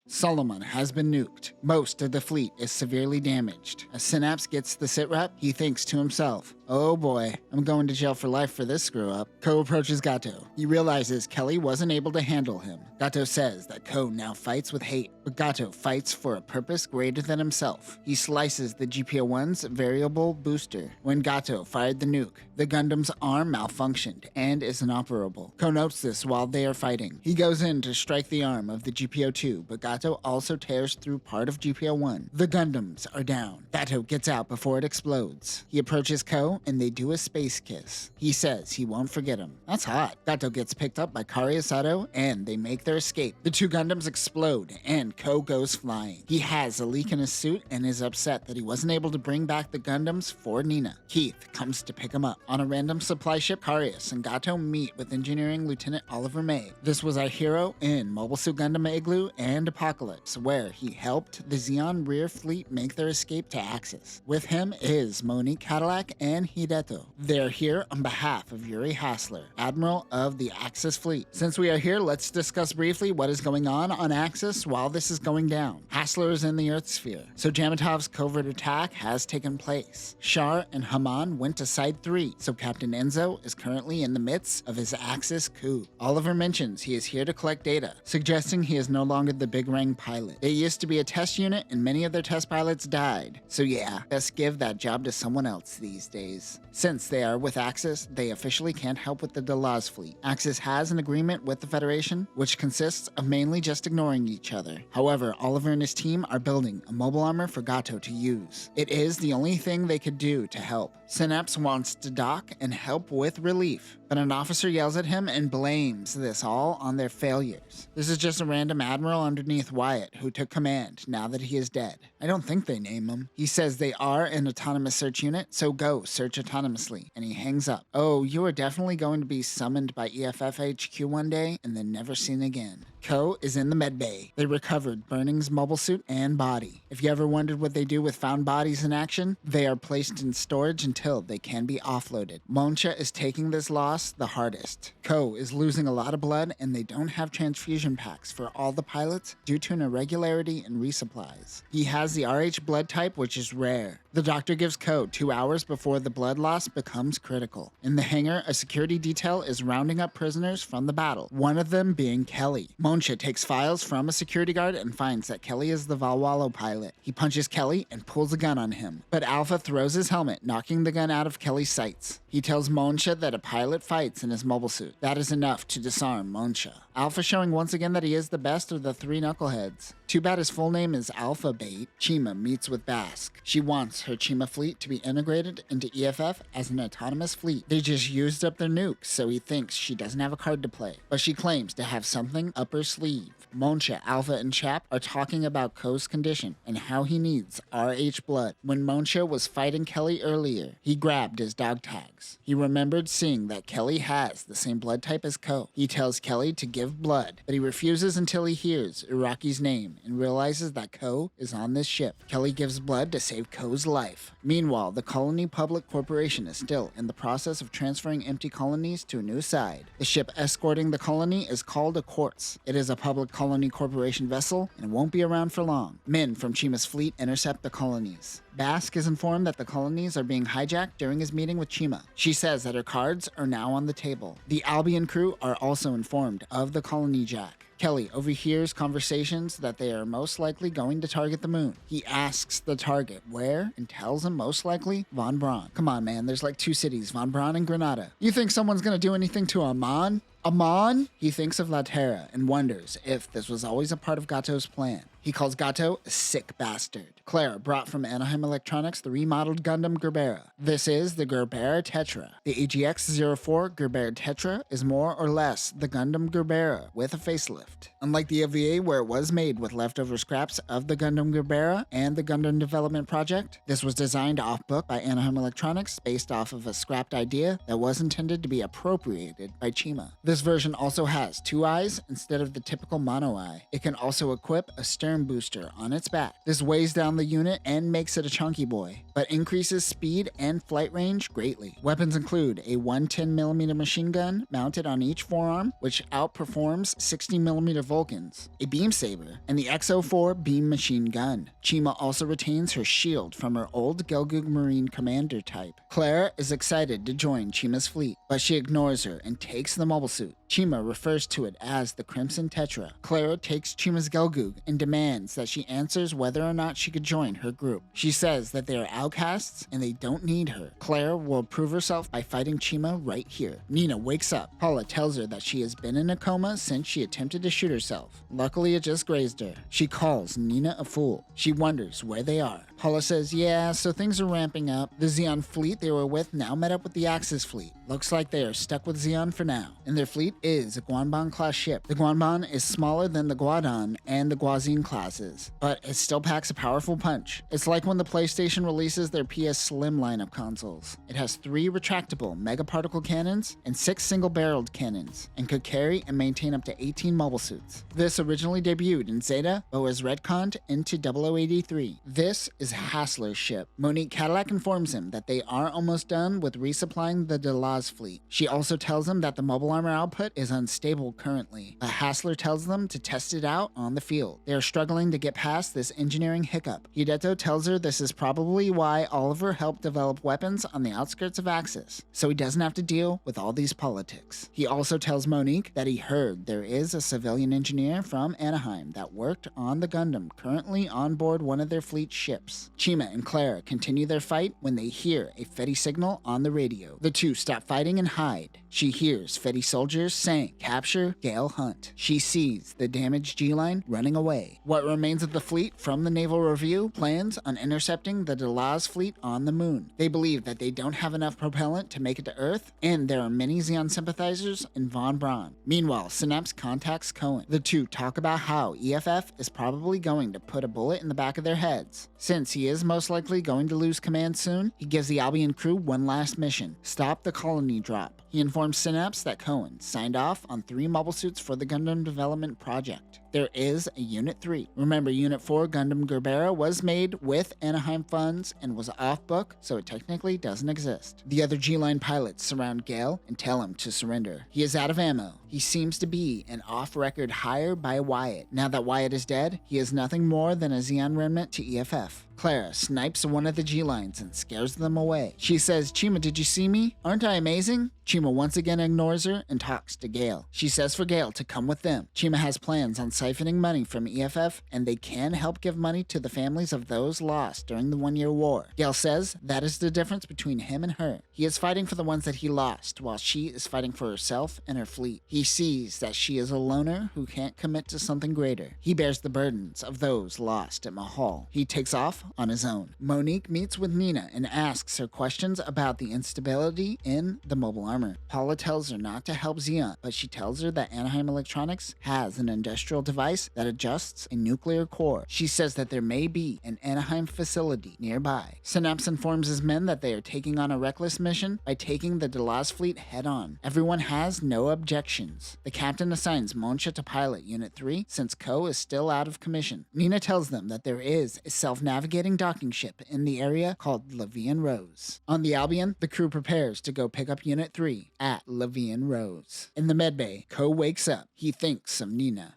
Solomon has been nuked. Most of the fleet is severely damaged. As Synapse gets the sitrep, he thinks to himself, "Oh boy, I'm going to jail for life for this screw-up." Ko approaches Gato. He realizes Kelly wasn't able to handle him. Gato says that Ko now fights with hate, but Gato fights for a purpose greater than himself. He slices the GPO-1's variable booster. When Gato fired the nuke, the Gundam's arm malfunctioned and is inoperable. Ko notes this while they are fighting. He goes in to strike the arm of the GPO-2, but Gato also tears through part of GPO-1. The Gundams are down. Gato gets out before it explodes. He approaches Ko and they do a space kiss. He says he won't forget him. That's hot. Gato gets picked up by Kari Asato and they make their escape. The two Gundams explode and Ko goes flying. He has a leak in his suit and is upset that he wasn't able to bring back the Gundams for Nina. Keith comes to pick him up. On a random supply ship, Karius and Gato meet with Engineering Lieutenant Oliver May. This was our hero in Mobile Suit Gundam Igloo and Apocalypse, where he helped the Zeon rear fleet make their escape to Axis. With him is Monique Cadillac and Hideto. They're here on behalf of Yuri Hassler, Admiral of the Axis fleet. Since we are here, let's discuss briefly what is going on Axis while this is going down. Hassler is in the Earth sphere, so Jamatov's covert attack has taken place. Shar and Haman went to Side 3, so Captain Enzo is currently in the midst of his Axis coup. Oliver mentions he is here to collect data, suggesting he is no longer the Big Ring pilot. They used to be a test unit and many of their test pilots died. So yeah, best give that job to someone else these days. Since they are with Axis, they officially can't help with the Delaz fleet. Axis has an agreement with the Federation, which consists of mainly just ignoring each other. However, Oliver and his team are building a mobile armor for Gato to use. It is the only thing they could do to help. Synapse wants to dock and help with relief, but an officer yells at him and blames this all on their failures. This is just a random admiral underneath Wyatt who took command now that he is dead. I don't think they name him. He says they are an autonomous search unit, so go search autonomously, and he hangs up. Oh, you are definitely going to be summoned by EFF HQ one day and then never seen again. Ko is in the medbay. They recovered Burning's mobile suit and body. If you ever wondered what they do with found bodies in action, they are placed in storage until they can be offloaded. Moncha is taking this loss the hardest. Ko is losing a lot of blood and they don't have transfusion packs for all the pilots due to an irregularity in resupplies. He has the RH blood type, which is rare. The doctor gives Ko 2 hours before the blood loss becomes critical. In the hangar, a security detail is rounding up prisoners from the battle, one of them being Kelly. Moncha takes files from a security guard and finds that Kelly is the Valwalo pilot. He punches Kelly and pulls a gun on him, but Alpha throws his helmet, knocking the gun out of Kelly's sights. He tells Moncha that a pilot fights in his mobile suit. That is enough to disarm Moncha. Alpha showing once again that he is the best of the three knuckleheads. Too bad his full name is Alpha Bait. Chima meets with Bask. She wants her Chima fleet to be integrated into EFF as an autonomous fleet. They just used up their nukes, so he thinks she doesn't have a card to play. But she claims to have something up her sleeve. Moncha, Alpha, and Chap are talking about Ko's condition and how he needs RH blood. When Moncha was fighting Kelly earlier, he grabbed his dog tags. He remembered seeing that Kelly has the same blood type as Ko. He tells Kelly to give blood, but he refuses until he hears Iraqi's name and realizes that Ko is on this ship. Kelly gives blood to save Ko's life. Meanwhile, the Colony Public Corporation is still in the process of transferring empty colonies to a new side. The ship escorting the colony is called a Quartz. It is a public Colony Corporation vessel and won't be around for long. Men from Chima's fleet intercept the colonies. Bask is informed that the colonies are being hijacked during his meeting with Chima. She says that her cards are now on the table. The Albion crew are also informed of the colony jack. Kelly overhears conversations that they are most likely going to target the moon. He asks the target where and tells him most likely Von Braun. Come on, man, there's like 2 cities, Von Braun and Granada. You think someone's gonna do anything to Amman? Amman? He thinks of La Terra and wonders if this was always a part of Gato's plan. He calls Gato a sick bastard. Clara brought from Anaheim Electronics the remodeled Gundam Gerbera. This is the Gerbera Tetra. The AGX-04 Gerbera Tetra is more or less the Gundam Gerbera with a facelift. Unlike the OVA, where it was made with leftover scraps of the Gundam Gerbera and the Gundam Development Project, this was designed off-book by Anaheim Electronics based off of a scrapped idea that was intended to be appropriated by Chima. This version also has 2 eyes instead of the typical mono eye. It can also equip a stern booster on its back. This weighs down the unit and makes it a chunky boy, but increases speed and flight range greatly. Weapons include a 110mm machine gun mounted on each forearm, which outperforms 60mm Vulcans, a beam saber, and the X-04 beam machine gun. Chima also retains her shield from her old Gelgoog Marine Commander type. Claire is excited to join Chima's fleet, but she ignores her and takes the mobile suit. Chima refers to it as the Crimson Tetra. Clara takes Chima's Gelgoog and demands that she answers whether or not she could join her group. She says that they are outcasts and they don't need her. Claire will prove herself by fighting Chima right here. Nina wakes up. Paula tells her that she has been in a coma since she attempted to shoot herself. Luckily, it just grazed her. She calls Nina a fool. She wonders where they are. Paula says, yeah, so things are ramping up. The Zeon fleet they were with now met up with the Axis fleet. Looks like they are stuck with Zeon for now. And their fleet is a Guanban-class ship. The Guanban is smaller than the Guadon and the Guazin classes, but it still packs a powerful punch. It's like when the PlayStation releases their PS Slim line of consoles. It has 3 retractable megaparticle cannons and 6 single-barreled cannons, and could carry and maintain up to 18 mobile suits. This originally debuted in Zeta, but was retconned into 0083. This is Hassler's ship. Monique Cadillac informs him that they are almost done with resupplying the Delaz fleet. She also tells him that the mobile armor output is unstable currently, but Hassler tells them to test it out on the field. They are struggling to get past this engineering hiccup. Hideto tells her this is probably why Oliver helped develop weapons on the outskirts of Axis, so he doesn't have to deal with all these politics. He also tells Monique that he heard there is a civilian engineer from Anaheim that worked on the Gundam currently on board one of their fleet ships. Chima and Clara continue their fight when they hear a Fetty signal on the radio. The two stop fighting and hide. She hears Fetty soldiers saying, "Capture Gale Hunt." She sees the damaged G-Line running away. What remains of the fleet from the Naval Review plans on intercepting the Delaz fleet on the moon. They believe that they don't have enough propellant to make it to Earth, and there are many Zeon sympathizers in Von Braun. Meanwhile, Synapse contacts Cohen. The two talk about how EFF is probably going to put a bullet in the back of their heads. Since he is most likely going to lose command soon, he gives the Albion crew one last mission: stop the colony drop. He informs Synapse that Cohen signed off on 3 mobile suits for the Gundam Development Project. There is a Unit 3. Remember, Unit 4 Gundam Gerbera was made with Anaheim funds and was off-book, so it technically doesn't exist. The other G-Line pilots surround Gale and tell him to surrender. He is out of ammo. He seems to be an off-record hire by Wyatt. Now that Wyatt is dead, he is nothing more than a Zeon remnant to EFF. Clara snipes one of the G-Lines and scares them away. She says, "Chima, did you see me? Aren't I amazing?" Chima once again ignores her and talks to Gale. She says for Gale to come with them. Chima has plans on siphoning money from EFF, and they can help give money to the families of those lost during the 1-year war. Gale says that is the difference between him and her. He is fighting for the ones that he lost, while she is fighting for herself and her fleet. He sees that she is a loner who can't commit to something greater. He bears the burdens of those lost at Mahal. He takes off on his own. Monique meets with Nina and asks her questions about the instability in the mobile armor. Paula tells her not to help Zeon, but she tells her that Anaheim Electronics has an industrial device that adjusts a nuclear core. She says that there may be an Anaheim facility nearby. Synapse informs his men that they are taking on a reckless mission by taking the Delaz fleet head-on. Everyone has no objections. The captain assigns Monsha to pilot Unit 3 since Ko is still out of commission. Nina tells them that there is a self-navigating docking ship in the area called Levian Rose. On the Albion, the crew prepares to go pick up Unit 3 at Levian Rose. In the medbay, Ko wakes up. He thinks of Nina.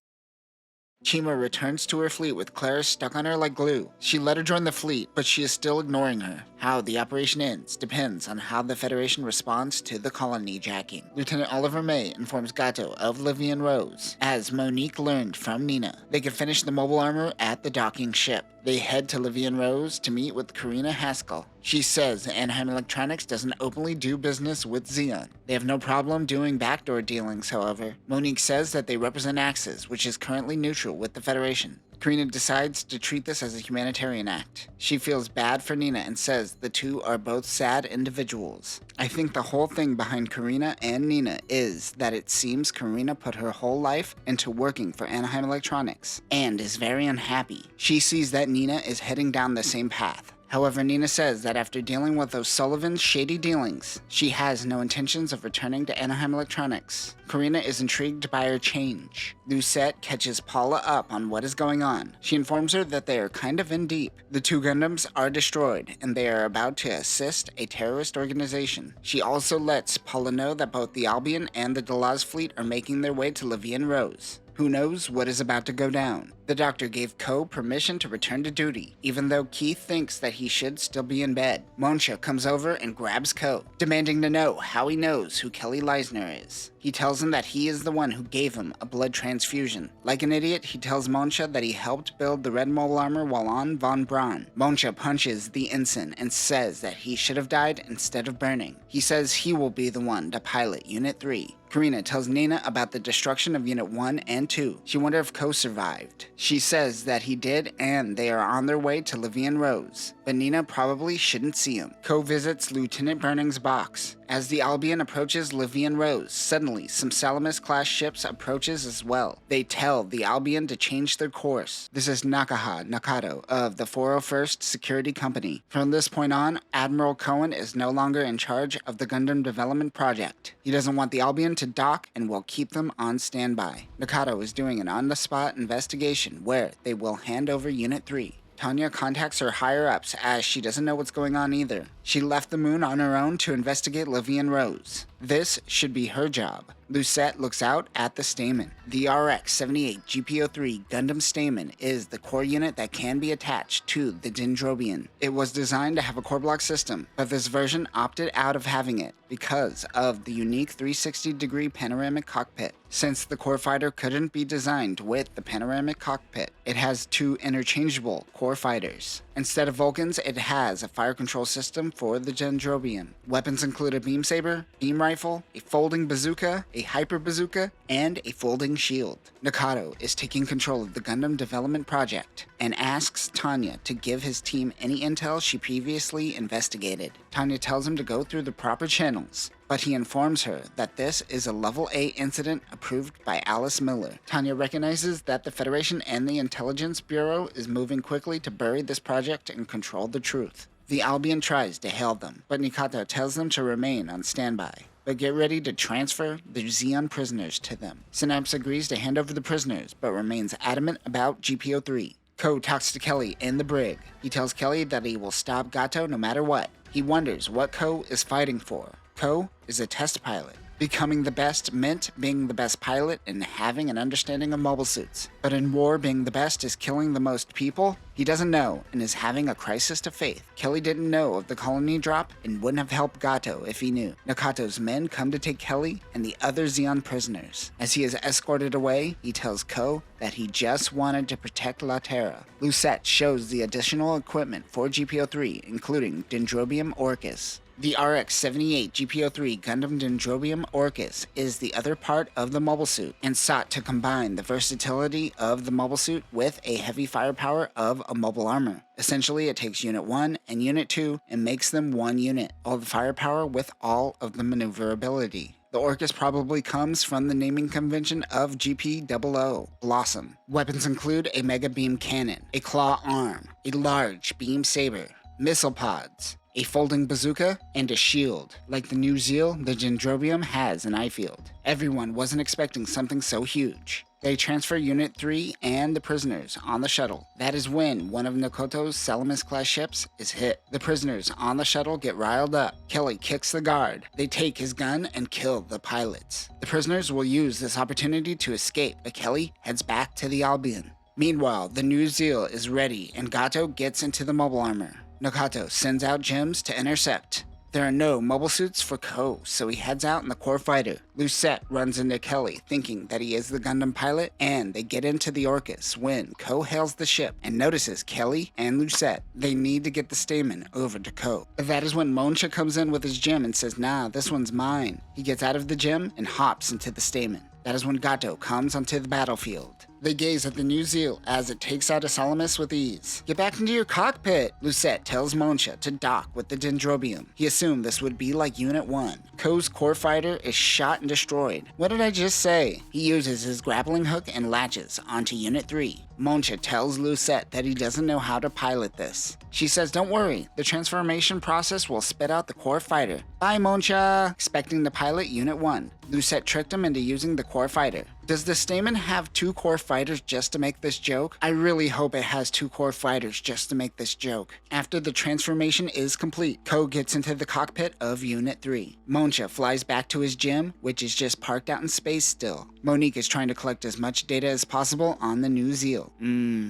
Chima returns to her fleet with Clara stuck on her like glue. She let her join the fleet, but she is still ignoring her. How the operation ends depends on how the Federation responds to the colony jacking. Lieutenant Oliver May informs Gato of Levian Rose, as Monique learned from Nina. They can finish the mobile armor at the docking ship. They head to Levian Rose to meet with Karina Haskell. She says Anaheim Electronics doesn't openly do business with Zeon. They have no problem doing backdoor dealings, however. Monique says that they represent Axis, which is currently neutral with the Federation. Karina decides to treat this as a humanitarian act. She feels bad for Nina and says the two are both sad individuals. I think the whole thing behind Karina and Nina is that it seems Karina put her whole life into working for Anaheim Electronics and is very unhappy. She sees that Nina is heading down the same path. However, Nina says that after dealing with O'Sullivan's shady dealings, she has no intentions of returning to Anaheim Electronics. Karina is intrigued by her change. Lucette catches Paula up on what is going on. She informs her that they are kind of in deep. The two Gundams are destroyed, and they are about to assist a terrorist organization. She also lets Paula know that both the Albion and the Delaz fleet are making their way to Levian Rose. Who knows what is about to go down? The doctor gave Ko permission to return to duty, even though Keith thinks that he should still be in bed. Monsha comes over and grabs Ko, demanding to know how he knows who Kelly Leisner is. He tells him that he is the one who gave him a blood transfusion. Like an idiot, he tells Monsha that he helped build the red mole armor while on Von Braun. Monsha punches the ensign and says that he should have died instead of burning. He says he will be the one to pilot Unit 3. Karina tells Nina about the destruction of Unit 1 and 2. She wonders if Ko survived. She says that he did and they are on their way to Levian Rose, but Nina probably shouldn't see him. Ko visits Lieutenant Burning's box. As the Albion approaches Levian Rose, suddenly some Salamis-class ships approaches as well. They tell the Albion to change their course. This is Nakato of the 401st Security Company. From this point on, Admiral Cohen is no longer in charge of the Gundam development project. He doesn't want the Albion to dock and will keep them on standby. Nakato is doing an on-the-spot investigation where they will hand over Unit 3. Tanya contacts her higher-ups as she doesn't know what's going on either. She left the moon on her own to investigate Levian Rose. This should be her job. Lucette looks out at the Stamen. The RX-78 GPO-3 Gundam Stamen is the core unit that can be attached to the Dendrobian. It was designed to have a core block system, but this version opted out of having it because of the unique 360-degree panoramic cockpit. Since the core fighter couldn't be designed with the panoramic cockpit, it has two interchangeable core fighters. Instead of Vulcans, it has a fire control system for the Dendrobian. Weapons include a beam saber, beam rifle, a folding bazooka, a hyper bazooka, and a folding shield. Nakato is taking control of the Gundam development project and asks Tanya to give his team any intel she previously investigated. Tanya tells him to go through the proper channels, but he informs her that this is a Level A incident approved by Alice Miller. Tanya recognizes that the Federation and the Intelligence Bureau is moving quickly to bury this project and control the truth. The Albion tries to hail them, but Nakato tells them to remain on standby, but get ready to transfer the Zeon prisoners to them. Synapse agrees to hand over the prisoners, but remains adamant about GPO-3. Ko talks to Kelly in the brig. He tells Kelly that he will stop Gato no matter what. He wonders what Ko is fighting for. Ko is a test pilot. Becoming the best meant being the best pilot and having an understanding of mobile suits. But in war, being the best is killing the most people? He doesn't know and is having a crisis of faith. Kelly didn't know of the colony drop and wouldn't have helped Gato if he knew. Nakato's men come to take Kelly and the other Zeon prisoners. As he is escorted away, he tells Ko that he just wanted to protect La Terra. Lucette shows the additional equipment for GPO-3, including Dendrobium Orcus. The RX-78 GPO-3 Gundam Dendrobium Orcus is the other part of the mobile suit and sought to combine the versatility of the mobile suit with a heavy firepower of a mobile armor. Essentially, it takes Unit 1 and Unit 2 and makes them one unit, all the firepower with all of the maneuverability. The Orcus probably comes from the naming convention of GP00, Blossom. Weapons include a mega beam cannon, a claw arm, a large beam saber, missile pods, a folding bazooka, and a shield. Like the new Zeal, the Dendrobium has an eye field. Everyone wasn't expecting something so huge. They transfer Unit 3 and the prisoners on the shuttle. That is when one of Nakoto's Salamis-class ships is hit. The prisoners on the shuttle get riled up. Kelly kicks the guard. They take his gun and kill the pilots. The prisoners will use this opportunity to escape, but Kelly heads back to the Albion. Meanwhile, the new Zeal is ready and Gato gets into the mobile armor. Nakato sends out gems to intercept. There are no mobile suits for Ko, so he heads out in the core fighter. Lucette runs into Kelly, thinking that he is the Gundam pilot, and they get into the Orcus when Ko hails the ship and notices Kelly and Lucette. They need to get the Stamen over to Ko. That is when Monsha comes in with his gem and says, "Nah, this one's mine." He gets out of the gem and hops into the Stamen. That is when Gato comes onto the battlefield. They gaze at the new Zeal as it takes out a Salamis with ease. Get back into your cockpit, Lucette tells Monsha to dock with the Dendrobium. He assumed this would be like Unit 1. Ko's core fighter is shot and destroyed. What did I just say? He uses his grappling hook and latches onto Unit 3. Monsha tells Lucette that he doesn't know how to pilot this. She says, don't worry, the transformation process will spit out the core fighter. Bye, Monsha! Expecting to pilot Unit 1. Lucette tricked him into using the core fighter. Does the Stamen have 2 core fighters just to make this joke? I really hope it has 2 core fighters just to make this joke. After the transformation is complete, Ko gets into the cockpit of Unit 3. Monsha flies back to his gym, which is just parked out in space still. Monique is trying to collect as much data as possible on the new Zeal.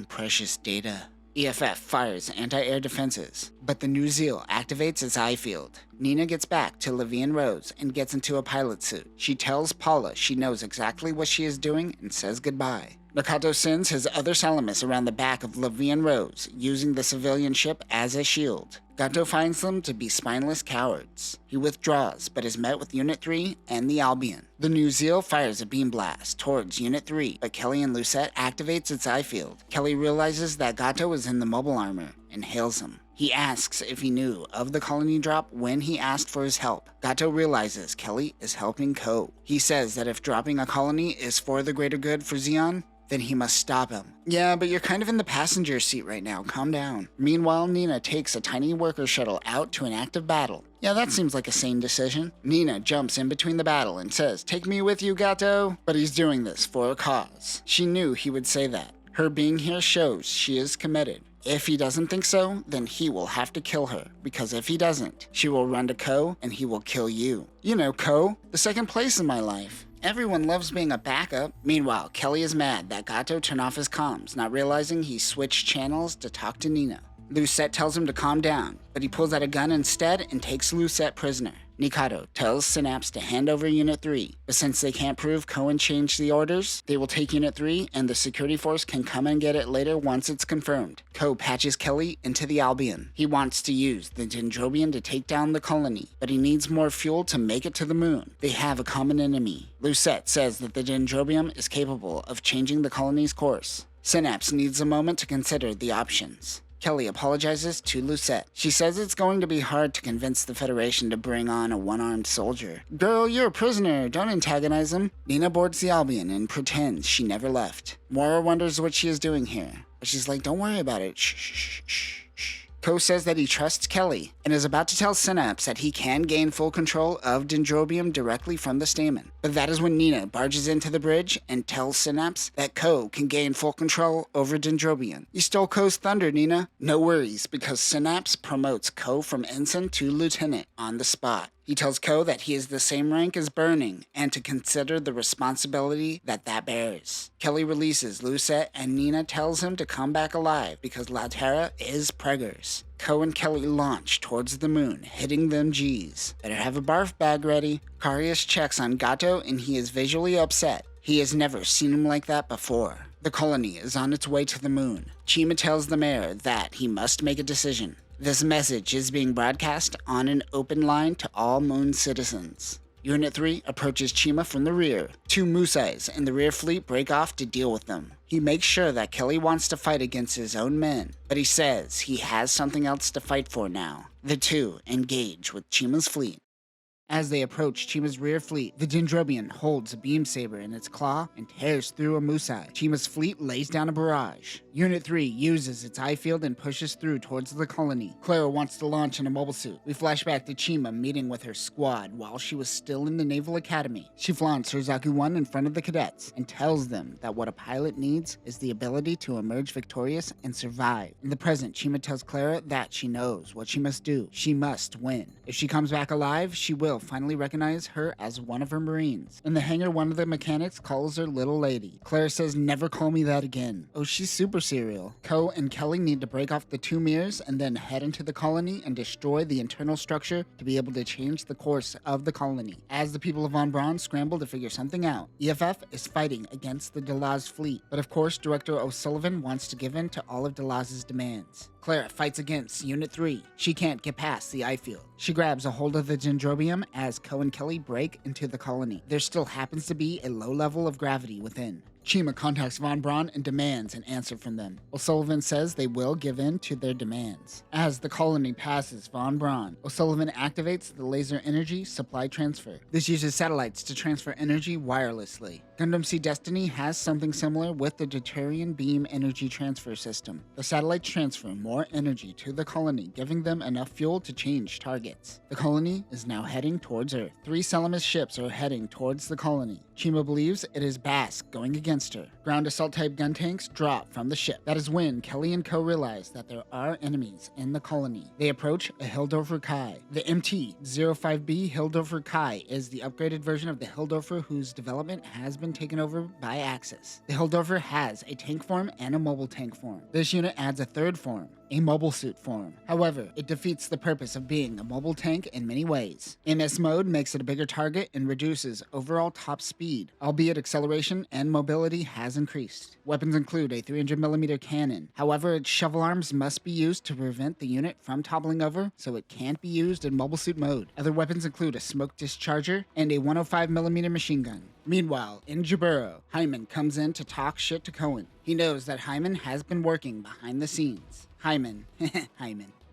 Precious data. EFF fires anti-air defenses, but the new Zeal activates its eye field. Nina gets back to Levian Rose and gets into a pilot suit. She tells Paula she knows exactly what she is doing and says goodbye. Nakato sends his other Salamis around the back of Levian Rose, using the civilian ship as a shield. Gato finds them to be spineless cowards. He withdraws, but is met with Unit 3 and the Albion. The new Zeal fires a beam blast towards Unit 3, but Kelly and Lucette activates its eye field. Kelly realizes that Gato is in the mobile armor and hails him. He asks if he knew of the colony drop when he asked for his help. Gato realizes Kelly is helping Ko. He says that if dropping a colony is for the greater good for Zeon, then he must stop him. Yeah, but you're kind of in the passenger seat right now, calm down. Meanwhile, Nina takes a tiny worker shuttle out to an active battle. Yeah, that seems like a sane decision. Nina jumps in between the battle and says, take me with you, Gato. But he's doing this for a cause. She knew he would say that. Her being here shows she is committed. If he doesn't think so, then he will have to kill her, because if he doesn't, she will run to Ko and he will kill you. You know, Ko, the second place in my life. Everyone loves being a backup. Meanwhile, Kelly is mad that Gato turned off his comms, not realizing he switched channels to talk to Nina. Lucette tells him to calm down, but he pulls out a gun instead and takes Lucette prisoner. Nikado tells Synapse to hand over Unit 3, but since they can't prove Cohen changed the orders, they will take Unit 3 and the security force can come and get it later once it's confirmed. Ko patches Kelly into the Albion. He wants to use the Dendrobium to take down the colony, but he needs more fuel to make it to the moon. They have a common enemy. Lucette says that the Dendrobium is capable of changing the colony's course. Synapse needs a moment to consider the options. Kelly apologizes to Lucette. She says it's going to be hard to convince the Federation to bring on a one-armed soldier. Girl, you're a prisoner. Don't antagonize him. Nina boards the Albion and pretends she never left. Mora wonders what she is doing here, but she's like, don't worry about it. Shh, shh, shh, shh. Ko says that he trusts Kelly and is about to tell Synapse that he can gain full control of Dendrobium directly from the Stamen. But that is when Nina barges into the bridge and tells Synapse that Ko can gain full control over Dendrobium. You stole Ko's thunder, Nina. No worries, because Synapse promotes Ko from ensign to lieutenant on the spot. He tells Ko that he is the same rank as Burning and to consider the responsibility that bears. Kelly releases Lucette and Nina tells him to come back alive because La Terra is preggers. Ko and Kelly launch towards the moon, hitting them G's. Better have a barf bag ready. Karius checks on Gato and he is visually upset. He has never seen him like that before. The colony is on its way to the moon. Chima tells the mayor that he must make a decision. This message is being broadcast on an open line to all moon citizens. Unit 3 approaches Chima from the rear. 2 Musais in the rear fleet break off to deal with them. He makes sure that Kelly wants to fight against his own men, but he says he has something else to fight for now. The 2 engage with Chima's fleet. As they approach Chima's rear fleet, the Dendrobium holds a beam saber in its claw and tears through a Musai. Chima's fleet lays down a barrage. Unit 3 uses its eye field and pushes through towards the colony. Clara wants to launch in a mobile suit. We flash back to Chima meeting with her squad while she was still in the Naval Academy. She flaunts her Zaku-1 in front of the cadets and tells them that what a pilot needs is the ability to emerge victorious and survive. In the present, Chima tells Clara that she knows what she must do. She must win. If she comes back alive, she will finally recognize her as one of her Marines. In the hangar, one of the mechanics calls her Little Lady. Clara says, never call me that again. Oh, she's super serial. Ko and Kelly need to break off the 2 mirrors and then head into the colony and destroy the internal structure to be able to change the course of the colony. As the people of Von Braun scramble to figure something out, EFF is fighting against the Delaz fleet. But of course, Director O'Sullivan wants to give in to all of Delaz's demands. Clara fights against Unit 3. She can't get past the eye field. She grabs a hold of the Dendrobium as Ko and Kelly break into the colony. There still happens to be a low level of gravity within. Chima contacts Von Braun and demands an answer from them. O'Sullivan says they will give in to their demands. As the colony passes Von Braun, O'Sullivan activates the laser energy supply transfer. This uses satellites to transfer energy wirelessly. Gundam Seed Destiny has something similar with the Deuterium beam energy transfer system. The satellites transfer more energy to the colony, giving them enough fuel to change targets. The colony is now heading towards Earth. 3 Salamis ships are heading towards the colony. Chima believes it is Bask going against her. Ground assault type gun tanks drop from the ship. That is when Kelly and Co. realize that there are enemies in the colony. They approach a Hildorfer Kai. The MT-05B Hildorfer Kai is the upgraded version of the Hildorfer whose development has been taken over by Axis. The Hildorfer has a tank form and a mobile tank form. This unit adds a third form, a mobile suit form. However, it defeats the purpose of being a mobile tank in many ways. MS mode makes it a bigger target and reduces overall top speed, albeit acceleration and mobility has increased. Weapons include a 300mm cannon. However, its shovel arms must be used to prevent the unit from toppling over, so it can't be used in mobile suit mode. Other weapons include a smoke discharger and a 105mm machine gun. Meanwhile, in Jaburo, Hyman comes in to talk shit to Cohen. He knows that Hyman has been working behind the scenes. Hyman.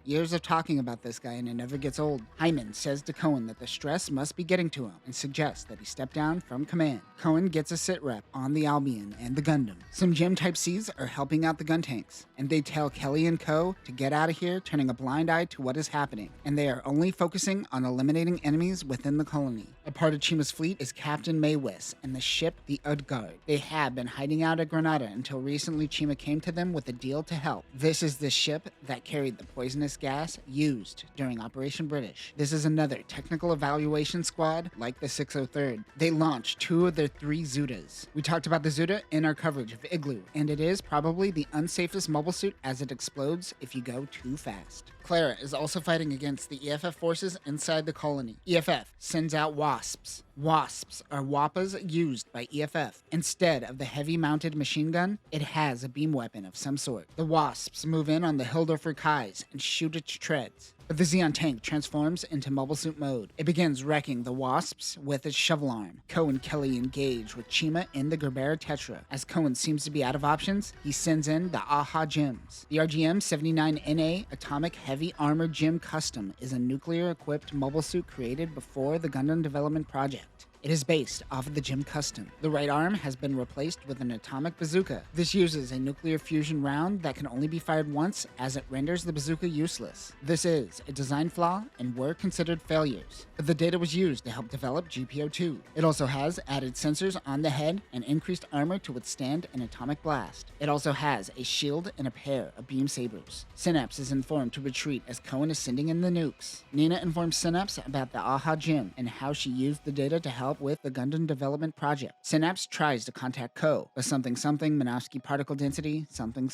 Years of talking about this guy and it never gets old. Hyman says to Cohen that the stress must be getting to him and suggests that he step down from command. Cohen gets a sit rep on the Albion and the Gundam. Some Gem Type Cs are helping out the gun tanks, and they tell Kelly and Co. to get out of here, turning a blind eye to what is happening, and they are only focusing on eliminating enemies within the colony. A part of Chima's fleet is Captain Maywes and the ship the Udgard. They have been hiding out at Granada until recently Chima came to them with a deal to help. This is the ship that carried the poisonous gas used during Operation British. This is another technical evaluation squad like the 603rd. They launched 2 of their 3 Zudas. We talked about the Zuda in our coverage of Igloo, and it is probably the unsafest mobile suit as it explodes if you go too fast. Clara is also fighting against the EFF forces inside the colony. EFF sends out Wasps. Wasps are Wappas used by EFF. Instead of the heavy-mounted machine gun, it has a beam weapon of some sort. The Wasps move in on the Hildorfer Kais and shoot it to shreds. But the Xeon tank transforms into mobile suit mode. It begins wrecking the Wasps with its shovel arm. Co and Kelly engage with Chima in the Gerbera Tetra. As Cohen seems to be out of options, he sends in the AHA Gems. The RGM-79NA Atomic Heavy Armored Gem Custom is a nuclear-equipped mobile suit created before the Gundam development project. It is based off of the Gem Custom. The right arm has been replaced with an atomic bazooka. This uses a nuclear fusion round that can only be fired once, as it renders the bazooka useless. This is a design flaw and were considered failures, but the data was used to help develop GPO-2. It also has added sensors on the head and increased armor to withstand an atomic blast. It also has a shield and a pair of beam sabers. Synapse is informed to retreat as Cohen is sending in the nukes. Nina informs Synapse about the AHA Gem and how she used the data to help with the Gundam development project. Synapse tries to contact Co, but something Minovsky particle density something.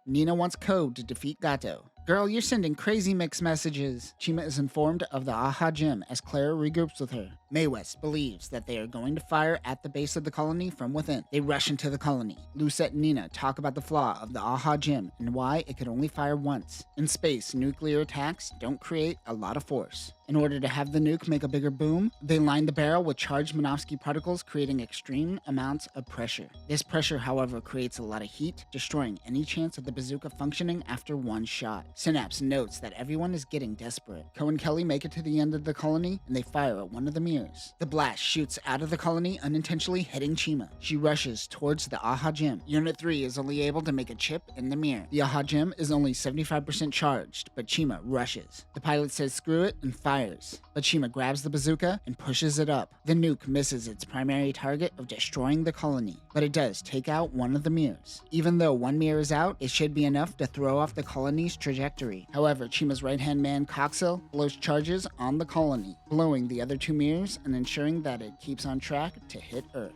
Nina wants Co to defeat Gato. Girl, you're sending crazy mixed messages. Chima is informed of the AHA Gem as Clara regroups with her. Maywes believes that they are going to fire at the base of the colony from within. They rush into the colony. Lucette and Nina talk about the flaw of the AHA Gem and why it could only fire once. In space, nuclear attacks don't create a lot of force. In order to have the nuke make a bigger boom, they line the barrel with charged Minovsky particles, creating extreme amounts of pressure. This pressure, however, creates a lot of heat, destroying any chance of the bazooka functioning after one shot. Synapse notes that everyone is getting desperate. Co and Kelly make it to the end of the colony, and they fire at one of the mirrors. The blast shoots out of the colony, unintentionally hitting Chima. She rushes towards the AHA Gem. Unit 3 is only able to make a chip in the mirror. The AHA Gem is only 75% charged, but Chima rushes. The pilot says screw it and fires, but Chima grabs the bazooka and pushes it up. The nuke misses its primary target of destroying the colony, but it does take out one of the mirrors. Even though one mirror is out, it should be enough to throw off the colony's trajectory. However, Chima's right-hand man, Coxel, blows charges on the colony, blowing the other 2 mirrors and ensuring that it keeps on track to hit Earth.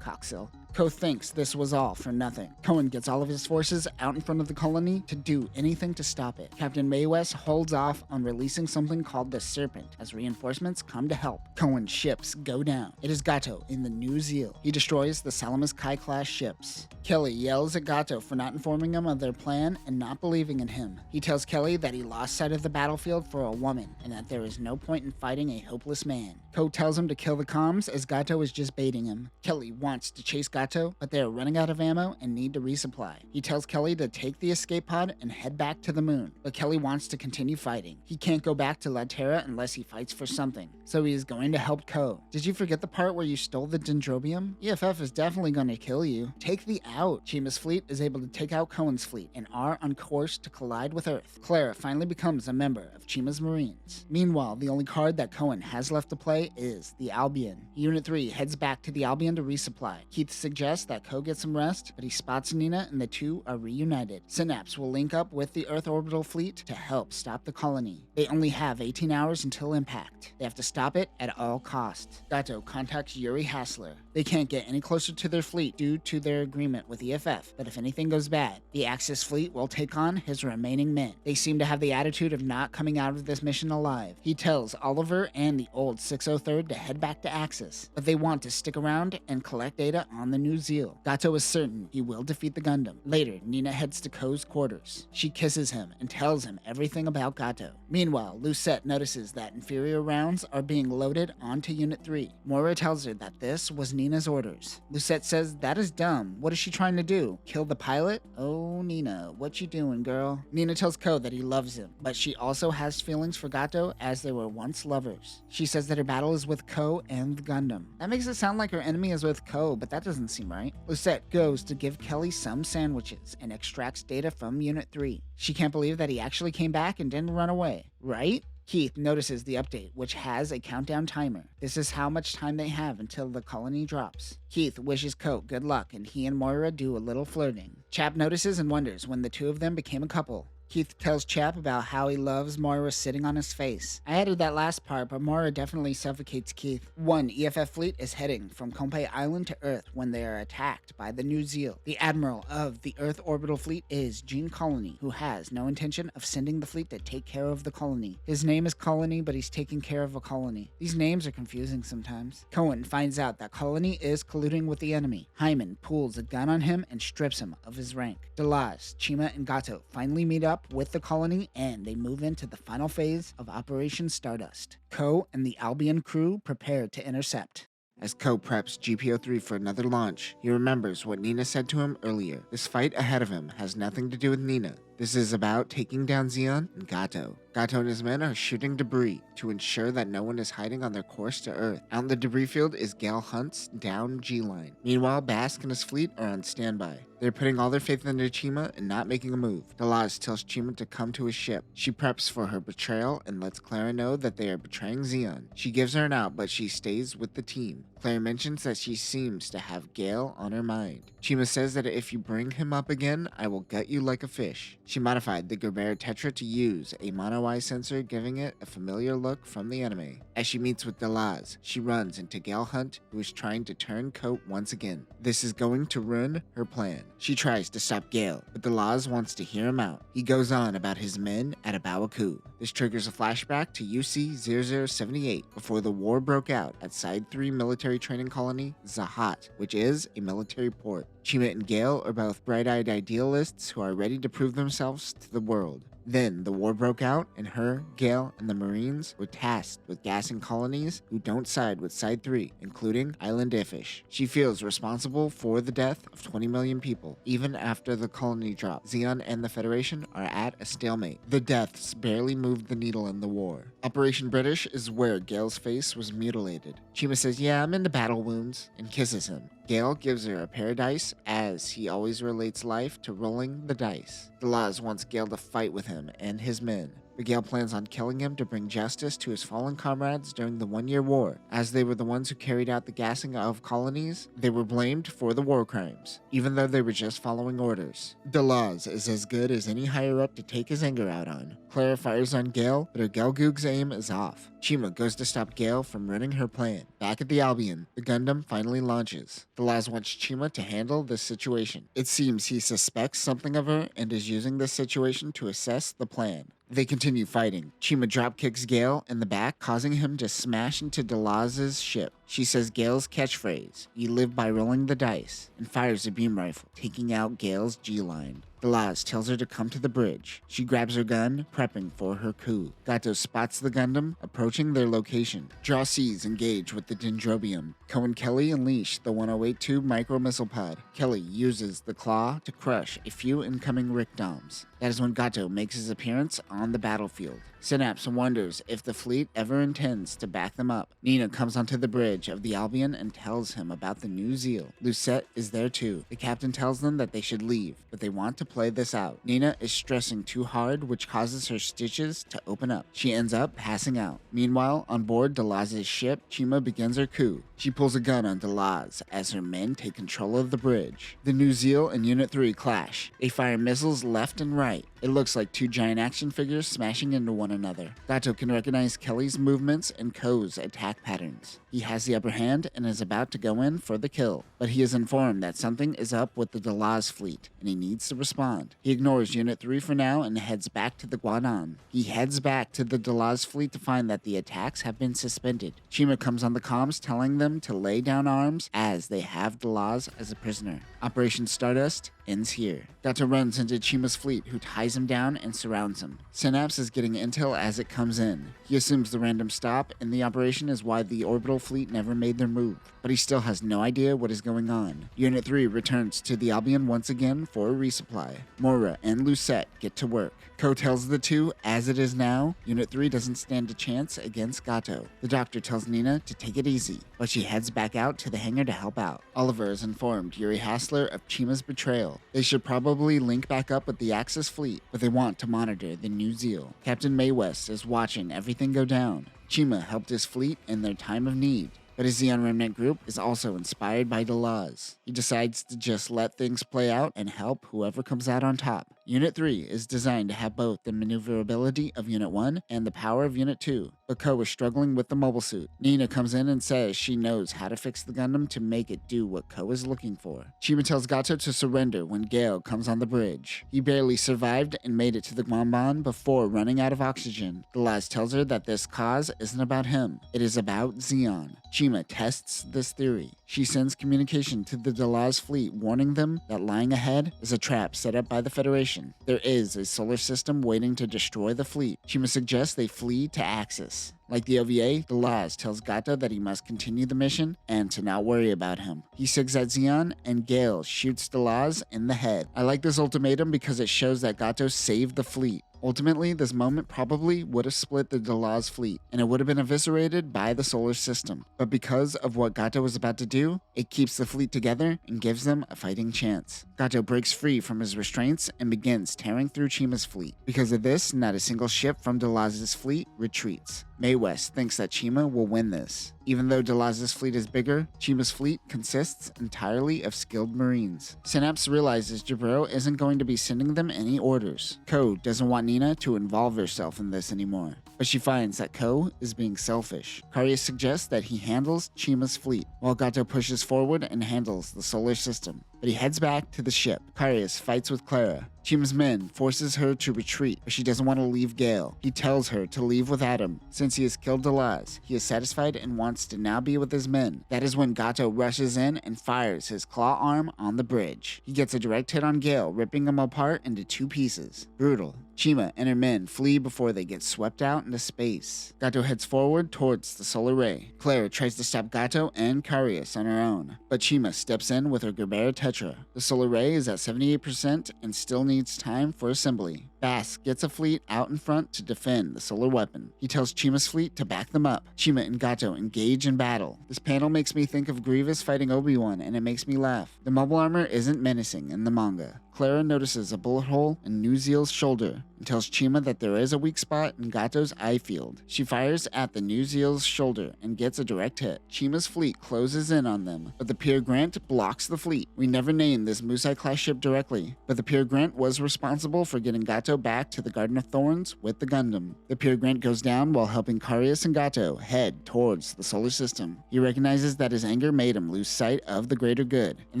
Coxel. Co thinks this was all for nothing. Cohen gets all of his forces out in front of the colony to do anything to stop it. Captain Maywes holds off on releasing something called the Serpent as reinforcements come to help. Cohen's ships go down. It is Gato in the New Zeal. He destroys the Salamis Kai-class ships. Kelly yells at Gato for not informing him of their plan and not believing in him. He tells Kelly that he lost sight of the battlefield for a woman and that there is no point in fighting a hopeless man. Co tells him to kill the comms as Gato is just baiting him. Kelly wants to chase Gato Gato, but they are running out of ammo and need to resupply. He tells Kelly to take the escape pod and head back to the moon, but Kelly wants to continue fighting. He can't go back to La Terra unless he fights for something, so he is going to help Ko. Did you forget the part where you stole the dendrobium? EFF is definitely going to kill you. Take the out. Chima's fleet is able to take out Cohen's fleet and are on course to collide with Earth. Clara finally becomes a member of Chima's Marines. Meanwhile, the only card that Cohen has left to play is the Albion. Unit 3 heads back to the Albion to resupply. Keith suggests that Ko get some rest, but he spots Nina and the two are reunited. Synapse will link up with the Earth orbital fleet to help stop the colony. They only have 18 hours until impact. They have to stop it at all costs. Gato contacts Yuri Hassler. They can't get any closer to their fleet due to their agreement with EFF, but if anything goes bad, the Axis fleet will take on his remaining men. They seem to have the attitude of not coming out of this mission alive. He tells Oliver and the old 603rd to head back to Axis, but they want to stick around and collect data on the New Zeal. Gato is certain he will defeat the Gundam. Later, Nina heads to Ko's quarters. She kisses him and tells him everything about Gato. Meanwhile, Lucette notices that inferior rounds are being loaded onto Unit 3. Moira tells her that this was Nina's orders. Lucette says that is dumb. What is she trying to do? Kill the pilot? Oh, Nina, what you doing, girl? Nina tells Ko that he loves him, but she also has feelings for Gato as they were once lovers. She says that her battle is with Ko and the Gundam. That makes it sound like her enemy is with Ko, but that doesn't seem right. Lucette goes to give Kelly some sandwiches and extracts data from Unit 3. She can't believe that he actually came back and didn't run away, right? Keith notices the update, which has a countdown timer. This is how much time they have until the colony drops. Keith wishes Ko good luck, and he and Moira do a little flirting. Chap notices and wonders when the two of them became a couple. Keith tells Chap about how he loves Moira sitting on his face. I added that last part, but Moira definitely suffocates Keith. One EFF fleet is heading from Compay Island to Earth when they are attacked by the New Zeal. The admiral of the Earth orbital fleet is Gene Colony, who has no intention of sending the fleet to take care of the colony. His name is Colony, but he's taking care of a colony. These names are confusing sometimes. Cohen finds out that Colony is colluding with the enemy. Hyman pulls a gun on him and strips him of his rank. Delaz, Chima, and Gato finally meet up with the colony and they move into the final phase of Operation Stardust. Ko and the Albion crew prepare to intercept. As Ko preps GPO-3 for another launch, he remembers what Nina said to him earlier. This fight ahead of him has nothing to do with Nina. This is about taking down Zeon and Gato. Gato and his men are shooting debris to ensure that no one is hiding on their course to Earth. Out in the debris field is Gal Hunt's down G-line. Meanwhile, Bask and his fleet are on standby. They're putting all their faith into Chima and not making a move. Delaz tells Chima to come to his ship. She preps for her betrayal and lets Clara know that they are betraying Zeon. She gives her an out, but she stays with the team. Clara mentions that she seems to have Gale on her mind. Chima says that if you bring him up again, I will gut you like a fish. She modified the Gerber Tetra to use a mono-eye sensor, giving it a familiar look from the anime. As she meets with Delaz, she runs into Gal Hunt, who is trying to turn Coat once again. This is going to ruin her plan. She tries to stop Gale, but Delaz wants to hear him out. He goes on about his men at Abawaku. This triggers a flashback to UC-0078 before the war broke out at Side 3 military training colony Zahat, which is a military port. Chima and Gale are both bright-eyed idealists who are ready to prove themselves to the world. Then the war broke out, and her, Gale, and the Marines were tasked with gassing colonies who don't side with Side 3, including Island Iffish. She feels responsible for the death of 20 million people. Even after the colony drop, Zeon and the Federation are at a stalemate. The deaths barely moved the needle in the war. Operation British is where Gale's face was mutilated. Chima says, "Yeah, I'm into battle wounds," and kisses him. Gale gives her a pair of dice, as he always relates life to rolling the dice. Delaz wants Gale to fight with him and his men, but Gale plans on killing him to bring justice to his fallen comrades during the 1-year war. As they were the ones who carried out the gassing of colonies, they were blamed for the war crimes, even though they were just following orders. Delaz is as good as any higher-up to take his anger out on. Clara fires on Gale, but her Gelgoog's aim is off. Chima goes to stop Gale from ruining her plan. Back at the Albion, the Gundam finally launches. Delaz wants Chima to handle this situation. It seems he suspects something of her and is using this situation to assess the plan. They continue fighting. Chima dropkicks Gale in the back, causing him to smash into Delaz's ship. She says Gale's catchphrase, "You live by rolling the dice," and fires a beam rifle, taking out Gale's G-line. Delaz tells her to come to the bridge. She grabs her gun, prepping for her coup. Gato spots the Gundam approaching their location. Draw C's engage with the Dendrobium. Ko and Kelly unleash the 1082 micro missile pod. Kelly uses the claw to crush a few incoming Rickdoms. That is when Gato makes his appearance on the battlefield. Synapse wonders if the fleet ever intends to back them up. Nina comes onto the bridge of the Albion and tells him about the new Zeal. Lucette is there too. The captain tells them that they should leave, but they want to play this out. Nina is stressing too hard, which causes her stitches to open up. She ends up passing out. Meanwhile, on board Delaz's ship, Chima begins her coup. She pulls a gun on Delaz as her men take control of the bridge. The new Zeal and Unit 3 clash. They fire missiles left and right. It looks like two giant action figures smashing into one another. Gato can recognize Kelly's movements and Ko's attack patterns. He has the upper hand and is about to go in for the kill, but he is informed that something is up with the Delaz fleet, and he needs to respond. He ignores Unit 3 for now and heads back to the Guanan. He heads back to the Delaz fleet to find that the attacks have been suspended. Chima comes on the comms telling them to lay down arms as they have Delaz as a prisoner. Operation Stardust ends here. Gato runs into Chima's fleet, who ties him down and surrounds him. Synapse is getting intel as it comes in. He assumes the random stop in the operation is why the orbital fleet never made their move, but he still has no idea what is going on. Unit 3 returns to the Albion once again for a resupply. Moira and Lucette get to work. Ko tells the two, as it is now, Unit 3 doesn't stand a chance against Gato. The doctor tells Nina to take it easy, but she heads back out to the hangar to help out. Oliver is informed Yuri Hassler of Chima's betrayal. They should probably link back up with the Axis fleet, but they want to monitor the new Zeal. Captain May West is watching everything go down. Chima helped his fleet in their time of need, but his Zeon Remnant group is also inspired by Delaz. He decides to just let things play out and help whoever comes out on top. Unit 3 is designed to have both the maneuverability of Unit 1 and the power of Unit 2, but Ko is struggling with the mobile suit. Nina comes in and says she knows how to fix the Gundam to make it do what Ko is looking for. Chima tells Gato to surrender when Gale comes on the bridge. He barely survived and made it to the Guanban before running out of oxygen. Delaz tells her that this cause isn't about him, it is about Zeon. Chima tests this theory. She sends communication to the Delaz fleet warning them that lying ahead is a trap set up by the Federation. There is a solar system waiting to destroy the fleet. Chima suggests they flee to Axis. Like the OVA, Delaz tells Gato that he must continue the mission and to not worry about him. He sigs at Zeon, and Gale shoots Delaz in the head. I like this ultimatum because it shows that Gato saved the fleet. Ultimately, this moment probably would have split the Delaz fleet, and it would have been eviscerated by the solar system. But because of what Gato was about to do, it keeps the fleet together and gives them a fighting chance. Gato breaks free from his restraints and begins tearing through Chima's fleet. Because of this, not a single ship from Delaz's fleet retreats. May West thinks that Chima will win this. Even though Delaz's fleet is bigger, Chima's fleet consists entirely of skilled Marines. Synapse realizes Jabro isn't going to be sending them any orders. Ko doesn't want Nina to involve herself in this anymore, but she finds that Ko is being selfish. Karya suggests that he handles Chima's fleet, while Gato pushes forward and handles the solar system. But he heads back to the ship. Karius fights with Clara. Chima's men forces her to retreat, but she doesn't want to leave Gale. He tells her to leave without him. Since he has killed Delaz, he is satisfied and wants to now be with his men. That is when Gato rushes in and fires his claw arm on the bridge. He gets a direct hit on Gale, ripping him apart into two pieces. Brutal. Chima and her men flee before they get swept out into space. Gato heads forward towards the solar ray. Claire tries to stop Gato and Karius on her own, but Chima steps in with her Gerbera Tetra. The solar ray is at 78% and still needs time for assembly. Bass gets a fleet out in front to defend the solar weapon. He tells Chima's fleet to back them up. Chima and Gato engage in battle. This panel makes me think of Grievous fighting Obi-Wan, and it makes me laugh. The mobile armor isn't menacing in the manga. Clara notices a bullet hole in New Zeal's shoulder and tells Chima that there is a weak spot in Gato's eye field. She fires at the New Zeal's shoulder and gets a direct hit. Chima's fleet closes in on them, but the Pier Grant blocks the fleet. We never named this Musai-class ship directly, but the Pier Grant was responsible for getting Gato back to the Garden of Thorns with the Gundam. The Pier Grant goes down while helping Karius and Gato head towards the solar system. He recognizes that his anger made him lose sight of the greater good, and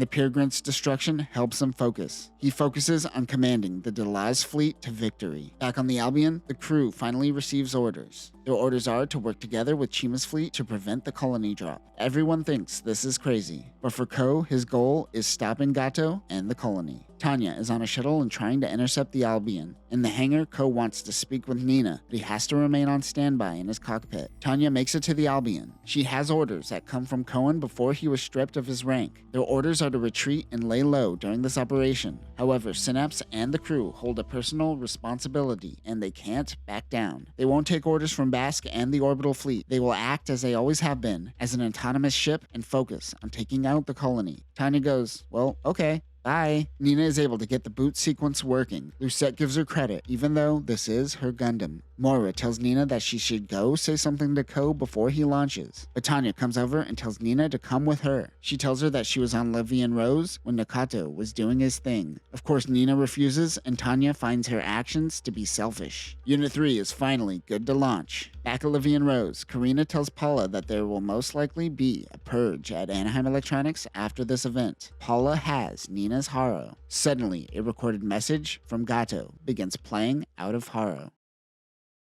the Pier Grant's destruction helps him focus. He focuses on commanding the Delaz fleet to victory. Back on the Albion, the crew finally receives orders. Their orders are to work together with Chima's fleet to prevent the colony drop. Everyone thinks this is crazy, but for Ko, his goal is stopping Gato and the colony. Tanya is on a shuttle and trying to intercept the Albion. In the hangar, Ko wants to speak with Nina, but he has to remain on standby in his cockpit. Tanya makes it to the Albion. She has orders that come from Cohen before he was stripped of his rank. Their orders are to retreat and lay low during this operation. However, Synapse and the crew hold a personal responsibility, and they can't back down. They won't take orders from Bask and the orbital fleet. They will act as they always have been, as an autonomous ship, and focus on taking out the colony. Tanya goes, well, okay. Bye. Nina is able to get the boot sequence working. Lucette gives her credit, even though this is her Gundam. Moira tells Nina that she should go say something to Ko before he launches. But Tanya comes over and tells Nina to come with her. She tells her that she was on Levian Rose when Nakato was doing his thing. Of course, Nina refuses, and Tanya finds her actions to be selfish. Unit 3 is finally good to launch. Back at Levian Rose, Karina tells Paula that there will most likely be a purge at Anaheim Electronics after this event. Paula has Nina's Haro. Suddenly, a recorded message from Gato begins playing out of Haro.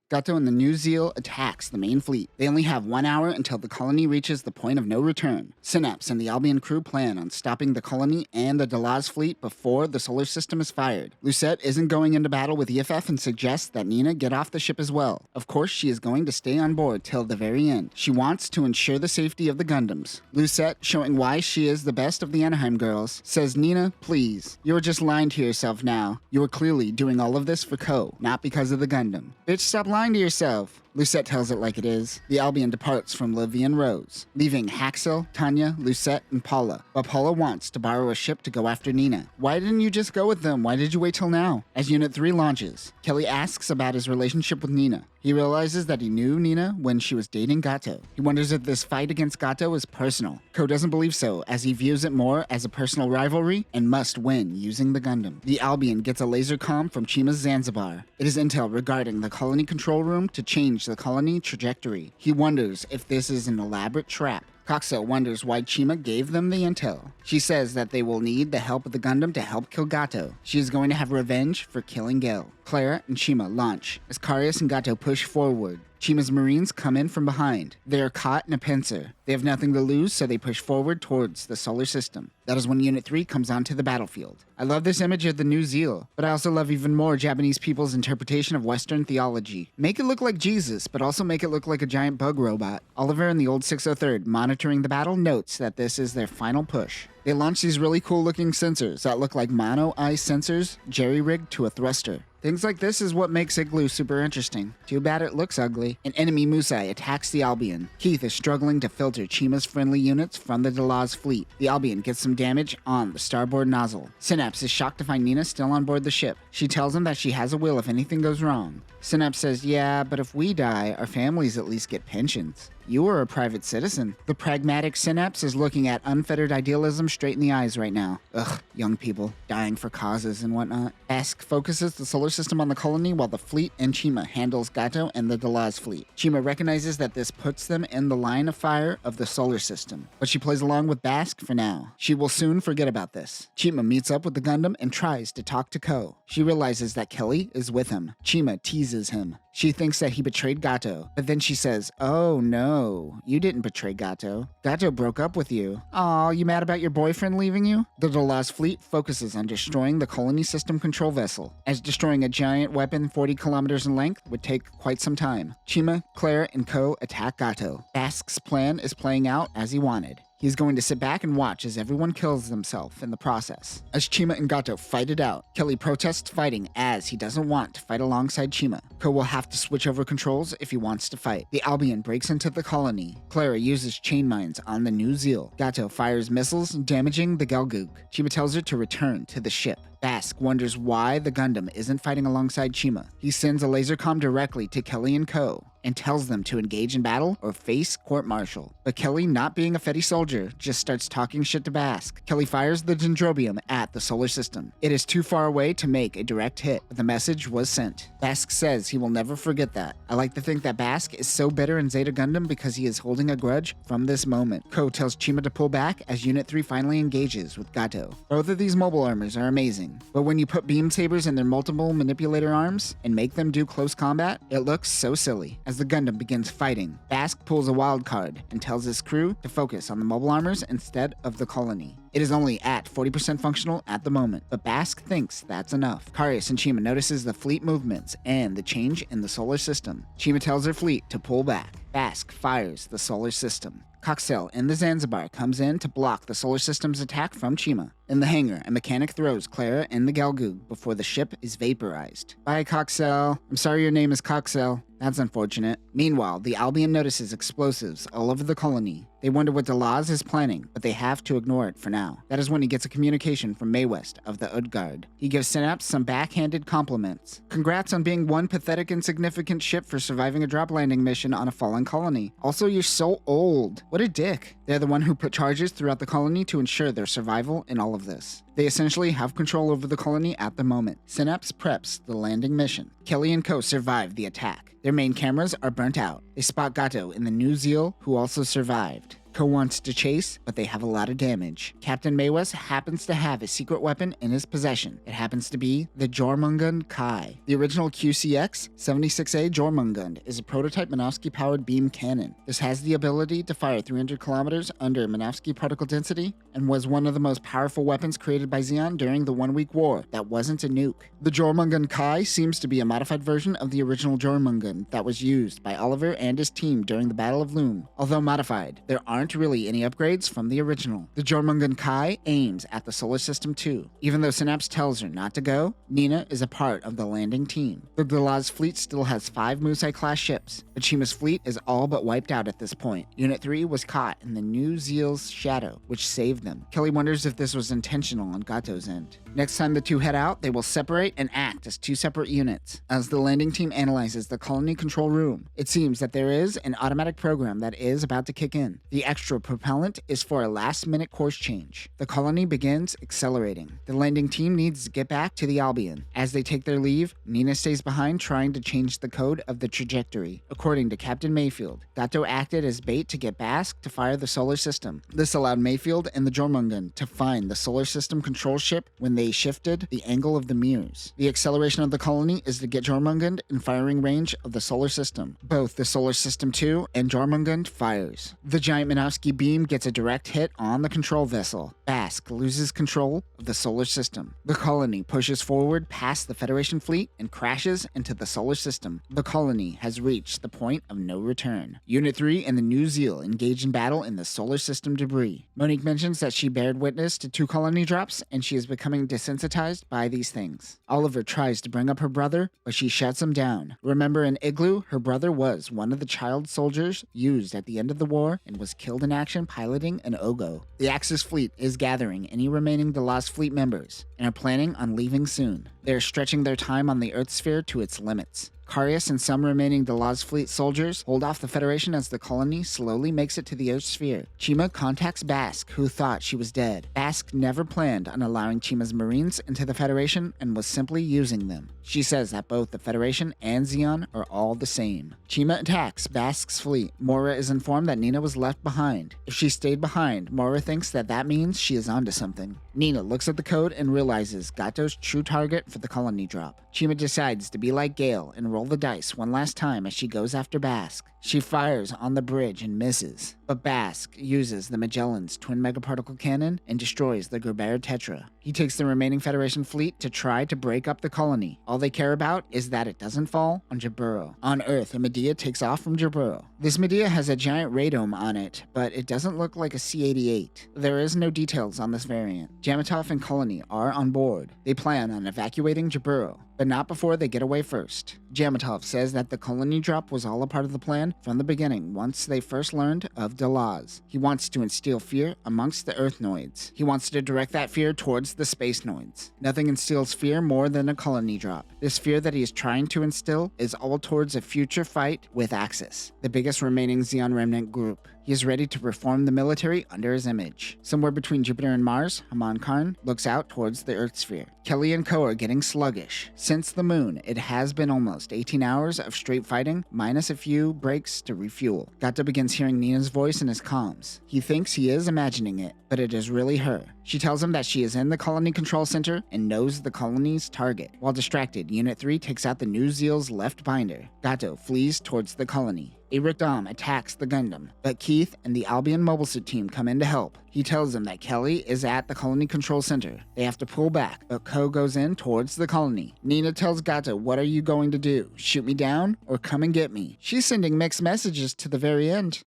Gato and the New Zeal attacks the main fleet. They only have 1 hour until the colony reaches the point of no return. Synapse and the Albion crew plan on stopping the colony and the Delaz fleet before the solar system is fired. Lucette isn't going into battle with EFF and suggests that Nina get off the ship as well. Of course, she is going to stay on board till the very end. She wants to ensure the safety of the Gundams. Lucette, showing why she is the best of the Anaheim girls, says, Nina, please, you are just lying to yourself now. You are clearly doing all of this for Ko, not because of the Gundam. Bitch, stop lying to yourself. Lucette tells it like it is. The Albion departs from Levian Rose, leaving Haxel, Tanya, Lucette, and Paula. But Paula wants to borrow a ship to go after Nina. Why didn't you just go with them? Why did you wait till now? As Unit 3 launches, Kelly asks about his relationship with Nina. He realizes that he knew Nina when she was dating Gato. He wonders if this fight against Gato is personal. Ko doesn't believe so, as he views it more as a personal rivalry and must win using the Gundam. The Albion gets a laser comm from Chima's Zanzibar. It is intel regarding the colony control room to change the colony trajectory. He wonders if this is an elaborate trap. Coxo wonders why Chima gave them the intel. She says that they will need the help of the Gundam to help kill Gato. She is going to have revenge for killing Gil. Clara and Chima launch as Karius and Gato push forward. Chima's Marines come in from behind. They are caught in a pincer. They have nothing to lose, so they push forward towards the solar system. That is when Unit 3 comes onto the battlefield. I love this image of the New Zeal, but I also love even more Japanese people's interpretation of Western theology. Make it look like Jesus, but also make it look like a giant bug robot. Oliver in the old 603rd, monitoring the battle, notes that this is their final push. They launch these really cool looking sensors that look like mono eye sensors jerry-rigged to a thruster. Things like this is what makes Igloo super interesting. Too bad it looks ugly. An enemy Musai attacks the Albion. Keith is struggling to filter Chima's friendly units from the Delaz fleet. The Albion gets some damage on the starboard nozzle. Synapse is shocked to find Nina still on board the ship. She tells him that she has a will if anything goes wrong. Synapse says, yeah, but if we die, our families at least get pensions. You are a private citizen. The pragmatic Synapse is looking at unfettered idealism straight in the eyes right now. Ugh, young people, dying for causes and whatnot. Ask focuses the solar system on the colony while the fleet and Chima handles Gato and the Delaz fleet. Chima recognizes that this puts them in the line of fire of the solar system, but she plays along with Bask for now. She will soon forget about this. Chima meets up with the Gundam and tries to talk to Ko. She realizes that Kelly is with him. Chima teases him. She thinks that he betrayed Gato, but then she says, oh no, you didn't betray Gato. Gato broke up with you. Aw, you mad about your boyfriend leaving you? The Delaz fleet focuses on destroying the colony system control vessel, as destroying a giant weapon 40 kilometers in length would take quite some time. Chima, Claire, and Ko attack Gato. Bask's plan is playing out as he wanted. He's going to sit back and watch as everyone kills themselves in the process. As Chima and Gato fight it out, Kelly protests fighting as he doesn't want to fight alongside Chima. Ko will have to switch over controls if he wants to fight. The Albion breaks into the colony. Clara uses chain mines on the New Zeal. Gato fires missiles, damaging the Gelgoog. Chima tells her to return to the ship. Bask wonders why the Gundam isn't fighting alongside Chima. He sends a laser comm directly to Kelly and Ko and tells them to engage in battle or face court-martial. But Kelly, not being a Fetty soldier, just starts talking shit to Bask. Kelly fires the Dendrobium at the solar system. It is too far away to make a direct hit, but the message was sent. Bask says he will never forget that. I like to think that Bask is so bitter in Zeta Gundam because he is holding a grudge from this moment. Ko tells Chima to pull back as Unit 3 finally engages with Gato. Both of these mobile armors are amazing. amazing. But when you put beam sabers in their multiple manipulator arms and make them do close combat, it looks so silly. As the Gundam begins fighting, Bask pulls a wild card and tells his crew to focus on the mobile armors instead of the colony. It is only at 40% functional at the moment, but Bask thinks that's enough. Karius and Chima notices the fleet movements and the change in the solar system. Chima tells her fleet to pull back. Bask fires the solar system. Coxel in the Zanzibar comes in to block the solar system's attack from Chima. In the hangar, a mechanic throws Clara in the Galgoog before the ship is vaporized. Bye, Coxel. I'm sorry your name is Coxel. That's unfortunate. Meanwhile, the Albion notices explosives all over the colony. They wonder what Delaz is planning, but they have to ignore it for now. That is when he gets a communication from Maywest of the Udgard. He gives Synapse some backhanded compliments. Congrats on being one pathetic insignificant ship for surviving a drop landing mission on a fallen colony. Also, you're so old. What a dick. They're the one who put charges throughout the colony to ensure their survival in all of this. They essentially have control over the colony at the moment. Synapse preps the landing mission. Kelly and Co. survive the attack. Their main cameras are burnt out. They spot Gato in the New Zeal, who also survived. Co wants to chase, but they have a lot of damage. Captain Maywest happens to have a secret weapon in his possession. It happens to be the Jormungand Kai. The original QCX 76A Jormungand is a prototype Minovsky-powered beam cannon. This has the ability to fire 300 kilometers under Minovsky particle density and was one of the most powerful weapons created by Zeon during the 1 Week War that wasn't a nuke. The Jormungand Kai seems to be a modified version of the original Jormungand that was used by Oliver and his team during the Battle of Loom. Although modified, there aren't really any upgrades from the original. The Jormungand Kai aims at the solar system too. Even though Synapse tells her not to go, Nina is a part of the landing team. The Delaz fleet still has 5 Musai-class ships, but Chima's fleet is all but wiped out at this point. Unit 3 was caught in the New Zeal's shadow, which saved them. Kelly wonders if this was intentional on Gato's end. Next time the two head out, they will separate and act as 2 separate units. As the landing team analyzes the colony control room, it seems that there is an automatic program that is about to kick in. The extra propellant is for a last-minute course change. The colony begins accelerating. The landing team needs to get back to the Albion. As they take their leave, Nina stays behind trying to change the code of the trajectory. According to Captain Mayfield, Gato acted as bait to get Bask to fire the solar system. This allowed Mayfield and the Jormungand to find the solar system control ship when they shifted the angle of the mirrors. The acceleration of the colony is to get Jormungand in firing range of the solar system. Both the solar system 2 and Jormungand fires. The giant Minovsky beam gets a direct hit on the control vessel. Bask loses control of the solar system. The colony pushes forward past the Federation fleet and crashes into the solar system. The colony has reached the point of no return. Unit 3 and the New Zeal engage in battle in the solar system debris. Monique mentions that she bared witness to 2 colony drops and she is becoming desensitized by these things. Oliver tries to bring up her brother, but she shuts him down. Remember in Igloo, her brother was one of the child soldiers used at the end of the war and was killed in action piloting an Ogo. The Axis fleet is gathering any remaining Delaz fleet members and are planning on leaving soon. They are stretching their time on the Earth sphere to its limits. Karius and some remaining Delaz fleet soldiers hold off the Federation as the colony slowly makes it to the Earth sphere. Chima contacts Bask, who thought she was dead. Bask never planned on allowing Chima's Marines into the Federation and was simply using them. She says that both the Federation and Zeon are all the same. Chima attacks Bask's fleet. Mora is informed that Nina was left behind. If she stayed behind, Mora thinks that that means she is onto something. Nina looks at the code and realizes Gato's true target for the colony drop. Chima decides to be like Gale and roll the dice one last time as she goes after Bask. She fires on the bridge and misses, but Bask uses the Magellan's twin megaparticle cannon and destroys the Gerber Tetra. He takes the remaining Federation fleet to try to break up the colony. All they care about is that it doesn't fall on Jaburo. On Earth, a Medea takes off from Jaburo. This Medea has a giant radome on it, but it doesn't look like a C-88. There is no details on this variant. Jamatov and Colony are on board. They plan on evacuating Jaburo, but not before they get away first. Jamatov says that the colony drop was all a part of the plan from the beginning once they first learned of Delaz. He wants to instill fear amongst the Earthnoids. He wants to direct that fear towards the Spacenoids. Nothing instills fear more than a colony drop. This fear that he is trying to instill is all towards a future fight with Axis, the biggest remaining Zeon remnant group. He is ready to reform the military under his image. Somewhere between Jupiter and Mars, Haman Karn looks out towards the Earth sphere. Kelly and Co are getting sluggish. Since the moon, it has been almost 18 hours of straight fighting, minus a few breaks to refuel. Gato begins hearing Nina's voice in his comms. He thinks he is imagining it, but it is really her. She tells him that she is in the colony control center and knows the colony's target. While distracted, Unit 3 takes out the New Zeal's left binder. Gato flees towards the colony. Eric Dom attacks the Gundam, but Keith and the Albion Mobile Suit team come in to help. He tells them that Kelly is at the colony control center. They have to pull back, but Ko goes in towards the colony. Nina tells Gato, "What are you going to do? Shoot me down or come and get me?" She's sending mixed messages to the very end.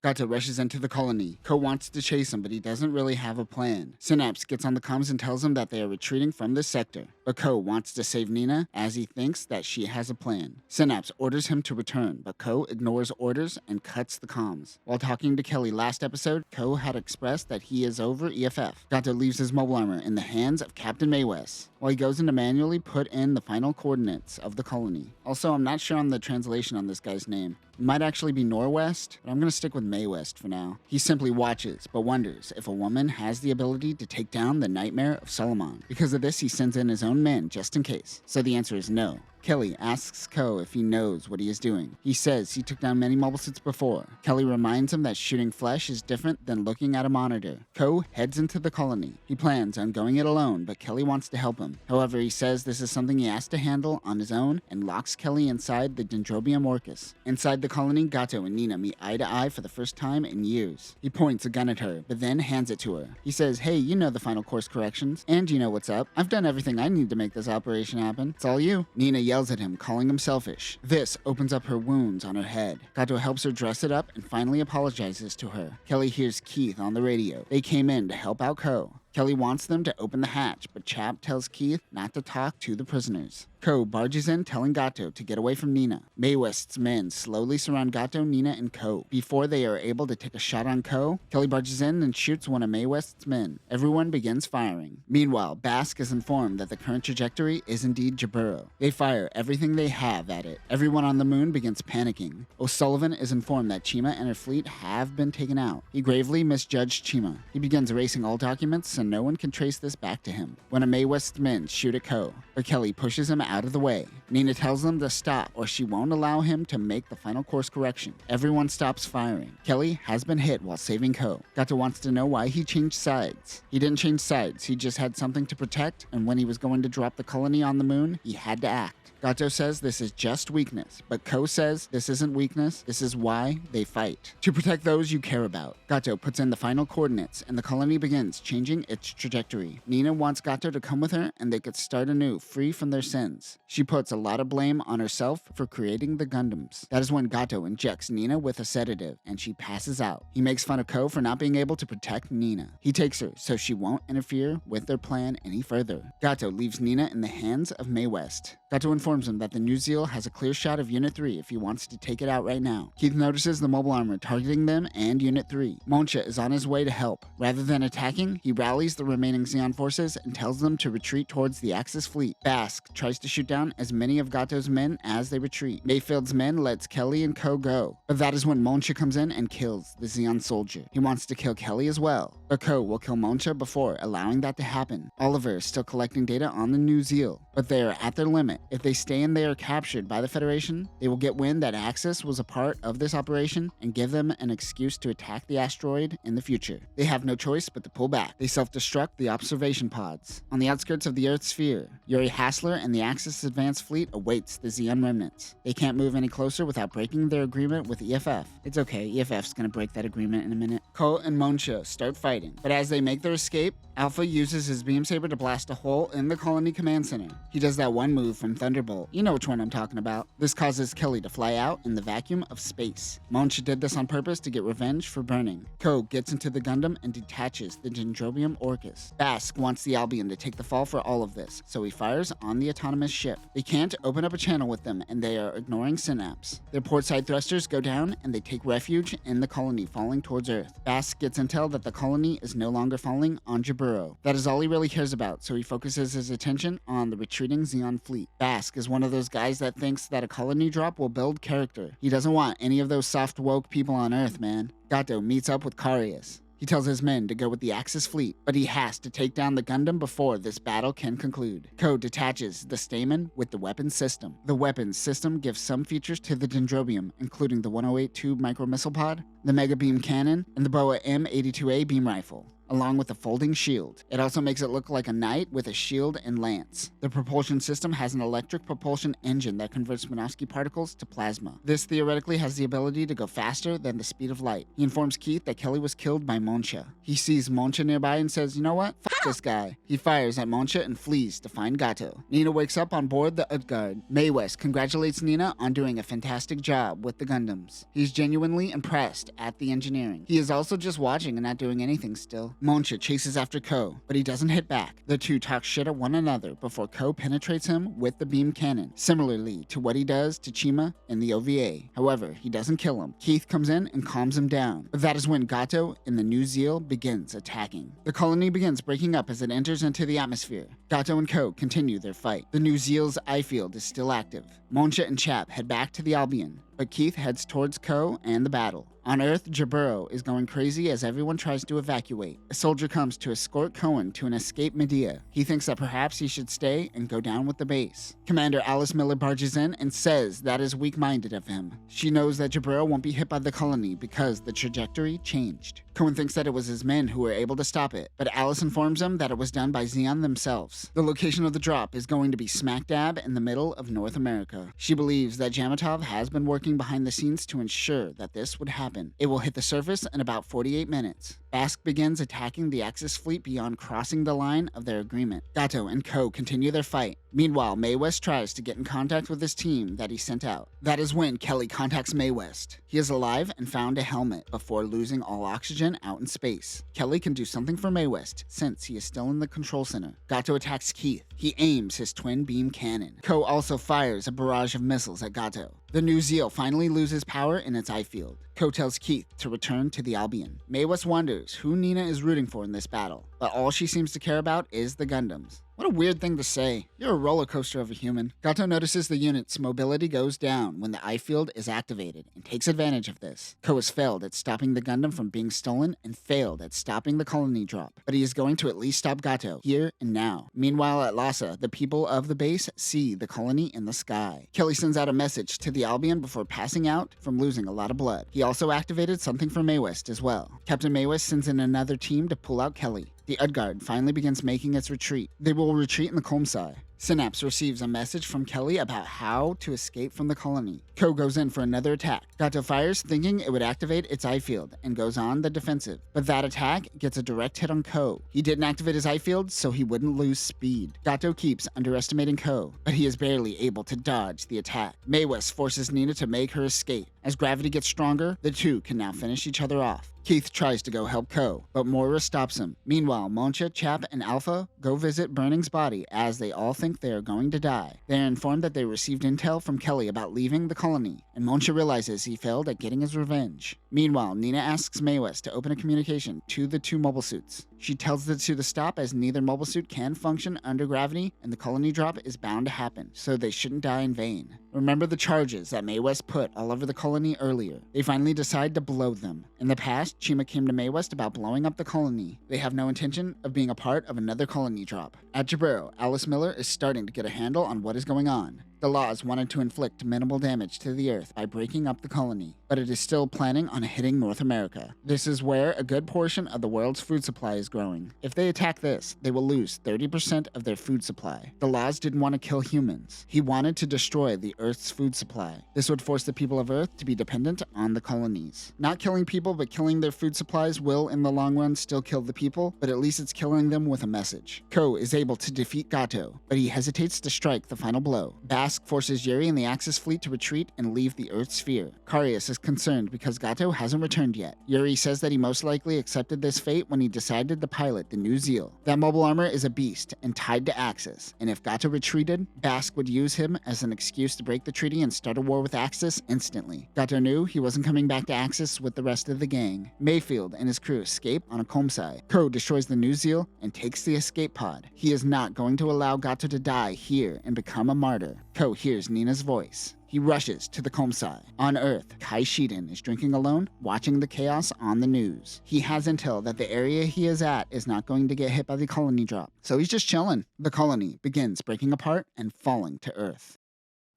Gato rushes into the colony. Ko wants to chase him, but he doesn't really have a plan. Synapse gets on the comms and tells him that they are retreating from this sector. But Ko wants to save Nina, as he thinks that she has a plan. Synapse orders him to return, but Ko ignores orders and cuts the comms. While talking to Kelly last episode, Ko had expressed that he is over EFF. Gato leaves his mobile armor in the hands of Captain Maywest, while he goes in to manually put in the final coordinates of the colony. Also, I'm not sure on the translation on this guy's name. It might actually be Norwest, but I'm going to stick with Maywest for now. He simply watches, but wonders if a woman has the ability to take down the Nightmare of Solomon. Because of this, he sends in his own men just in case. So the answer is no. Kelly asks Ko if he knows what he is doing. He says he took down many mobile suits before. Kelly reminds him that shooting flesh is different than looking at a monitor. Ko heads into the colony. He plans on going it alone, but Kelly wants to help him. However, he says this is something he has to handle on his own and locks Kelly inside the Dendrobium Orcus. Inside the colony, Gato and Nina meet eye to eye for the first time in years. He points a gun at her, but then hands it to her. He says, "Hey, you know the final course corrections, and you know what's up. I've done everything I need to make this operation happen. It's all you." Nina yells at him, calling him selfish. This opens up her wounds on her head. Gato helps her dress it up and finally apologizes to her. Kelly hears Keith on the radio. They came in to help out Ko. Kelly wants them to open the hatch, but Chap tells Keith not to talk to the prisoners. Ko barges in, telling Gato to get away from Nina. Maywest's men slowly surround Gato, Nina, and Ko. Before they are able to take a shot on Ko, Kelly barges in and shoots one of Maywest's men. Everyone begins firing. Meanwhile, Bask is informed that the current trajectory is indeed Jaburo. They fire everything they have at it. Everyone on the moon begins panicking. O'Sullivan is informed that Chima and her fleet have been taken out. He gravely misjudged Chima. He begins erasing all documents, and no one can trace this back to him. One of Maywest's men shoot at Ko, but Kelly pushes him out of the way. Nina tells them to stop or she won't allow him to make the final course correction. Everyone stops firing. Kelly has been hit while saving Ko. Gato wants to know why he changed sides. He didn't change sides, he just had something to protect, and when he was going to drop the colony on the moon, he had to act. Gato says this is just weakness, but Ko says this isn't weakness, this is why they fight. To protect those you care about. Gato puts in the final coordinates, and the colony begins changing its trajectory. Nina wants Gato to come with her, and they could start anew, free from their sins. She puts a lot of blame on herself for creating the Gundams. That is when Gato injects Nina with a sedative, and she passes out. He makes fun of Ko for not being able to protect Nina. He takes her, so she won't interfere with their plan any further. Gato leaves Nina in the hands of Maywest. Gato informs him that the New Zeal has a clear shot of Unit 3 if he wants to take it out right now. Keith notices the mobile armor targeting them and Unit 3. Moncha is on his way to help. Rather than attacking, he rallies the remaining Zeon forces and tells them to retreat towards the Axis fleet. Bask tries to shoot down as many of Gato's men as they retreat. Mayfield's men lets Kelly and Ko go, but that is when Moncha comes in and kills the Zeon soldier. He wants to kill Kelly as well, but Ko will kill Moncha before allowing that to happen. Oliver is still collecting data on the New Zeal, but they are at their limit. If they stay and they are captured by the Federation, they will get wind that Axis was a part of this operation and give them an excuse to attack the asteroid in the future. They have no choice but to pull back. They self-destruct the observation pods. On the outskirts of the Earth sphere, Yuri Hassler and the Axis advanced fleet awaits the Zeon remnants. They can't move any closer without breaking their agreement with EFF. It's okay, EFF's gonna break that agreement in a minute. Ko and Moncha start fighting, but as they make their escape, Alpha uses his beam saber to blast a hole in the colony command center. He does that one move from Thunderbolt. You know which one I'm talking about. This causes Kelly to fly out in the vacuum of space. Moncha did this on purpose to get revenge for burning. Ko gets into the Gundam and detaches the Dendrobium Orcus. Bask wants the Albion to take the fall for all of this, so he fires on the autonomous ship. They can't open up a channel with them, and they are ignoring Synapse. Their portside thrusters go down, and they take refuge in the colony falling towards Earth. Bask gets intel that the colony is no longer falling on Jabur. Jaburo. That is all he really cares about, so he focuses his attention on the retreating Zeon fleet. Bask is one of those guys that thinks that a colony drop will build character. He doesn't want any of those soft woke people on Earth, man. Gato meets up with Karius. He tells his men to go with the Axis fleet, but he has to take down the Gundam before this battle can conclude. Ko detaches the Stamen with the weapons system. The weapons system gives some features to the Dendrobium, including the 1082 micro-missile pod, the Mega Beam Cannon, and the Boa M82A beam rifle, along with a folding shield. It also makes it look like a knight with a shield and lance. The propulsion system has an electric propulsion engine that converts Minovsky particles to plasma. This theoretically has the ability to go faster than the speed of light. He informs Keith that Kelly was killed by Monsha. He sees Monsha nearby and says, you know what? Fuck this guy. He fires at Monsha and flees to find Gato. Nina wakes up on board the Utgard. Maywest congratulates Nina on doing a fantastic job with the Gundams. He's genuinely impressed at the engineering. He is also just watching and not doing anything still. Monsha chases after Ko, but he doesn't hit back. The two talk shit at one another before Ko penetrates him with the beam cannon, similarly to what he does to Chima in the OVA. However, he doesn't kill him. Keith comes in and calms him down, but that is when Gato in the New Zeal begins attacking. The colony begins breaking up as it enters into the atmosphere. Gato and Ko continue their fight. The New Zeal's eye field is still active. Monsha and Chap head back to the Albion, but Keith heads towards Ko and the battle. On Earth, Jaburo is going crazy as everyone tries to evacuate. A soldier comes to escort Cohen to an escaped Medea. He thinks that perhaps he should stay and go down with the base. Commander Alice Miller barges in and says that is weak-minded of him. She knows that Jaburo won't be hit by the colony because the trajectory changed. Cohen thinks that it was his men who were able to stop it, but Alice informs him that it was done by Zeon themselves. The location of the drop is going to be smack dab in the middle of North America. She believes that Jamatov has been working behind the scenes to ensure that this would happen. It will hit the surface in about 48 minutes. Bask begins attacking the Axis fleet beyond crossing the line of their agreement. Gato and Ko continue their fight. Meanwhile, Maywest tries to get in contact with his team that he sent out. That is when Kelly contacts Maywest. He is alive and found a helmet before losing all oxygen out in space. Kelly can do something for Maywest since he is still in the control center. Gato attacks Keith. He aims his twin beam cannon. Ko also fires a barrage of missiles at Gato. The New Zeal finally loses power in its eye field. Ko tells Keith to return to the Albion. Maywest wonders who Nina is rooting for in this battle, but all she seems to care about is the Gundams. What a weird thing to say. You're a roller coaster of a human. Gato notices the unit's mobility goes down when the eye field is activated and takes advantage of this. Ko has failed at stopping the Gundam from being stolen and failed at stopping the colony drop, but he is going to at least stop Gato here and now. Meanwhile at Lhasa, the people of the base see the colony in the sky. Kelly sends out a message to the Albion before passing out from losing a lot of blood. He also activated something for Maywest as well. Captain Maywest sends in another team to pull out Kelly. The Utgard finally begins making its retreat. They will retreat in the Komsai. Synapse receives a message from Kelly about how to escape from the colony. Ko goes in for another attack. Gato fires, thinking it would activate its eye field, and goes on the defensive. But that attack gets a direct hit on Ko. He didn't activate his eye field, so he wouldn't lose speed. Gato keeps underestimating Ko, but he is barely able to dodge the attack. Maywest forces Nina to make her escape. As gravity gets stronger, the two can now finish each other off. Keith tries to go help Ko, but Moira stops him. Meanwhile, Monsha, Chap, and Alpha go visit Burning's body as they all think they are going to die. They are informed that they received intel from Kelly about leaving the colony, and Monsha realizes he failed at getting his revenge. Meanwhile, Nina asks Maywest to open a communication to the two mobile suits. She tells the two to stop as neither mobile suit can function under gravity and the colony drop is bound to happen, so they shouldn't die in vain. Remember the charges that Maywest put all over the colony earlier. They finally decide to blow them. In the past, Chima came to Maywest about blowing up the colony. They have no intention of being a part of another colony drop. At Jaburo, Alice Miller is starting to get a handle on what is going on. The Laws wanted to inflict minimal damage to the Earth by breaking up the colony, but it is still planning on hitting North America. This is where a good portion of the world's food supply is growing. If they attack this, they will lose 30% of their food supply. The Laws didn't want to kill humans. He wanted to destroy the Earth's food supply. This would force the people of Earth to be dependent on the colonies. Not killing people, but killing their food supplies will, in the long run, still kill the people, but at least it's killing them with a message. Ko is able to defeat Gato, but he hesitates to strike the final blow. Bass Bask forces Yuri and the Axis fleet to retreat and leave the Earth sphere. Karius is concerned because Gato hasn't returned yet. Yuri says that he most likely accepted this fate when he decided to pilot the new Zeal. That mobile armor is a beast and tied to Axis, and if Gato retreated, Bask would use him as an excuse to break the treaty and start a war with Axis instantly. Gato knew he wasn't coming back to Axis with the rest of the gang. Mayfield and his crew escape on a Komsai. Ko destroys the new Zeal and takes the escape pod. He is not going to allow Gato to die here and become a martyr. Ko hears Nina's voice. He rushes to the Komsai. On Earth, Kai Shiden is drinking alone, watching the chaos on the news. He has intel that the area he is at is not going to get hit by the colony drop, so he's just chilling. The colony begins breaking apart and falling to Earth.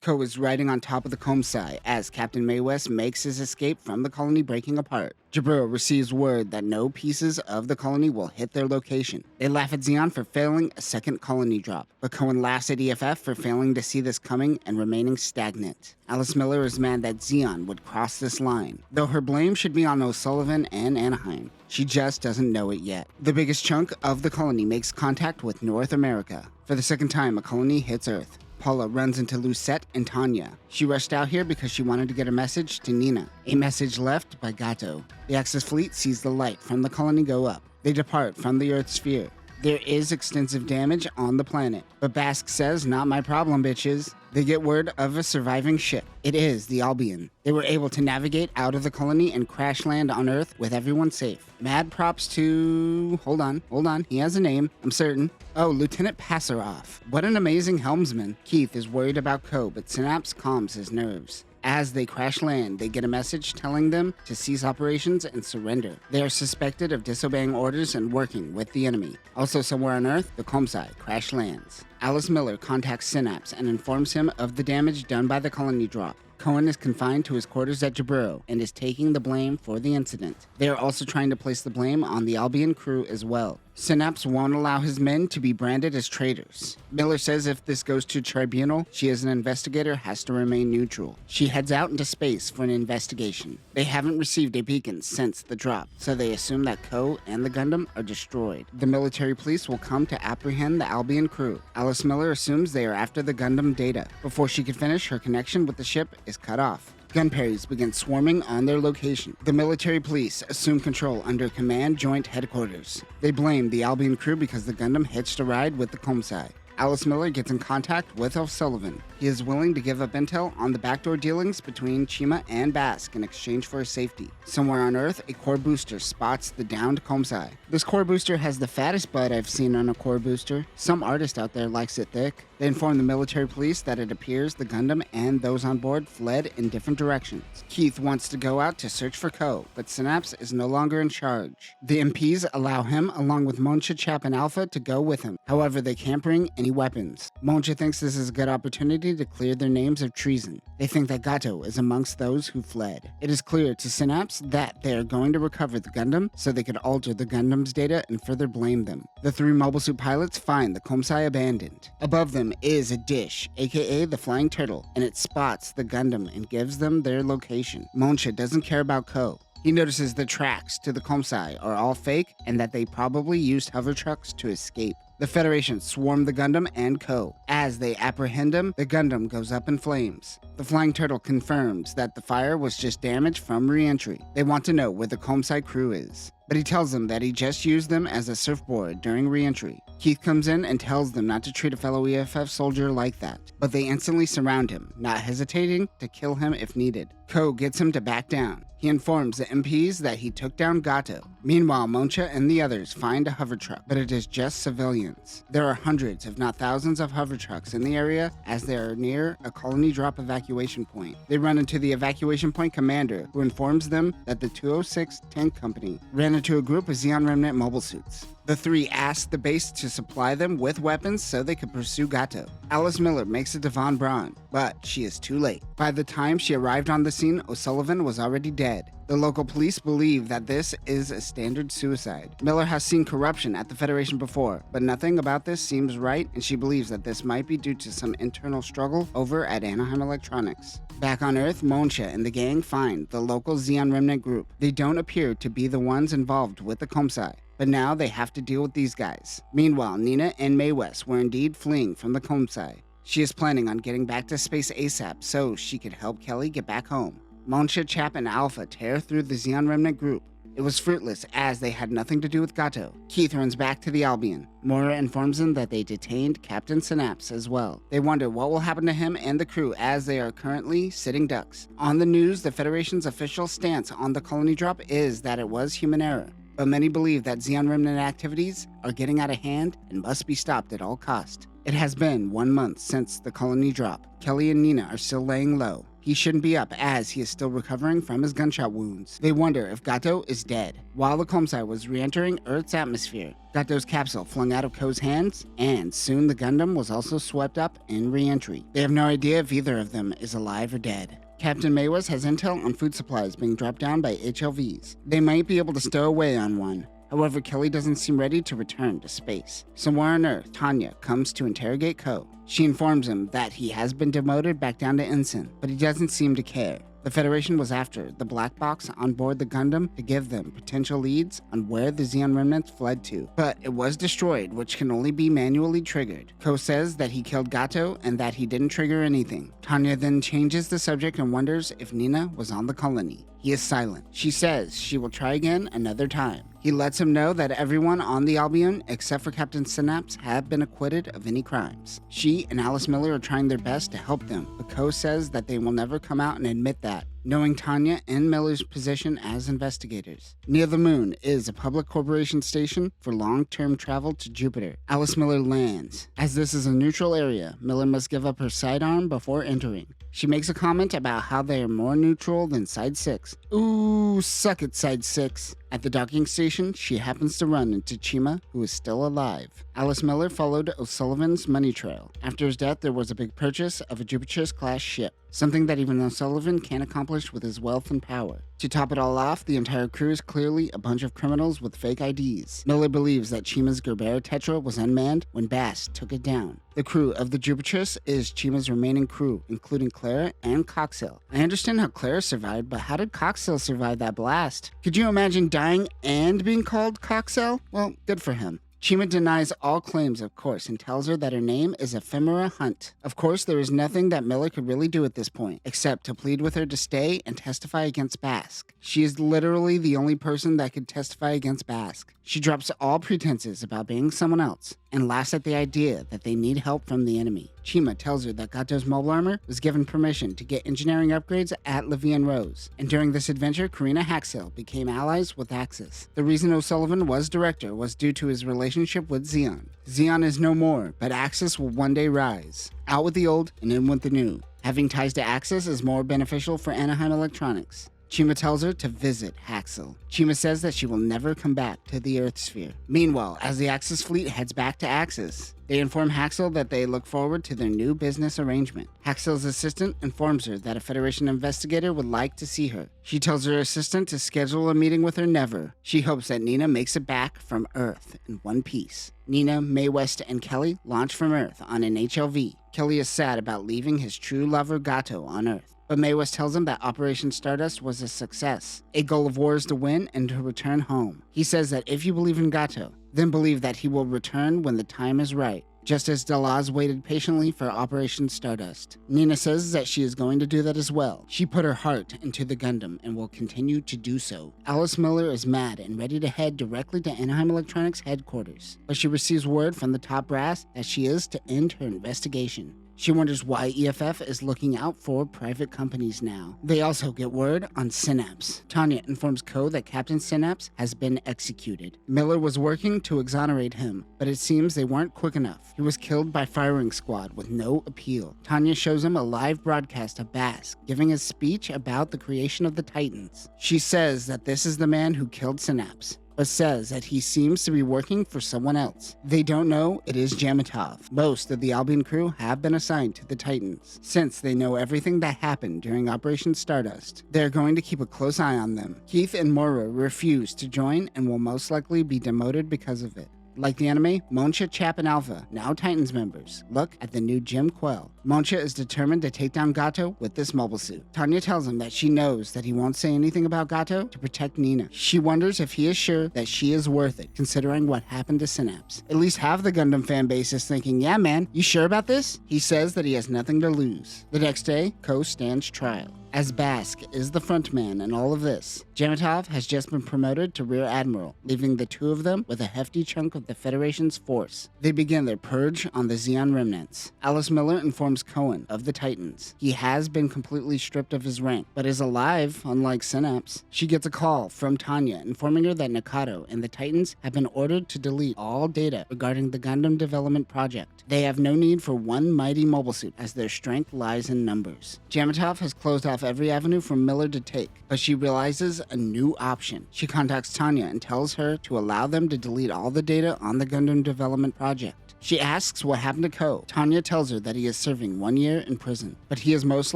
Ko is riding on top of the Komsai as Captain Maywest makes his escape from the colony breaking apart. Jaburo receives word that no pieces of the colony will hit their location. They laugh at Zeon for failing a second colony drop, but Cohen laughs at EFF for failing to see this coming and remaining stagnant. Alice Miller is mad that Zeon would cross this line, though her blame should be on O'Sullivan and Anaheim. She just doesn't know it yet. The biggest chunk of the colony makes contact with North America. For the second time, a colony hits Earth. Paula runs into Lucette and Tanya. She rushed out here because she wanted to get a message to Nina, a message left by Gato. The Axis fleet sees the light from the colony go up. They depart from the Earth sphere. There is extensive damage on the planet, but Bask says, "Not my problem, bitches." They get word of a surviving ship. It is the Albion. They were able to navigate out of the colony and crash land on Earth with everyone safe. Mad props to... Hold on. He has a name, I'm certain. Oh, Lieutenant Passaroff. What an amazing helmsman. Keith is worried about Ko, but Synapse calms his nerves. As they crash land, they get a message telling them to cease operations and surrender. They are suspected of disobeying orders and working with the enemy. Also somewhere on Earth, the Komsai crash lands. Alice Miller contacts Synapse and informs him of the damage done by the colony drop. Cohen is confined to his quarters at Jaburo and is taking the blame for the incident. They are also trying to place the blame on the Albion crew as well. Synapse won't allow his men to be branded as traitors. Miller says if this goes to tribunal, she as an investigator has to remain neutral. She heads out into space for an investigation. They haven't received a beacon since the drop, so they assume that Ko and the Gundam are destroyed. The military police will come to apprehend the Albion crew. Alice Miller assumes they are after the Gundam data. Before she can finish, her connection with the ship is cut off. Gunperries begin swarming on their location. The military police assume control under Command Joint Headquarters. They blame the Albion crew because the Gundam hitched a ride with the Komsai. Alice Miller gets in contact with O'Sullivan. He is willing to give up intel on the backdoor dealings between Chima and Bask in exchange for his safety. Somewhere on Earth, a core booster spots the downed Komsai. This core booster has the fattest butt I've seen on a core booster. Some artist out there likes it thick. They inform the military police that it appears the Gundam and those on board fled in different directions. Keith wants to go out to search for Ko, but Synapse is no longer in charge. The MPs allow him, along with Moncha, Chap, and Alpha, to go with him. However, they can't bring any weapons. Moncha thinks this is a good opportunity to clear their names of treason. They think that Gato is amongst those who fled. It is clear to Synapse that they are going to recover the Gundam so they could alter the Gundam's data and further blame them. The three mobile suit pilots find the Komsai abandoned. Above them is a dish, aka the flying turtle, and it spots the Gundam and gives them their location. Moncha doesn't care about Ko. He notices the tracks to the Komsai are all fake and that they probably used hover trucks to escape. The Federation swarm the Gundam and Ko. As they apprehend him, the Gundam goes up in flames. The Flying Turtle confirms that the fire was just damage from re-entry. They want to know where the Komsai crew is, but he tells them that he just used them as a surfboard during re-entry. Keith comes in and tells them not to treat a fellow EFF soldier like that, but they instantly surround him, not hesitating to kill him if needed. Ko gets him to back down. He informs the MPs that he took down Gato. Meanwhile, Moncha and the others find a hover truck, but it is just civilians. There are hundreds, if not thousands, of hover trucks in the area as they are near a colony drop evacuation point. They run into the evacuation point commander, who informs them that the 206 Tank Company ran into a group of Zeon Remnant mobile suits. The three ask the base to supply them with weapons so they could pursue Gato. Alice Miller makes it to Von Braun, but she is too late. By the time she arrived on the scene, O'Sullivan was already dead. The local police believe that this is a standard suicide. Miller has seen corruption at the Federation before, but nothing about this seems right, and she believes that this might be due to some internal struggle over at Anaheim Electronics. Back on Earth, Moncha and the gang find the local Zeon Remnant group. They don't appear to be the ones involved with the Komsai, but now they have to deal with these guys. Meanwhile, Nina and Maywest were indeed fleeing from the Komsai. She is planning on getting back to space ASAP so she could help Kelly get back home. Monsha, Chap, and Alpha tear through the Zeon Remnant group. It was fruitless as they had nothing to do with Gato. Keith runs back to the Albion. Mora informs them that they detained Captain Synapse as well. They wonder what will happen to him and the crew as they are currently sitting ducks. On the news, the Federation's official stance on the colony drop is that it was human error. But many believe that Zeon Remnant activities are getting out of hand and must be stopped at all cost. It has been 1 month since the colony drop. Kelly and Nina are still laying low. He shouldn't be up as he is still recovering from his gunshot wounds. They wonder if Gato is dead. While the Comsci was re-entering Earth's atmosphere, Gato's capsule flung out of Ko's hands, and soon the Gundam was also swept up in re-entry. They have no idea if either of them is alive or dead. Captain Maywas has intel on food supplies being dropped down by HLVs. They might be able to stow away on one. However, Kelly doesn't seem ready to return to space. Somewhere on Earth, Tanya comes to interrogate Ko. She informs him that he has been demoted back down to ensign, but he doesn't seem to care. The Federation was after the black box on board the Gundam to give them potential leads on where the Zeon remnants fled to, but it was destroyed, which can only be manually triggered. Ko says that he killed Gato and that he didn't trigger anything. Tanya then changes the subject and wonders if Nina was on the colony. He is silent. She says she will try again another time. He lets him know that everyone on the Albion, except for Captain Synapse, have been acquitted of any crimes. She and Alice Miller are trying their best to help them, but Ko says that they will never come out and admit that, knowing Tanya and Miller's position as investigators. Near the moon is a public corporation station for long-term travel to Jupiter. Alice Miller lands. As this is a neutral area, Miller must give up her sidearm before entering. She makes a comment about how they are more neutral than Side 6. Ooh, suck it, Side 6. At the docking station, she happens to run into Chima, who is still alive. Alice Miller followed O'Sullivan's money trail. After his death, there was a big purchase of a Jupiter's-class ship, something that even O'Sullivan can't accomplish with his wealth and power. To top it all off, the entire crew is clearly a bunch of criminals with fake IDs. Miller believes that Chima's Gerbera Tetra was unmanned when Bast took it down. The crew of the Jupiter's is Chima's remaining crew, including Clara and Coxel. I understand how Clara survived, but how did Coxel survive that blast? Could you imagine dying and being called Coxel? Well, good for him. Chima denies all claims, of course, and tells her that her name is Ephemera Hunt. Of course, there is nothing that Miller could really do at this point, except to plead with her to stay and testify against Bask. She is literally the only person that could testify against Bask. She drops all pretenses about being someone else, and laughs at the idea that they need help from the enemy. Chima tells her that Gato's mobile armor was given permission to get engineering upgrades at Levian Rose, and during this adventure, Karina Haxel became allies with Axis. The reason O'Sullivan was director was due to his relationship with Zeon. Zeon is no more, but Axis will one day rise. Out with the old and in with the new. Having ties to Axis is more beneficial for Anaheim Electronics. Chima tells her to visit Haxel. Chima says that she will never come back to the Earth sphere. Meanwhile, as the Axis fleet heads back to Axis, they inform Haxel that they look forward to their new business arrangement. Haxel's assistant informs her that a Federation investigator would like to see her. She tells her assistant to schedule a meeting with her never. She hopes that Nina makes it back from Earth in one piece. Nina, Mae West, and Kelly launch from Earth on an HLV. Kelly is sad about leaving his true lover Gato on Earth. But Mae West tells him that Operation Stardust was a success. A goal of war is to win and to return home. He says that if you believe in Gato, then believe that he will return when the time is right, just as Delaz waited patiently for Operation Stardust. Nina says that she is going to do that as well. She put her heart into the Gundam and will continue to do so. Alice Miller is mad and ready to head directly to Anaheim Electronics headquarters, but she receives word from the top brass that she is to end her investigation. She wonders why EFF is looking out for private companies now. They also get word on Synapse. Tanya informs Ko that Captain Synapse has been executed. Miller was working to exonerate him, but it seems they weren't quick enough. He was killed by firing squad with no appeal. Tanya shows him a live broadcast of Bask giving a speech about the creation of the Titans. She says that this is the man who killed Synapse, but says that he seems to be working for someone else. They don't know it is Jamatov. Most of the Albion crew have been assigned to the Titans, since they know everything that happened during Operation Stardust. They're going to keep a close eye on them. Keith and Mora refuse to join and will most likely be demoted because of it. Like the anime, Moncha, Chap, and Alpha, now Titans members, look at the new Jim Quell. Moncha is determined to take down Gato with this mobile suit. Tanya tells him that she knows that he won't say anything about Gato to protect Nina. She wonders if he is sure that she is worth it, considering what happened to Synapse. At least half the Gundam fan base is thinking, yeah man, you sure about this? He says that he has nothing to lose. The next day, Ko stands trial. As Bask is the frontman in all of this, Jamatov has just been promoted to Rear Admiral, leaving the two of them with a hefty chunk of the Federation's force. They begin their purge on the Zeon remnants. Alice Miller informs Cohen of the Titans. He has been completely stripped of his rank, but is alive, unlike Synapse. She gets a call from Tanya informing her that Nakato and the Titans have been ordered to delete all data regarding the Gundam development project. They have no need for one mighty mobile suit, as their strength lies in numbers. Jamatov has closed off every avenue for Miller to take, but she realizes a new option. She contacts Tanya and tells her to allow them to delete all the data on the Gundam development project. She asks what happened to Ko. Tanya tells her that he is serving 1 year in prison, but he is most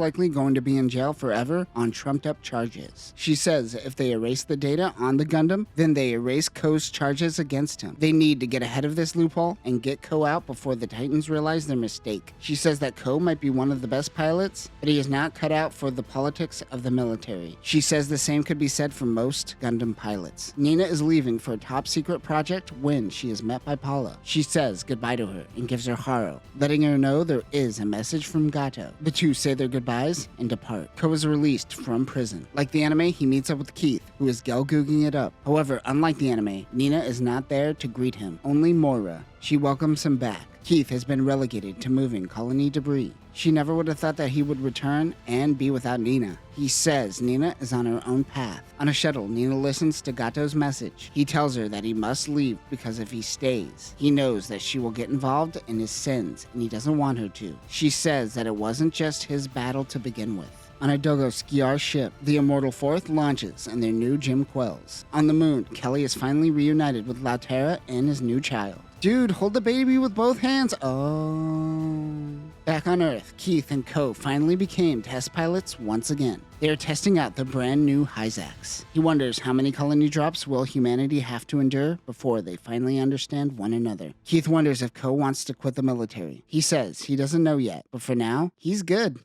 likely going to be in jail forever on trumped-up charges. She says if they erase the data on the Gundam, then they erase Ko's charges against him. They need to get ahead of this loophole and get Ko out before the Titans realize their mistake. She says that Ko might be one of the best pilots, but he is not cut out for the politics of the military. She says the same could be said for most Gundam pilots. Nina is leaving for a top-secret project when she is met by Paula. She says goodbye to her and gives her Haro, letting her know there is a message from Gato. The two say their goodbyes and depart. Ko is released from prison. Like the anime, he meets up with Keith, who is gelgooging it up. However, unlike the anime, Nina is not there to greet him, only Moira. She welcomes him back. Keith has been relegated to moving colony debris. She never would have thought that he would return and be without Nina. He says Nina is on her own path. On a shuttle, Nina listens to Gato's message. He tells her that he must leave because if he stays, he knows that she will get involved in his sins and he doesn't want her to. She says that it wasn't just his battle to begin with. On a Dogo Skiar ship, the Immortal Fourth launches in their new Jim Quells. On the moon, Kelly is finally reunited with Lautera and his new child. Dude, hold the baby with both hands. Oh. Back on Earth, Keith and Ko finally became test pilots once again. They are testing out the brand new Hyzax. He wonders how many colony drops will humanity have to endure before they finally understand one another. Keith wonders if Ko wants to quit the military. He says he doesn't know yet, but for now, he's good.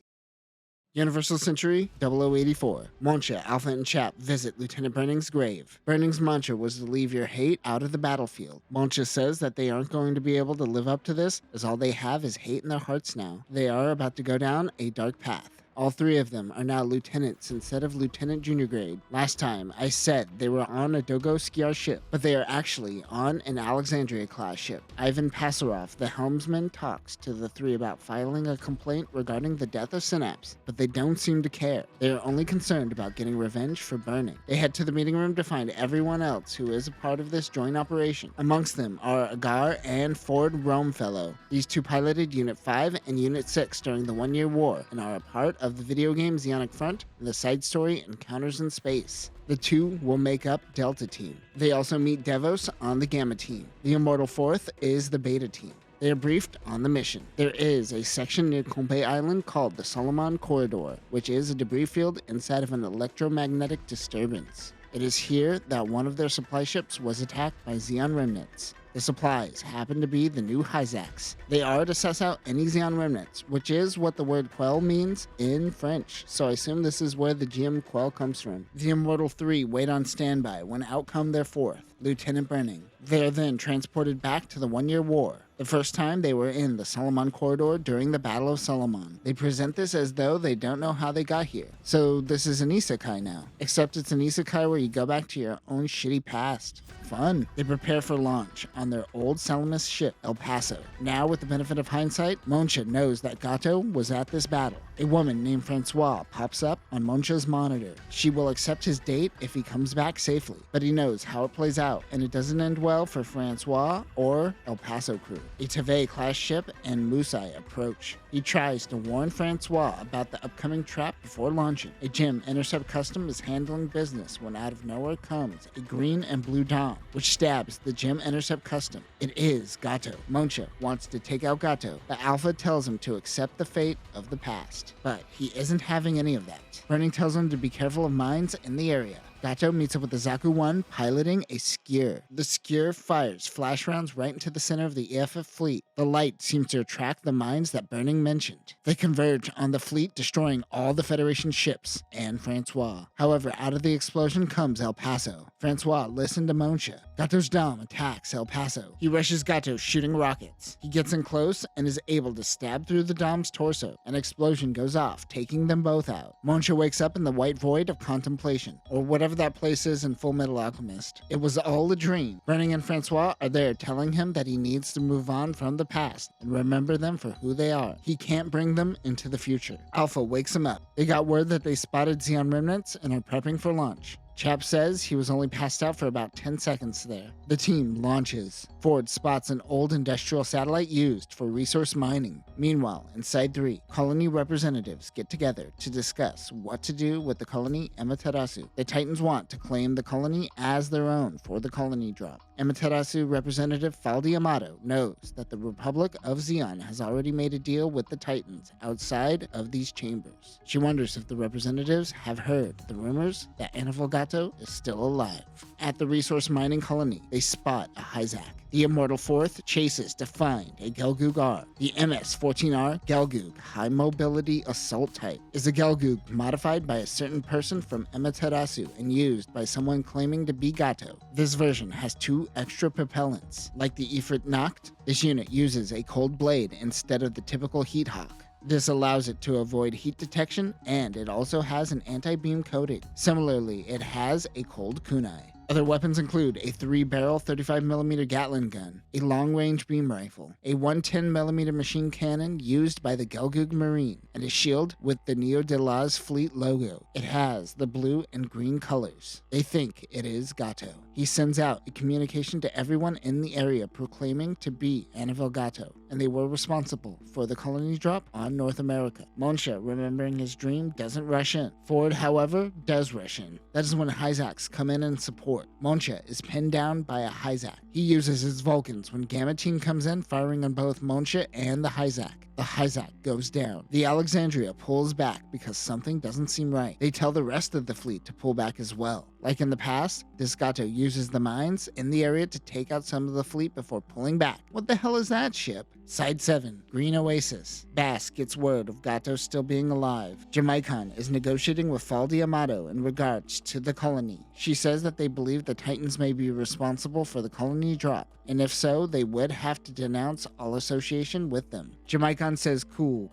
Universal Century 0084. Moncha, Alpha, and Chap visit Lieutenant Brenning's grave. Brenning's mantra was to leave your hate out of the battlefield. Moncha says that they aren't going to be able to live up to this, as all they have is hate in their hearts now. They are about to go down a dark path. All three of them are now lieutenants instead of lieutenant junior grade. Last time, I said they were on a Dogo Skiar ship, but they are actually on an Alexandria-class ship. Ivan Pasarov, the helmsman, talks to the three about filing a complaint regarding the death of Synapse, but they don't seem to care. They are only concerned about getting revenge for burning. They head to the meeting room to find everyone else who is a part of this joint operation. Amongst them are Agar and Ford Romefellow. These two piloted Unit 5 and Unit 6 during the 1 year war and are a part of the video game Zeonic Front and the side story Encounters in Space. The two will make up Delta Team. They also meet Devos on the Gamma Team. The Immortal Fourth is the Beta Team. They are briefed on the mission. There is a section near Kompe Island called the Solomon Corridor, which is a debris field inside of an electromagnetic disturbance. It is here that one of their supply ships was attacked by Zeon remnants. The supplies happen to be the new Hyzax. They are to suss out any Zeon remnants, which is what the word Quell means in French, so I assume this is where the GM Quell comes from. The Immortal Three wait on standby when out come their fourth, Lieutenant Brenning. They are then transported back to the 1 year war. The first time they were in the Solomon Corridor during the Battle of Solomon. They present this as though they don't know how they got here. So this is an isekai now. Except it's an isekai where you go back to your own shitty past. Fun. They prepare for launch on their old Salamis ship, El Paso. Now, with the benefit of hindsight, Moncha knows that Gato was at this battle. A woman named Francois pops up on Moncha's monitor. She will accept his date if he comes back safely, but he knows how it plays out, and it doesn't end well for Francois or El Paso crew. A Teve-class ship and Musai approach. He tries to warn Francois about the upcoming trap before launching. A Jim Intercept Custom is handling business when out of nowhere comes a green and blue Dom, which stabs the Jim Intercept Custom. It is Gato. Moncha wants to take out Gato, but Alpha tells him to accept the fate of the past. But he isn't having any of that. Brenning tells him to be careful of mines in the area. Gato meets up with the Zaku-1 piloting a Skier. The Skier fires flash rounds right into the center of the EFF fleet. The light seems to attract the mines that Burning mentioned. They converge on the fleet, destroying all the Federation ships and Francois. However, out of the explosion comes El Paso. Francois listened to Monsha. Gato's Dom attacks El Paso. He rushes Gato, shooting rockets. He gets in close and is able to stab through the Dom's torso. An explosion goes off, taking them both out. Monsha wakes up in the white void of contemplation, or whatever that place is in Full Metal Alchemist. It was all a dream. Burning and Francois are there telling him that he needs to move on from the past and remember them for who they are. He can't bring them into the future. Alpha wakes him up. They got word that they spotted Xeon remnants and are prepping for launch. Chap says he was only passed out for about 10 seconds there. The team launches. Ford spots an old industrial satellite used for resource mining. Meanwhile, in Side 3, colony representatives get together to discuss what to do with the colony Amaterasu. The Titans want to claim the colony as their own for the colony drop. Amaterasu representative Faldi Amato knows that the Republic of Xeon has already made a deal with the Titans outside of these chambers. She wonders if the representatives have heard the rumors that Anifal Gato is still alive. At the resource mining colony, they spot a Hyzak. The Immortal Fourth chases to find a Gelgoog R. The MS-14R Gelgoog High Mobility Assault Type is a Gelgoog modified by a certain person from Amaterasu and used by someone claiming to be Gato. This version has 2 extra propellants. Like the Ifrit Nacht, this unit uses a cold blade instead of the typical Heat Hawk. This allows it to avoid heat detection, and it also has an anti-beam coating. Similarly, it has a cold kunai. Other weapons include a 3-barrel 35mm Gatling gun, a long-range beam rifle, a 110mm machine cannon used by the Gelgoog Marine, and a shield with the Neo de La's fleet logo. It has the blue and green colors. They think it is Gato. He sends out a communication to everyone in the area proclaiming to be Anifal Gato, and they were responsible for the colony drop on North America. Monsha, remembering his dream, doesn't rush in. Ford, however, does rush in. That is when Hyzaks come in and support. Monsha is pinned down by a Hyzak. He uses his Vulcans when Gamma Team comes in, firing on both Monsha and the Hyzak. The Hyzak goes down. The Alexandria pulls back because something doesn't seem right. They tell the rest of the fleet to pull back as well. Like in the past, this Gato uses the mines in the area to take out some of the fleet before pulling back. What the hell is that ship? Side 7, Green Oasis. Bass gets word of Gato still being alive. Jamaicon is negotiating with Faldi Amato in regards to the colony. She says that they believe the Titans may be responsible for the colony drop, and if so, they would have to denounce all association with them. Jamaicon says cool.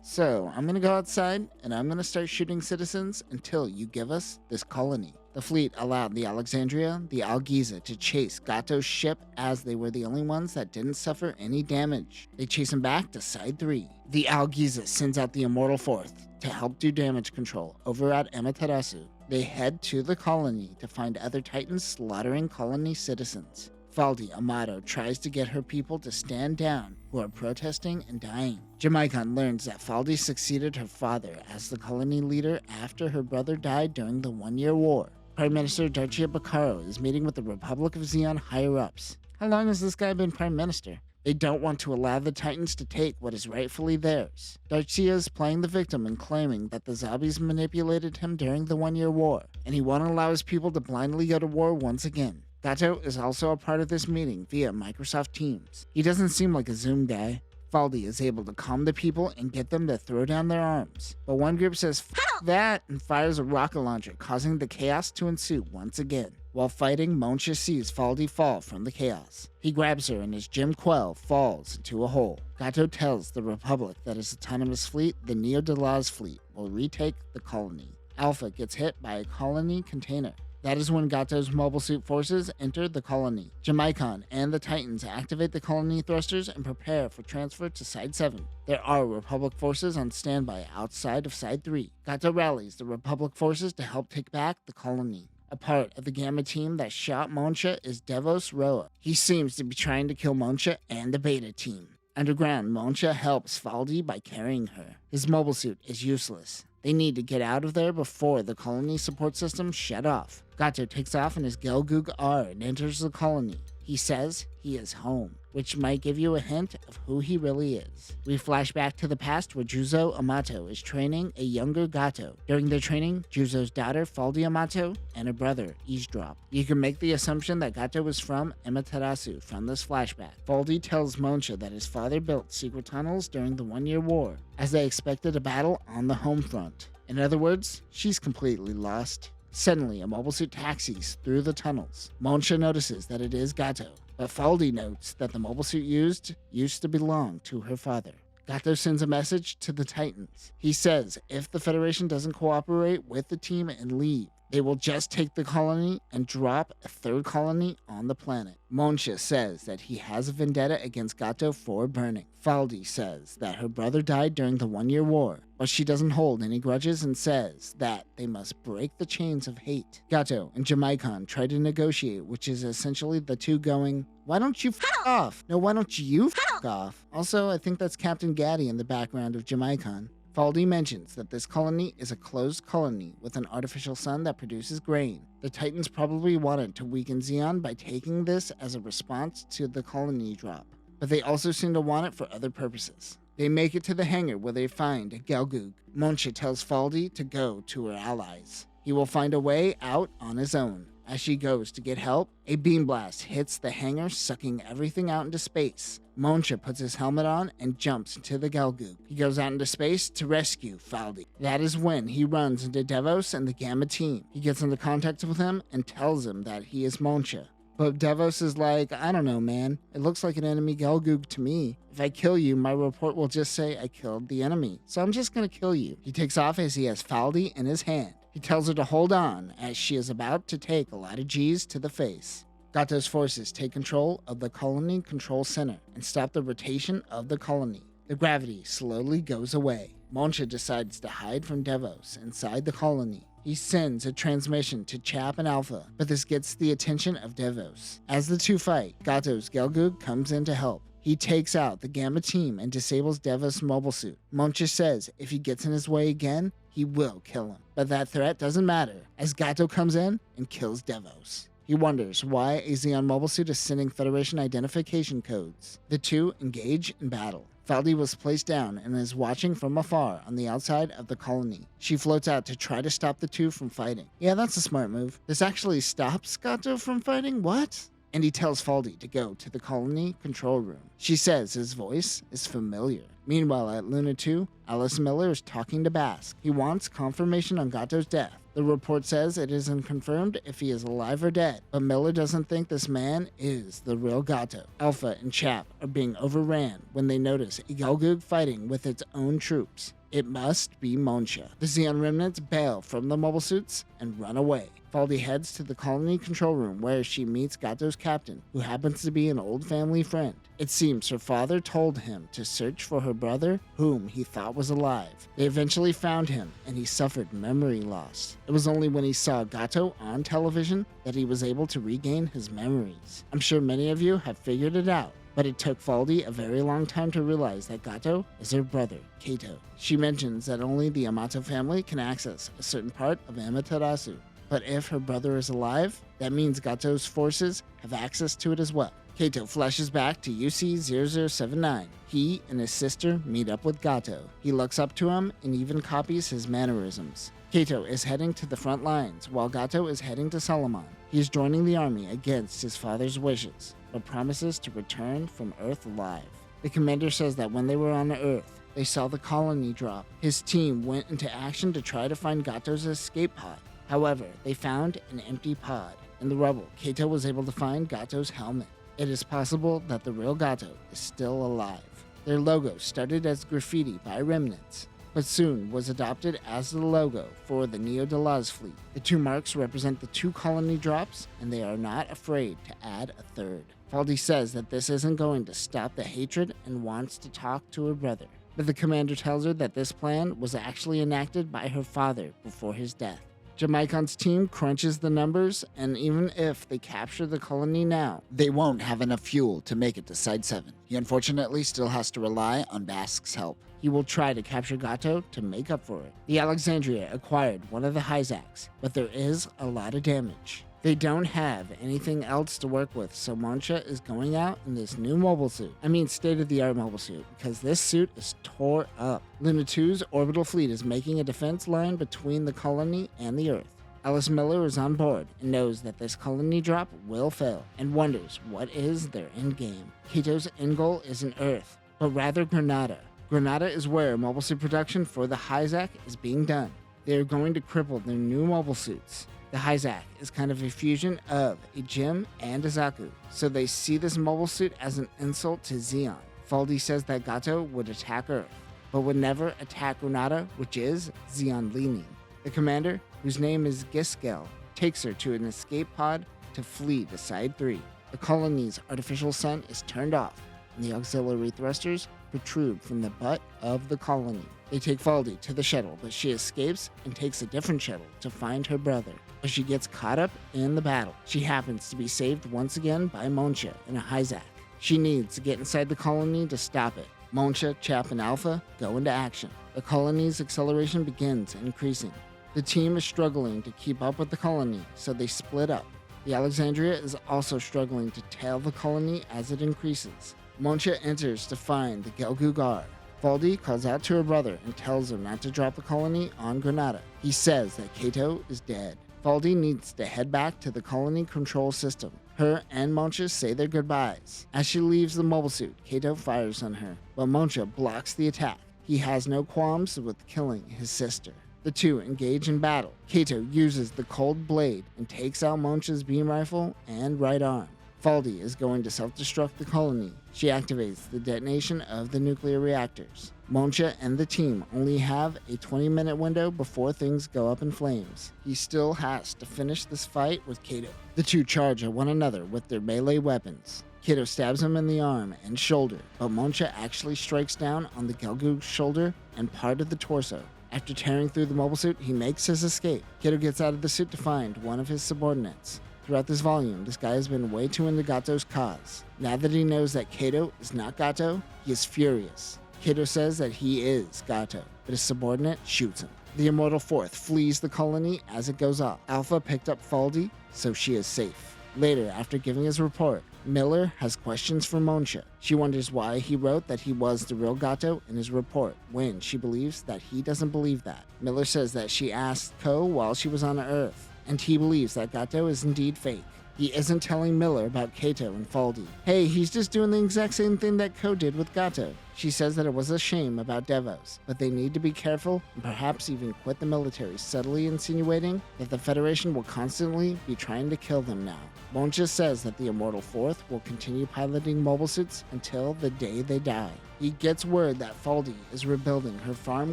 So, I'm gonna go outside, and I'm gonna start shooting citizens until you give us this colony. The fleet allowed the Alexandria, the Algiza, to chase Gato's ship as they were the only ones that didn't suffer any damage. They chase him back to Side 3. The Algiza sends out the Immortal Fourth to help do damage control over at Amaterasu. They head to the colony to find other Titans slaughtering colony citizens. Faldi Amato tries to get her people to stand down who are protesting and dying. Jamaicon learns that Faldi succeeded her father as the colony leader after her brother died during the 1-year war. Prime Minister Darcia Bacaro is meeting with the Republic of Xeon higher-ups. How long has this guy been Prime Minister? They don't want to allow the Titans to take what is rightfully theirs. Darcia is playing the victim and claiming that the Zombies manipulated him during the 1-year war, and he won't allow his people to blindly go to war once again. Gato is also a part of this meeting via Microsoft Teams. He doesn't seem like a Zoom guy. Faldi is able to calm the people and get them to throw down their arms. But one group says, "F that," and fires a rocket launcher, causing the chaos to ensue once again. While fighting, Monsha sees Faldi fall from the chaos. He grabs her and as Jim Quell falls into a hole. Gato tells the Republic that his autonomous fleet, the Neo de La's fleet, will retake the colony. Alpha gets hit by a colony container. That is when Gato's mobile suit forces enter the colony. Jamaicon and the Titans activate the colony thrusters and prepare for transfer to Side 7. There are Republic forces on standby outside of Side 3. Gato rallies the Republic forces to help take back the colony. A part of the Gamma team that shot Monsha is Devos Roa. He seems to be trying to kill Monsha and the Beta team. Underground, Monsha helps Faldi by carrying her. His mobile suit is useless. They need to get out of there before the colony support system shut off. Gato takes off in his Gelgoog R and enters the colony. He says he is home, which might give you a hint of who he really is. We flash back to the past where Juzo Amato is training a younger Gato. During their training, Juzo's daughter Faldi Amato and her brother eavesdrop. You can make the assumption that Gato was from Amaterasu from this flashback. Faldi tells Monsha that his father built secret tunnels during the 1-year war, as they expected a battle on the home front. In other words, she's completely lost. Suddenly, a mobile suit taxis through the tunnels. Monsha notices that it is Gato, but Faldi notes that the mobile suit used to belong to her father. Gato sends a message to the Titans. He says if the Federation doesn't cooperate with the team and leave, they will just take the colony and drop a 3rd colony on the planet. Monsha says that he has a vendetta against Gato for burning. Faldi says that her brother died during the 1-year war, but she doesn't hold any grudges and says that they must break the chains of hate. Gato and Jamaicon try to negotiate, which is essentially the two going, "Why don't you f*** off? No, why don't you f*** off?" Also, I think that's Captain Gaddy in the background of Jamaicon. Faldi mentions that this colony is a closed colony with an artificial sun that produces grain. The Titans probably wanted to weaken Zeon by taking this as a response to the colony drop, but they also seem to want it for other purposes. They make it to the hangar where they find Gelgoog. Monsha tells Faldi to go to her allies. He will find a way out on his own. As she goes to get help, a beam blast hits the hangar, sucking everything out into space. Monsha puts his helmet on and jumps into the Gelgoog. He goes out into space to rescue Faldi. That is when he runs into Devos and the Gamma team. He gets into contact with him and tells him that he is Monsha. But Devos is like, "I don't know, man. It looks like an enemy Gelgoog to me. If I kill you, my report will just say I killed the enemy. So I'm just gonna kill you." He takes off as he has Faldi in his hand. He tells her to hold on as she is about to take a lot of G's to the face. Gato's forces take control of the colony control center and stop the rotation of the colony. The gravity slowly goes away. Monsha decides to hide from Devos inside the colony. He sends a transmission to Chap and Alpha, but this gets the attention of Devos. As the two fight, Gato's Gelgoog comes in to help. He takes out the Gamma team and disables Devos' mobile suit. Monsha says if he gets in his way again, he will kill him. But that threat doesn't matter, as Gato comes in and kills Devos. He wonders why a Zeon mobile suit is sending Federation identification codes. The two engage in battle. Faldi was placed down and is watching from afar on the outside of the colony. She floats out to try to stop the two from fighting. Yeah, that's a smart move. This actually stops Gato from fighting? What? And he tells Faldi to go to the colony control room. She says his voice is familiar. Meanwhile, at Luna 2, Alice Miller is talking to Bask. He wants confirmation on Gato's death. The report says it isn't confirmed if he is alive or dead, but Miller doesn't think this man is the real Gato. Alpha and Chap are being overran when they notice a Gelgoog fighting with its own troops. It must be Monsha. The Zeon remnants bail from the mobile suits and run away. Faldi heads to the colony control room where she meets Gato's captain, who happens to be an old family friend. It seems her father told him to search for her brother, whom he thought was alive. They eventually found him, and he suffered memory loss. It was only when he saw Gato on television that he was able to regain his memories. I'm sure many of you have figured it out, but it took Faldi a very long time to realize that Gato is her brother, Kato. She mentions that only the Amato family can access a certain part of Amaterasu. But if her brother is alive, that means Gato's forces have access to it as well. Kato flashes back to UC-0079. He and his sister meet up with Gato. He looks up to him and even copies his mannerisms. Kato is heading to the front lines, while Gato is heading to Solomon. He is joining the army against his father's wishes, but promises to return from Earth alive. The commander says that when they were on Earth, they saw the colony drop. His team went into action to try to find Gato's escape pod. However, they found an empty pod. In the rubble, Kato was able to find Gato's helmet. It is possible that the real Gato is still alive. Their logo started as graffiti by remnants, but soon was adopted as the logo for the Neo de Laz fleet. The two marks represent the two colony drops, and they are not afraid to add a third. Faldi says that this isn't going to stop the hatred and wants to talk to her brother. But the commander tells her that this plan was actually enacted by her father before his death. Jamaican's team crunches the numbers, and even if they capture the colony now, they won't have enough fuel to make it to Side 7. He unfortunately still has to rely on Bask's help. He will try to capture Gato to make up for it. The Alexandria acquired one of the Hyzacs, but there is a lot of damage. They don't have anything else to work with, so Monsha is going out in this new mobile suit. I mean state-of-the-art mobile suit, because this suit is tore up. Luna 2's orbital fleet is making a defense line between the colony and the Earth. Alice Miller is on board and knows that this colony drop will fail and wonders what is their end game. Kato's end goal isn't Earth, but rather Granada. Granada is where mobile suit production for the Hyzak is being done. They are going to cripple their new mobile suits. The Hyzak is kind of a fusion of a Jim and a Zaku, so they see this mobile suit as an insult to Zeon. Faldi says that Gato would attack Earth, but would never attack Granada, which is Zeon leaning. The commander, whose name is Giskel, takes her to an escape pod to flee to Side 3. The colony's artificial sun is turned off, and the auxiliary thrusters protrude from the butt of the colony. They take Faldi to the shuttle, but she escapes and takes a different shuttle to find her brother. But she gets caught up in the battle. She happens to be saved once again by Monsha in a Hyzak. She needs to get inside the colony to stop it. Monsha, Chap, and Alpha go into action. The colony's acceleration begins increasing. The team is struggling to keep up with the colony, so they split up. The Alexandria is also struggling to tail the colony as it increases. Monsha enters to find the Gelgu Guard. Faldi calls out to her brother and tells her not to drop the colony on Granada. He says that Kato is dead. Faldi needs to head back to the colony control system. Her and Monsha say their goodbyes. As she leaves the mobile suit, Kato fires on her, but Monsha blocks the attack. He has no qualms with killing his sister. The two engage in battle. Kato uses the cold blade and takes out Monsha's beam rifle and right arm. Faldi is going to self-destruct the colony. She activates the detonation of the nuclear reactors. Monsha and the team only have a 20-minute window before things go up in flames. He still has to finish this fight with Kato. The two charge at one another with their melee weapons. Kato stabs him in the arm and shoulder, but Monsha actually strikes down on the Gelgu's shoulder and part of the torso. After tearing through the mobile suit, he makes his escape. Kato gets out of the suit to find one of his subordinates. Throughout this volume, this guy has been way too into Gato's cause. Now that he knows that Kato is not Gato, he is furious. Kato says that he is Gato, but his subordinate shoots him. The Immortal Fourth flees the colony as it goes off. Alpha picked up Faldi, so she is safe. Later, after giving his report, Miller has questions for Monsha. She wonders why he wrote that he was the real Gato in his report, when she believes that he doesn't believe that. Miller says that she asked Ko while she was on Earth, and he believes that Gato is indeed fake. He isn't telling Miller about Kato and Faldi. Hey, he's just doing the exact same thing that Ko did with Gato. She says that it was a shame about Devos, but they need to be careful and perhaps even quit the military, subtly insinuating that the Federation will constantly be trying to kill them now. Monsha says that the Immortal Fourth will continue piloting mobile suits until the day they die. He gets word that Faldi is rebuilding her farm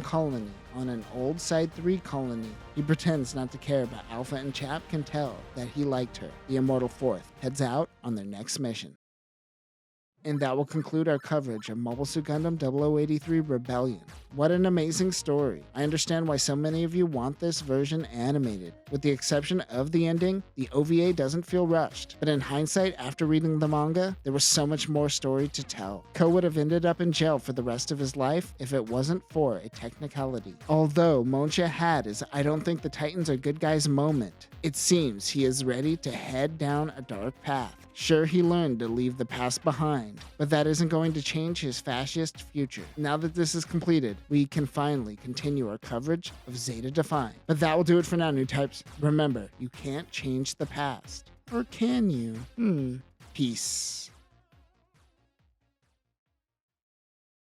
colony on an old Side 3 colony. He pretends not to care, but Alpha and Chap can tell that he liked her. The Immortal Fourth heads out on their next mission. And that will conclude our coverage of Mobile Suit Gundam 0083 Rebellion. What an amazing story. I understand why so many of you want this version animated. With the exception of the ending, the OVA doesn't feel rushed. But in hindsight, after reading the manga, there was so much more story to tell. Ko would have ended up in jail for the rest of his life if it wasn't for a technicality. Although Monsha had his "I don't think the Titans are good guys" moment, it seems he is ready to head down a dark path. Sure, he learned to leave the past behind, but that isn't going to change his fascist future. Now that this is completed, we can finally continue our coverage of Zeta Defined. But that will do it for now, new types. Remember, you can't change the past. Or can you? Peace.